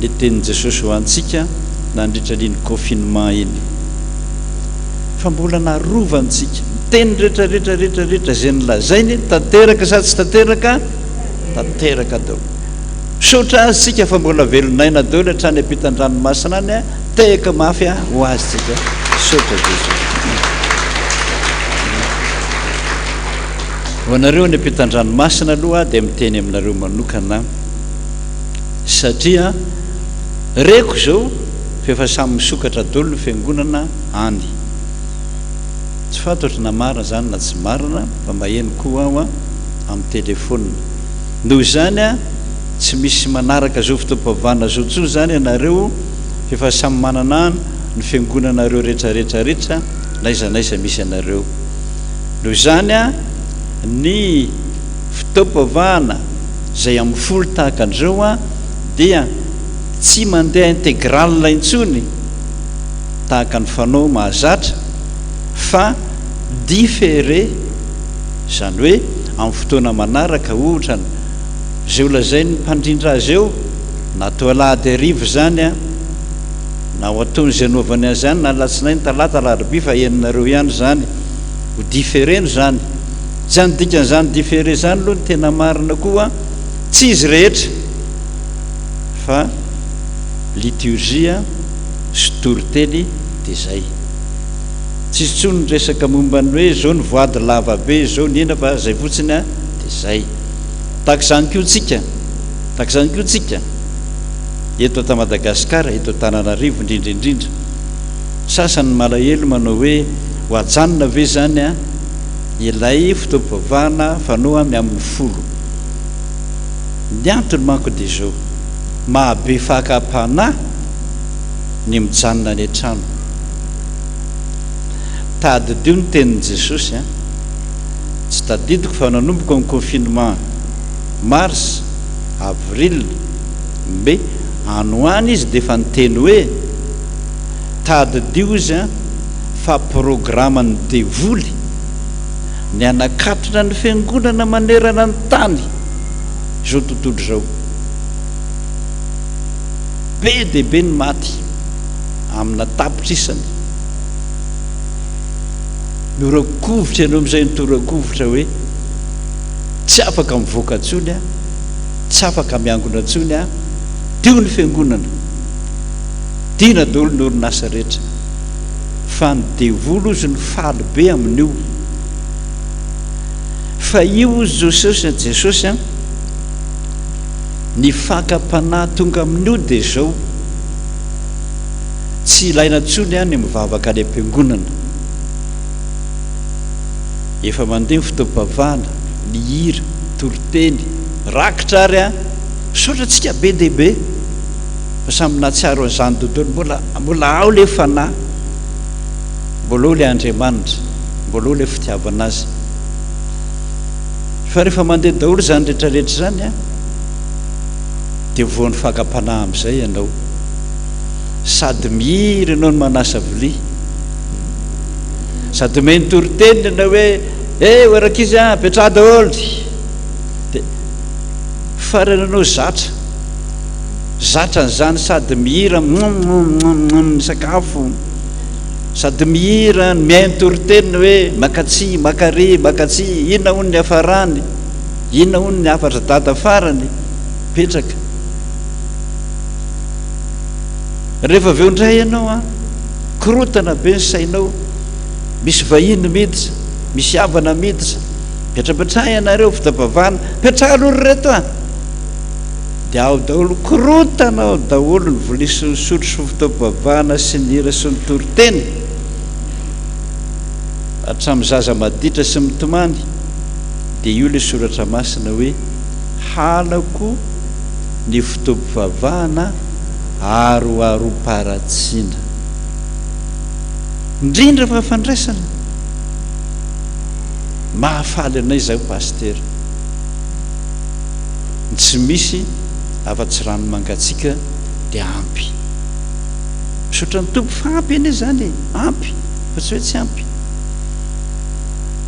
[SPEAKER 4] ny tenin'i Jesosy ho antsika nandritraliny confinement iny fa mbola narovantsika miteny rehetrarehetrarehetrarehetra zay nylazainy tanteraka sa tsy tanteraka daholo sotra azysika fa mbola velonaina daholo hatrany ampitan-dranomasina any a tehaka mafy a ho azytsika sotra Jesosy ho anareo ny ampitan-dranomasina aloha dia miteny aminareo manokana satria reko zao fa efa samy misokatra daholo ny fiangonana any tsy fantatry na marina zany na tsy marina fa maheno koa aho a amin'ny telefôna noho izany a tsy misy manaraka zao fotoam-pavana zao tsoa zany ianareo fefa samy manana ny fiangonanareo rehetrarehetrarehetra na izanaiza misy anareo noho izany a ny fotoam-pavana zay amin'ny folo tahaka an'izao a dia tsy mandeha intégrale intsony tahaka ny fanao mahazatra fa différé zany hoe amin'ny fotoana manaraka ohatrany zay olazay ny mpandrindra azy eo na to alahady arivo zany a na ho ataony zay anaovany azy zany na latsinainy talata alarobia fa eninareo ihany zany ho différé no zany zany dikan'izany différé zany aloha ny tena marina koa tsy izy rehetra fa liturgia sy toriteny de zay tsisy tsony ny resaka mombany hoe zao ny voady lava be zao ny ina fa zay fotsiny a de zay tahak'izany ko tsika eto ta Madagasikara eto Antananarivo indrindraindrindra sasany malahelo manao hoe ho ajanona ve zany a ilay fotoam-pavana fanao amin'ny folo ny antony manko de zao mahabe fakapana ny mijanona ny an-trano tadidio ny tenin'i Jesosy a tsy tadidiko fa nanomboka amin'ny confinement mars avril mai anoany izy de fa niteny hoe tadidio izy a fa programme ny devoly ny anakatrina ny fiangonana manerana ny tany zao tontolo zao be de be ny maty amina tapitrisany miorakovitra ianao am'izay nitorakovitra hoe tsy afaka mivoaka antsony a tsy afaka miangona antsony a dio ny fiangonana diana daholo ny orinasa rehetra fa ny devolo izy ny faly be amin'io fa io izy Jesosy a ny fakapanahy tonga amin'io de zao tsy ilaina ntsony a ny mivavaka any am-piangonana efa mandeha fotoam-pavana ny hira toriteny rakitra ary a saotra tsika be dehibe fa samy natsiaro an'izany tontolo mbola ao le fanahy mbola ao le Andriamanitra mbola ao le fitiavana azy fa rehefa mandeha daholo zany rehetrarehetra zany a de voan'ny fakapanahy am'izay ianao sady mihira ianao ny manasa vilia sady meny toriteny ianao hoe oeraka izy a petraha daholo de farany ianao zatra n'izany sady mihira ny sakafo sady mihira mihainy toriteny hoe makatsy makary makatsy inona hony ny hafarany inona hony ny hafatra dada farany petraka rehefa aveo ndray ianao a korotana be ny sainao misy vahiny miditra misy havana miditra petrapetraha ianareo fotoam-pavana petraha alory reto a de ao daholo korotana ao daholo ny volia sy ny sotro sy fotoam-pavana sy ny hira sy ny toriteny hatramin'ny zaza maditra sy mitomany de io le soratra masina hoe halako ny fotoam-pavana aroarom-paratsiana indrindra fa fandraisana mahafaly anay zao pastera tsy misy afa-tsy rano mangatsika de ampy misaotra ny tompo fa ampy ane zany ampy fa tsy hoe tsy ampy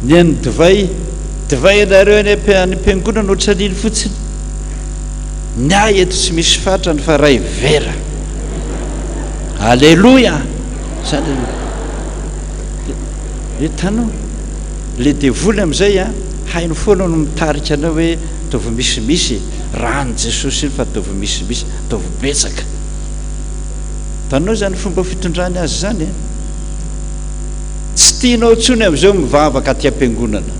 [SPEAKER 4] ny an'ny divay anareo any am-piangonana ohatran'iny fotsiny ny ay eto tsy misy fatrany fa ray vera alleloia zany hitanao le devoly am'izay a hainy foana no mitarika anao hoe ataovy misimisy rano Jesosy iny fa ataovy misimisy ataovy betsaka tanao zany fomba fitondrany azy zany tsy tianao ntsony am'izao mivavaka aty am-piangonana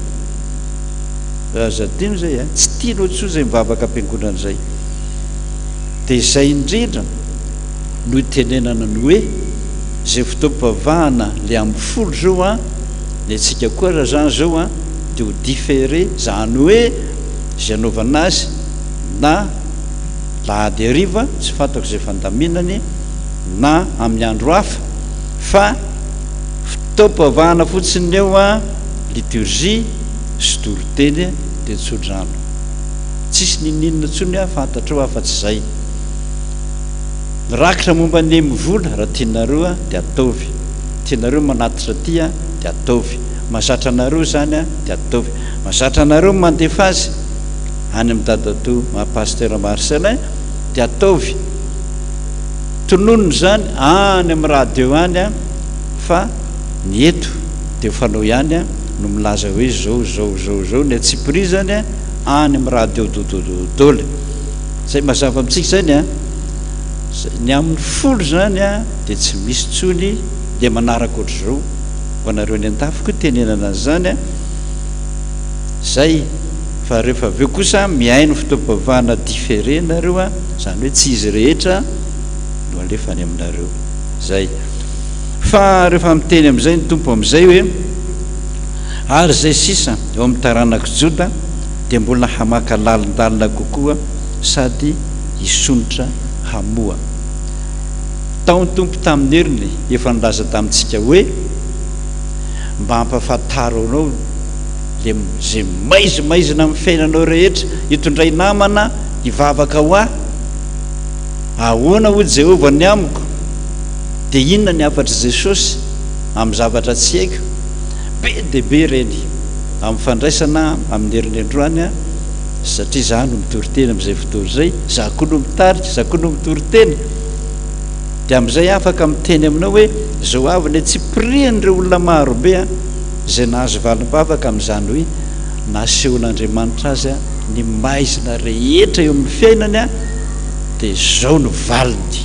[SPEAKER 4] azadino zay a tsy tianao ntsony zay mivavaka am-piangonana zay de zay indrindra no itenenana ny hoe zay fotoam-pavana le amin'ny folo zao a le tsika koa raha zany zao a de ho différé zany hoe zay anaovana azy na lahady ariva tsy fantako zay fandaminany na amin'ny andro hafa fa fitaom-pivavahana fotsiny eo a liturgie sy toriteny de tsodrano tsisy nininona tsony a fantatra eo afa-tsy zay mirakitra momba ny mivola raha tianareo a de ataovy tianareo manatitra ty a de ataovy mahazatra anareo zany a de ataovy mahazatra anareo mandefa azy any amin'ny dadato pasteur Marcelin de ataovy tononony zany any amin'ny radio any a fa ny eto de fanao ihany a no milaza hoe zao ny atsiprizany a any amin'ny radio dodododoly zay mazava amitsika zany a ny amin'ny folo zany a de tsy misy tsony le manaraka ohatr'izao ho anareo ny an-tafiko tenenana azy zany a zay fa rehefa aveo kosa miaino fitaom-pivavahana différé nareo a zany hoe tsy izy rehetra no alefany aminareo zay fa rehefa miteny am'izay ny tompo am'izay hoe ary zay sisa eo amin'ny taranako joda de mbola hamaka lalindalina kokoa sady hisonitra hamoa taony tompo tamin'ny heriny efa nilaza tamintsika hoe mba hampafantaro anao le zay maizimaizina amin'ny fiainanao rehetra hitondray namana hivavaka ho ahoana ho Jehovah ny amiko de inona ny afatra Jesosy amin'ny zavatra tsy haiko be de be reny amin'ny fandraisana amin'ny herin'ny androany a satria za no mitoriteny amin'izay fotoana zay za koa no mitarika za koa no mitoriteny de amin'izay afaka miteny aminao hoe zao avy le tsy prian'ireo olona marobe a zay nahazo valim-bavaka amin'izany hoe nasehon'Andriamanitra azy a ny maizina rehetra eo amin'ny fiainany a de zao no valiny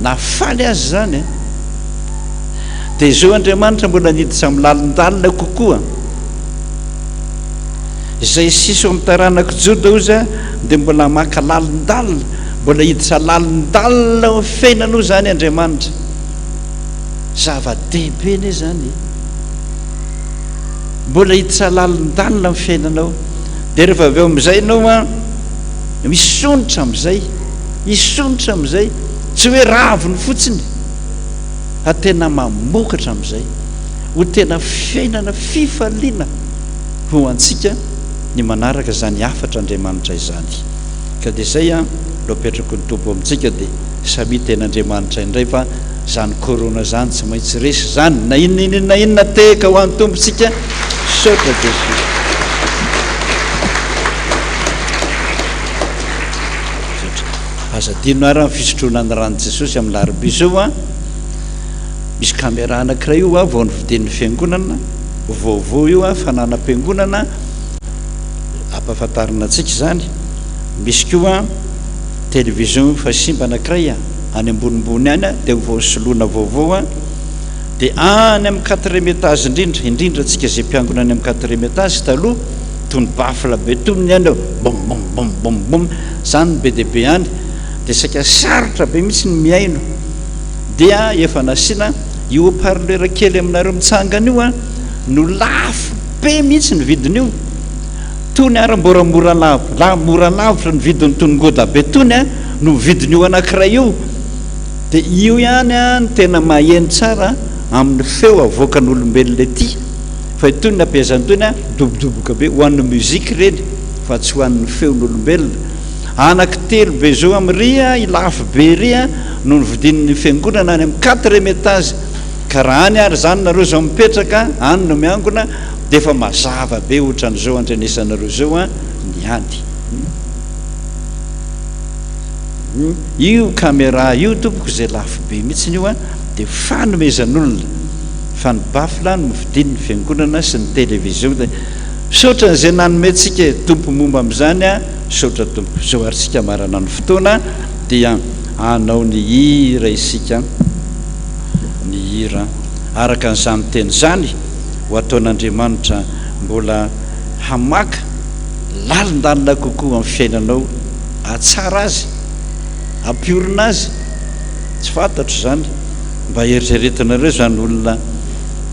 [SPEAKER 4] nafaly azy zany a de zao Andriamanitra mbola niditra amin'ny lalindalina kokoa zay sisy amin'ny taranako joda ozy a de mbola maka lalindalina mbola hiditra lalindalina amin'ny fiainanao zany Andriamanitra zava-dehibe ne zany mbola hiditra lalindalina amin'ny fiainanao de rehefa avy eo amin'izay ianao a misonitra amin'izay tsy hoe raviny fotsiny fa tena mamokatra amin'izay ho tena fiainana fifaliana ho antsika ny manaraka zany afatra Andriamanitra izany ka de zay a lo apetrako ny tompo amintsika de samy ten'Andriamanitra indray fa zany korona zany tsy maintsy resy zany na inona teka ho an'ny tompontsika saotra Jesosy azadino ary amin'ny fisotroana ny rano Jesosy amin'ny larobia zao a misy caméra anankiray io a vao nividian'ny fiangonana vaovao io a fananam-piangonana ampahafantarina antsika zany misy koa télévision fa simba anankiray a any ambonimbony any a de vao soloana vaovao a de any amin'ny 4e étage indrindra atsika zay mpiangona any amin'ny 4e étage taloha tony bafla be tonony any bom zany be debe any de saika sarotra be mihitsy ny miaino dia efa nasina io parleur kely aminareo mitsangana io a no lafo be mihitsy ny vidiny io tony ary mbora mora lavitra ny vidiny tonongoda be tony a no vidiny io anankiray io de io ihany a ny tena maheno tsara amin'ny feo avoakan'olombelona ety fa itony nampiazany tony a dobodoboka be ho an'ny muzika reny fa tsy ho an'ny feon'olombelona anaky telo be zao am'ry a ilafo be ry a no nividin'ny fiangonana any amin'ny 4e étage ka raha any ary zany nareo zao mipetraka any no miangona de efa mazava be ohatran'izao andrenesanareo zao a ny ady io caméra io tompoko zay lafo be mihitsiny io a de fanomezan'olona fa ny bafla no mividin'ny fiangonana sy ny télévision de saotra n'izay nanometsika tompo momba amin'izany a saotra tompo zao ary sika marana ny fotoana dia anao ny hira isika ny hira araka n'izany teny zany ho ataon'Andriamanitra mbola hamaka lalindalina kokoa amin'ny fiainanao atsara azy ampiorina azy tsy fantatro zany mba eritreretanareo zany olona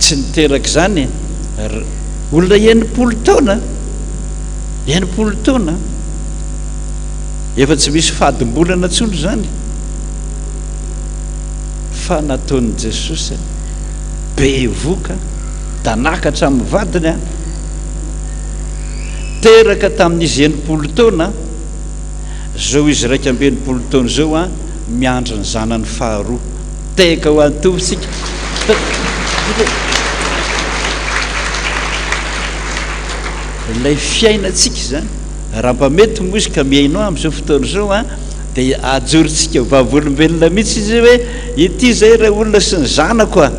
[SPEAKER 4] tsy niteraka zany olona enimpolo taona enimpolo taona efa tsy misy fadimbolana tsondro zany fa nataon'i Jesosy be voka da nakatra amin'ny vadiny a teraka tamin'izy enimpolo taona zao izy raika amby enimpolo taona zao a miandry ny zanany faharoa teka ho antovitsika ilay fiainatsika zany raha mba mety mozy ka miainao amin'izao fotoana zao a dia ajorytsika vavolombelona mihitsy izy hoe ity zay raha olona sy ny zanako a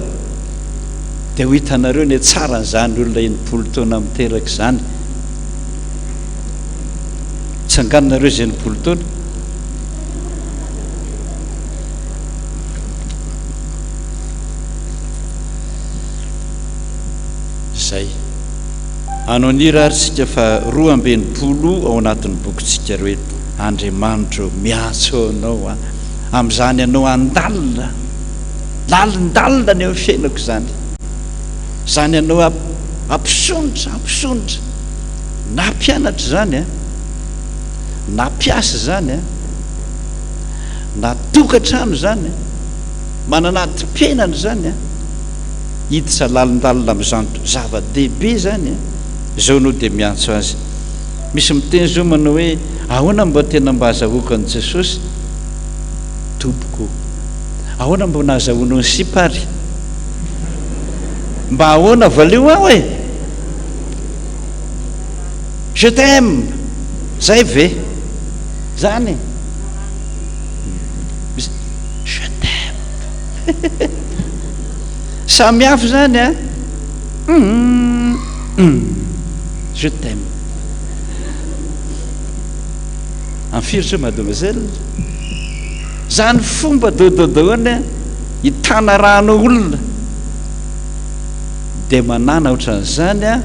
[SPEAKER 4] dia ho hitanareo ny tsara ny zany olona enimpolo taona miteraka zany tsy anganonareo izy enimpolo taona zay anonira arysika fa roa ambenimpolo ao anatin'ny bokytsika ro hoe Andriamanitra miatso anao a amin'izany anao andalina lalindalina ny eo fiainako zany zany anao ampisonitra na mpianatra zany a na mpiasa zany a na tokantrano zany mananatim-piainana zany a hiditra lalindalina amin'izany zava-dehibe zany a zao no dia miantso azy misy miteny zao manao hoe ahoana mba tena mba azahoakan'i Jesosy tompoko ahoana mba nahazahoanao ny sipary mba ahoana valeo aho e je t'aime zay ve zany je t'aime samy hafa zany a je t'aime amfiry zao mademoiselle zany fomba daodaodaoany hitana rahanao olona dia manana ohatran'izany a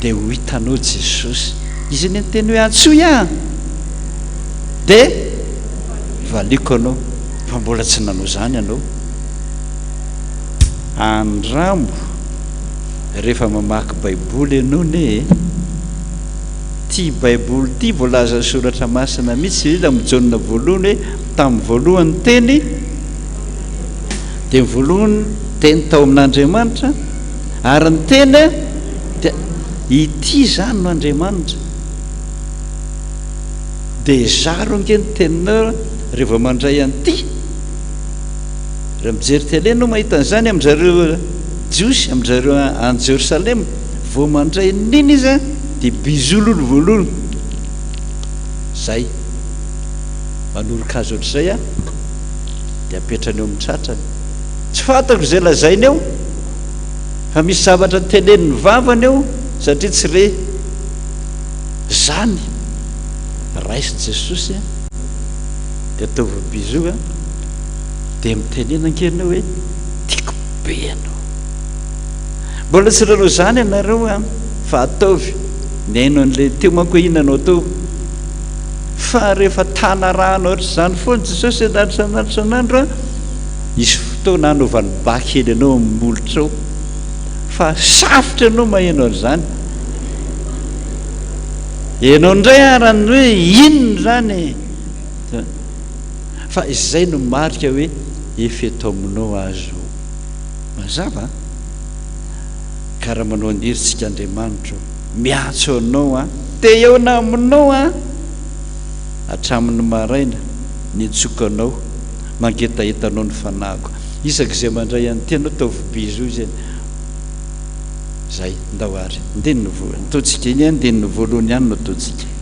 [SPEAKER 4] dia ho hitanao Jesosy izy ny teny hoe antsoy a dia valiko anao fa mbola tsy nanao zany ianao andrambo rehefa mamaky baiboly ianao ne ty baiboly ty voalaza soratra masina mihitsy izy amin'ny jaonina voalohany hoe tamin'ny voalohany teny dia ny voalohany teny tao amin'Andriamanitra ary ny teny dia ity zany no Andriamanitra dia zaro nge ny teninao rehefa mandray an'ity raha mijery tele no mahita an'izany amin'izareo jiosy amin'izareo any Jerosalema vao mandray niny izy a dia bizolo ny voalohany zay manoroka azy ohatr'izay a dia apetrany eo amin'ny tratrany tsy fantako izay lazainy eo fa misy zavatra teneniny vavany eo satria tsy re zany raisy Jesosy a dia ataovy bizo a dia mitenena ankenao hoe tiako be ianao mbola tsy ranao zany ianareo a fa ataovy ny aino an'lay teo manko hoe inanao tao fa rehefa tana rahana ohatra zany foana Jesosy anatitranandro a isy fotoana anaovany bakely ianao amin'ny molotra ao fa safotra ianao maheno an'izany ianao indray arany hoe inona zany fa izay no marika hoe efa eto aminao azo mazava ka raha manao aniritsika Andriamanitra miatso anao a te eona aminao a hatramin'ny maraina nitsokanao mangetahetanao ny fanahiko isaka izay mandray an'ity anao taovy bizo izy zay ndahoary ndeny ataontsika iny a ndeny ny voalohany ihany no ataontsika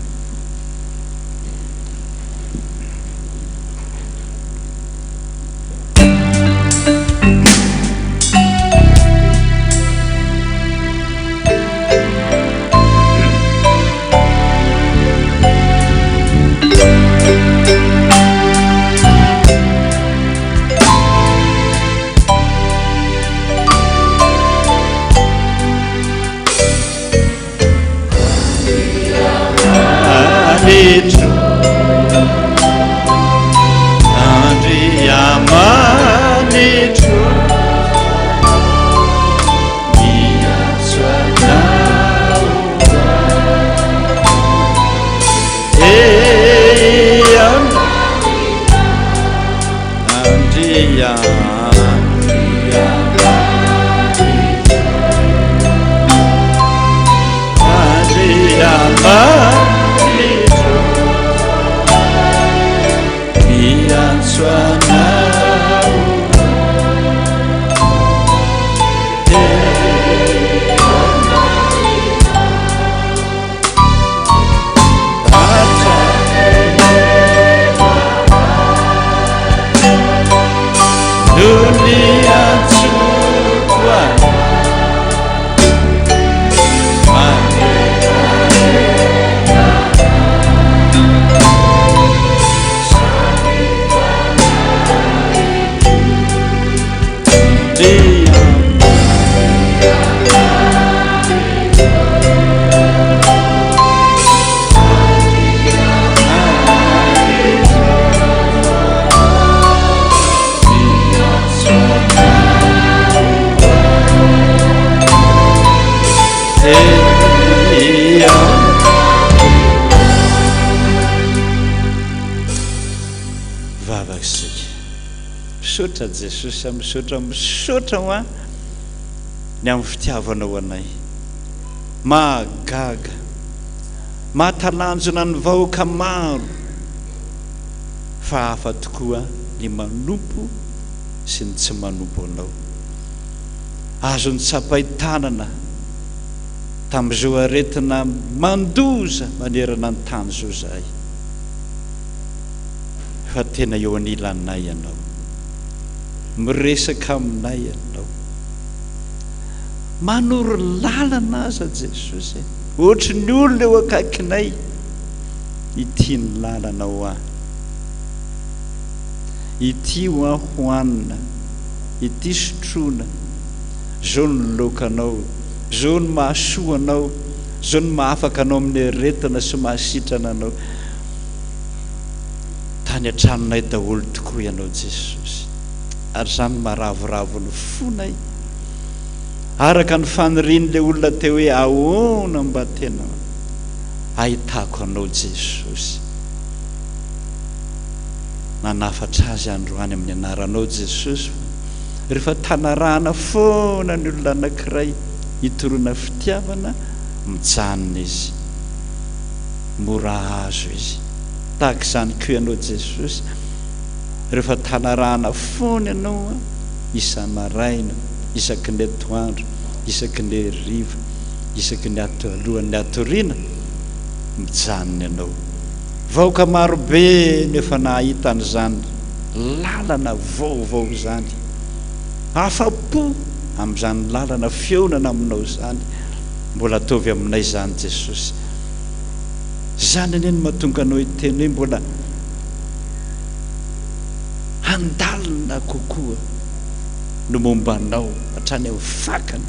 [SPEAKER 8] Yeah.
[SPEAKER 4] misaotra jesosy misaotra ho a ny amin'ny fitiavanao anay mahagaga mahatalanjona ny vahoaka maro fa hafa tokoa ny manompo sy ny tsy manompo anao azo ny tsapaitanana tamin'izao aretina mandoza manerana ny tany zao zahay fa tena eo anilanay ianao miresaka aminay ianao manoro lalana aza Jesosy ohatry ny olona eo akaikinay ity ny lalana ho ahy ity ho ahy hoanina ity sotroina zao ny lokanao zao ny mahasoanao zao ny mahafaka anao amin'ny aretina sy mahasitrana anao tany an-tranonay daholo tokoa ianao Jesosy ary zany maravoravo ny fonay araka ny fanirian'ilay olona teo hoe ahoana mba tena ahitako anao Jesosy nanafatra azy androany amin'ny anaranao Jesosy rehefa tanarahana foana ny olona anankiray hitorona fitiavana mijanona izy mora azo izy tahaka izany koa ianao Jesosy rehefa tanarahana foana ianao isan'araina isaky ny atoandro isaky ny riva isaky ny alohan'ny atoriana mijanona ianao vahoaka marobe nefa nahita an'izany lalana vaovao zany afa-po amin'izany lalana fionana aminao zany mbola ataovy aminay zany Jesosy zany aneny mahatonga anao hiteny hoe mbola handalina kokoa no mombanao hatrany amin'ny fakany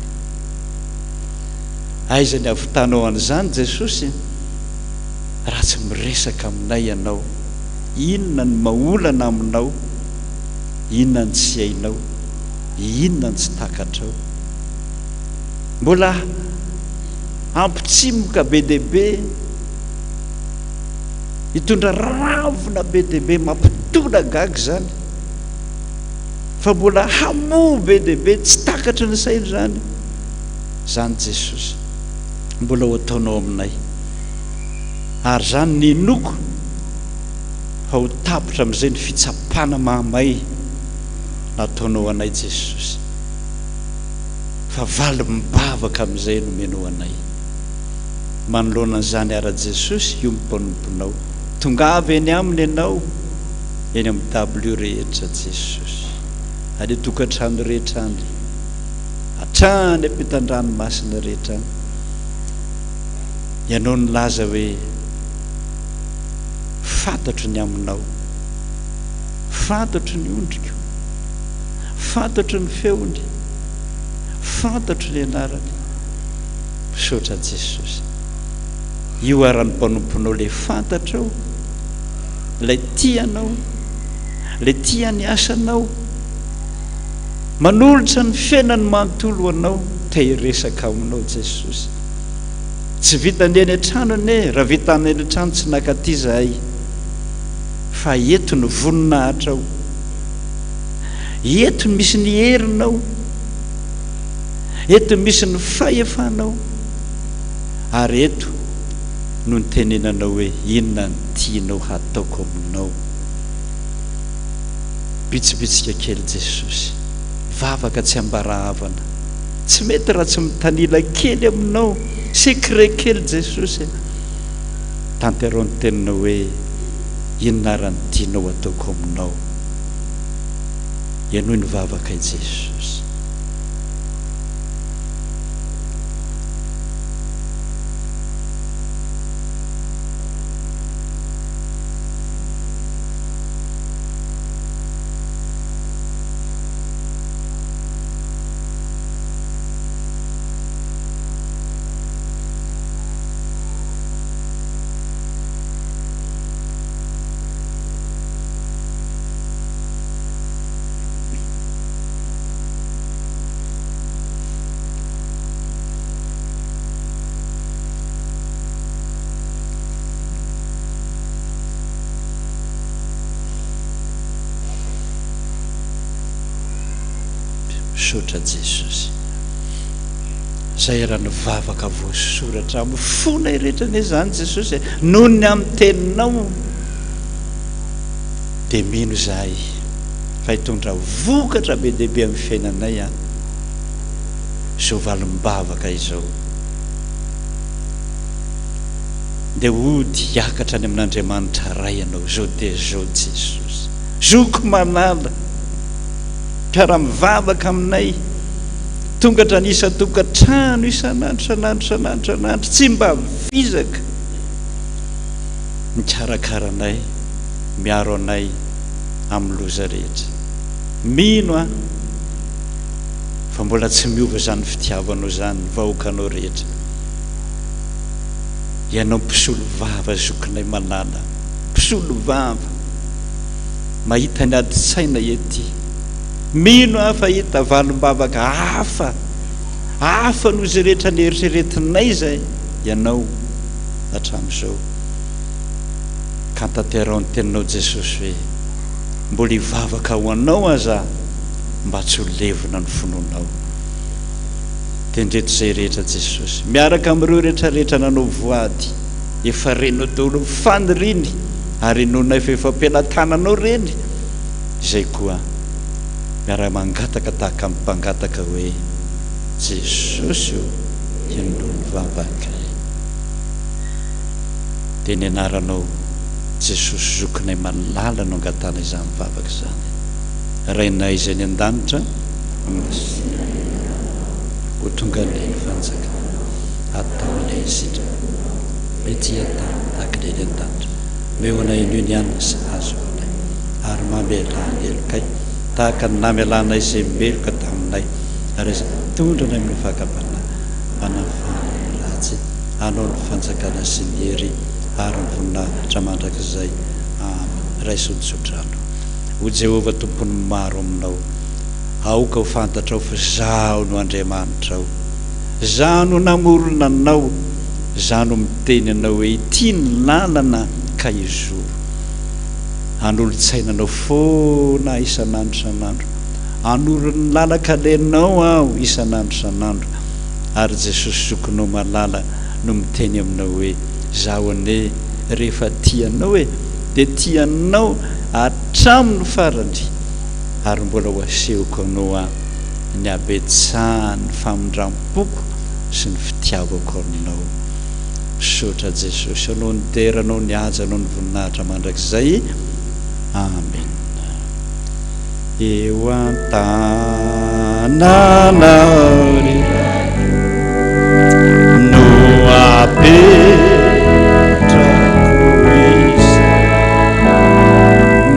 [SPEAKER 4] aiza ny avitanao an'izany Jesosy raha tsy miresaka aminay ianao inona ny maolana aminao inona ny tsy hainao inona ny tsy takatrao mbola ampitsimoka be dehibe hitondra ravina be dehibe mampitona gaga zany fa mbola hamoa be dehibe tsy takatra ny saina zany zany Jesosy mbola ho ataonao aminay ary zany ny noko fa ho tapitra amin'izay ny fitsapana mahamay nataonao anay Jesosy fa valy mibavaka amin'izay nomenao anay manoloana an'izany ara Jesosy io mimpanomponao tongavy eny aminy ianao eny amin'ny W rehetra Jesosy ade tokantrano rehetra any hatrany ampitan-dranomasina rehetra any ianao ny laza hoe fantatro ny aminao fantatro ny ondriko fantatro ny feony fantatro ny anarany misaotra Jesosy io arany mpanomponao le fantatrao lay tianao le tia ny asanao manolotra ny fiainany manontolo anao te hiresaka aminao Jesosy tsy vita ny eny an-trano ane raha vita ny eny an-trano tsy nakaty zahay fa eto ny voninahitra ao eto misy ny herinao, eto misy ny fahefanao, ary eto no ny tenenanao hoe inona ny tianao hataoko aminao. Bitsibitsika kely Jesosy, vavaka tsy ambarahavana, tsy mety raha tsy mitanila kely aminao, secret kely Jesosy. Tanterao ny teninao hoe inona raha ny tianao hataoko aminao. Ianao ny vavaka i Jesosy. Sotra Jesosy, zay raha ny vavaka voasoratra amin'ny fona irehetrany zany Jesosy, noho ny amin'ny teninao dia mino izahay fa hitondra vokatra be dehibe amin'ny fiainanay izao valim-bavaka izao, dia ody hiakatra any amin'Andriamanitra ray ianao zao dia zao Jesosy. Zoko manala karaha mivavaka aminay, tonga tra nisa tokantrano isan'andro, tsy mba vizaka mikarakara-nay, miaro anay amin'ny loza rehetra. Mino fa mbola tsy miova zany fitiavanao zany vahoakanao rehetra. Ianao mpisolo vava zokinay malala, mpisolo vava mahita ny adi-tsaina ety. Mino fa hita valim-bavaka hafa noho izay rehetra ny eritreretinay zay ianao hatramin'izao. Ka tanterao ny teninao Jesosy hoe mbola hivavaka ho anao aza mba tsy ho levona ny fononao. Tendreto izay rehetra Jesosy, miaraka amin'ireo rehetrarehetra nanao voady, efa renao daholo mifaniriny ary nonay fa efa ampelantananao reny, izay koa miara mangataka tahaka amin'ny mpangataka hoe Jesosy io ianao ny vavaka. Dia ny anaranao Jesosy zokinay malala no angatana izany vavaka izany. Rainay izay ny an-danitra ho tonga ilay ny fanjaka atao ilay izitra mety atao tahaka ilay ny an-danitra meo anay ino ny anina sy azo anay ary mamelana elokay tahaka ny namelanay izay meloka taminay ary izay tondra nay amin'ny fakapana manafana ny ratsy anao ny fanjakana sy ny hery ary ny voninahitra mandrakizay raisonitsodrano. Ho Jehovah tompony maro aminao, aoka ho fantatrao fa zaho no Andriamanitra ao, zaho no namorona anao, zaho no miteny anao hoe ity ny lalana ka izoro. Anolo-tsainanao foana isan'andro, anoro ny lalaka lenao aho isan'andro, ary Jesosy zokinao malala no miteny aminao hoe zaho ane rehefa tianao dia tianao hatramin'ny farany, ary mbola ho asehoko anao ny habetsahany famindram-poko sy ny fitiavako aminao. Misaotra Jesosy, anao ny tera, anao ny haja, anao ny voninahitra mandrakizay. Amen. Eo an-tananao no apetrako izay,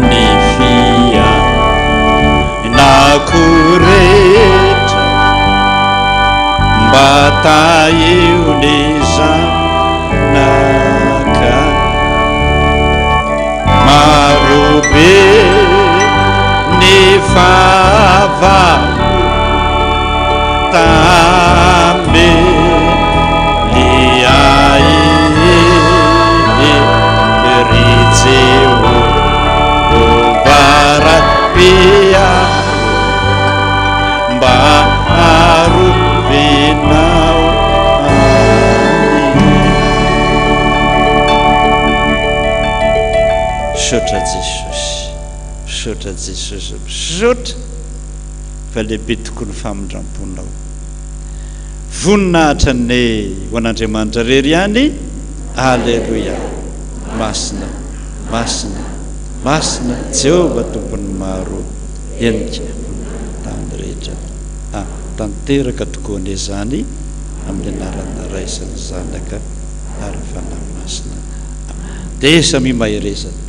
[SPEAKER 4] ny fiainako rehetra mba taeo ny zanaka marobe ny fahavalo tameliai rizeo o varat-pia faharovenao misaotra jesosy, misaotra jesosy, misaotra fa lehibe tokoa ny famindram-ponao. voninahitra ny ho an'Andriamanitra rery ihany. Alleluia. Masina, masina, masina Jehova tompony maro enika tany rehetra. Tanteraka tokoa ane zany amin'ny anarana raisany zanaka ary fanahy masina. Desa mimaherezana.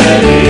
[SPEAKER 8] Hey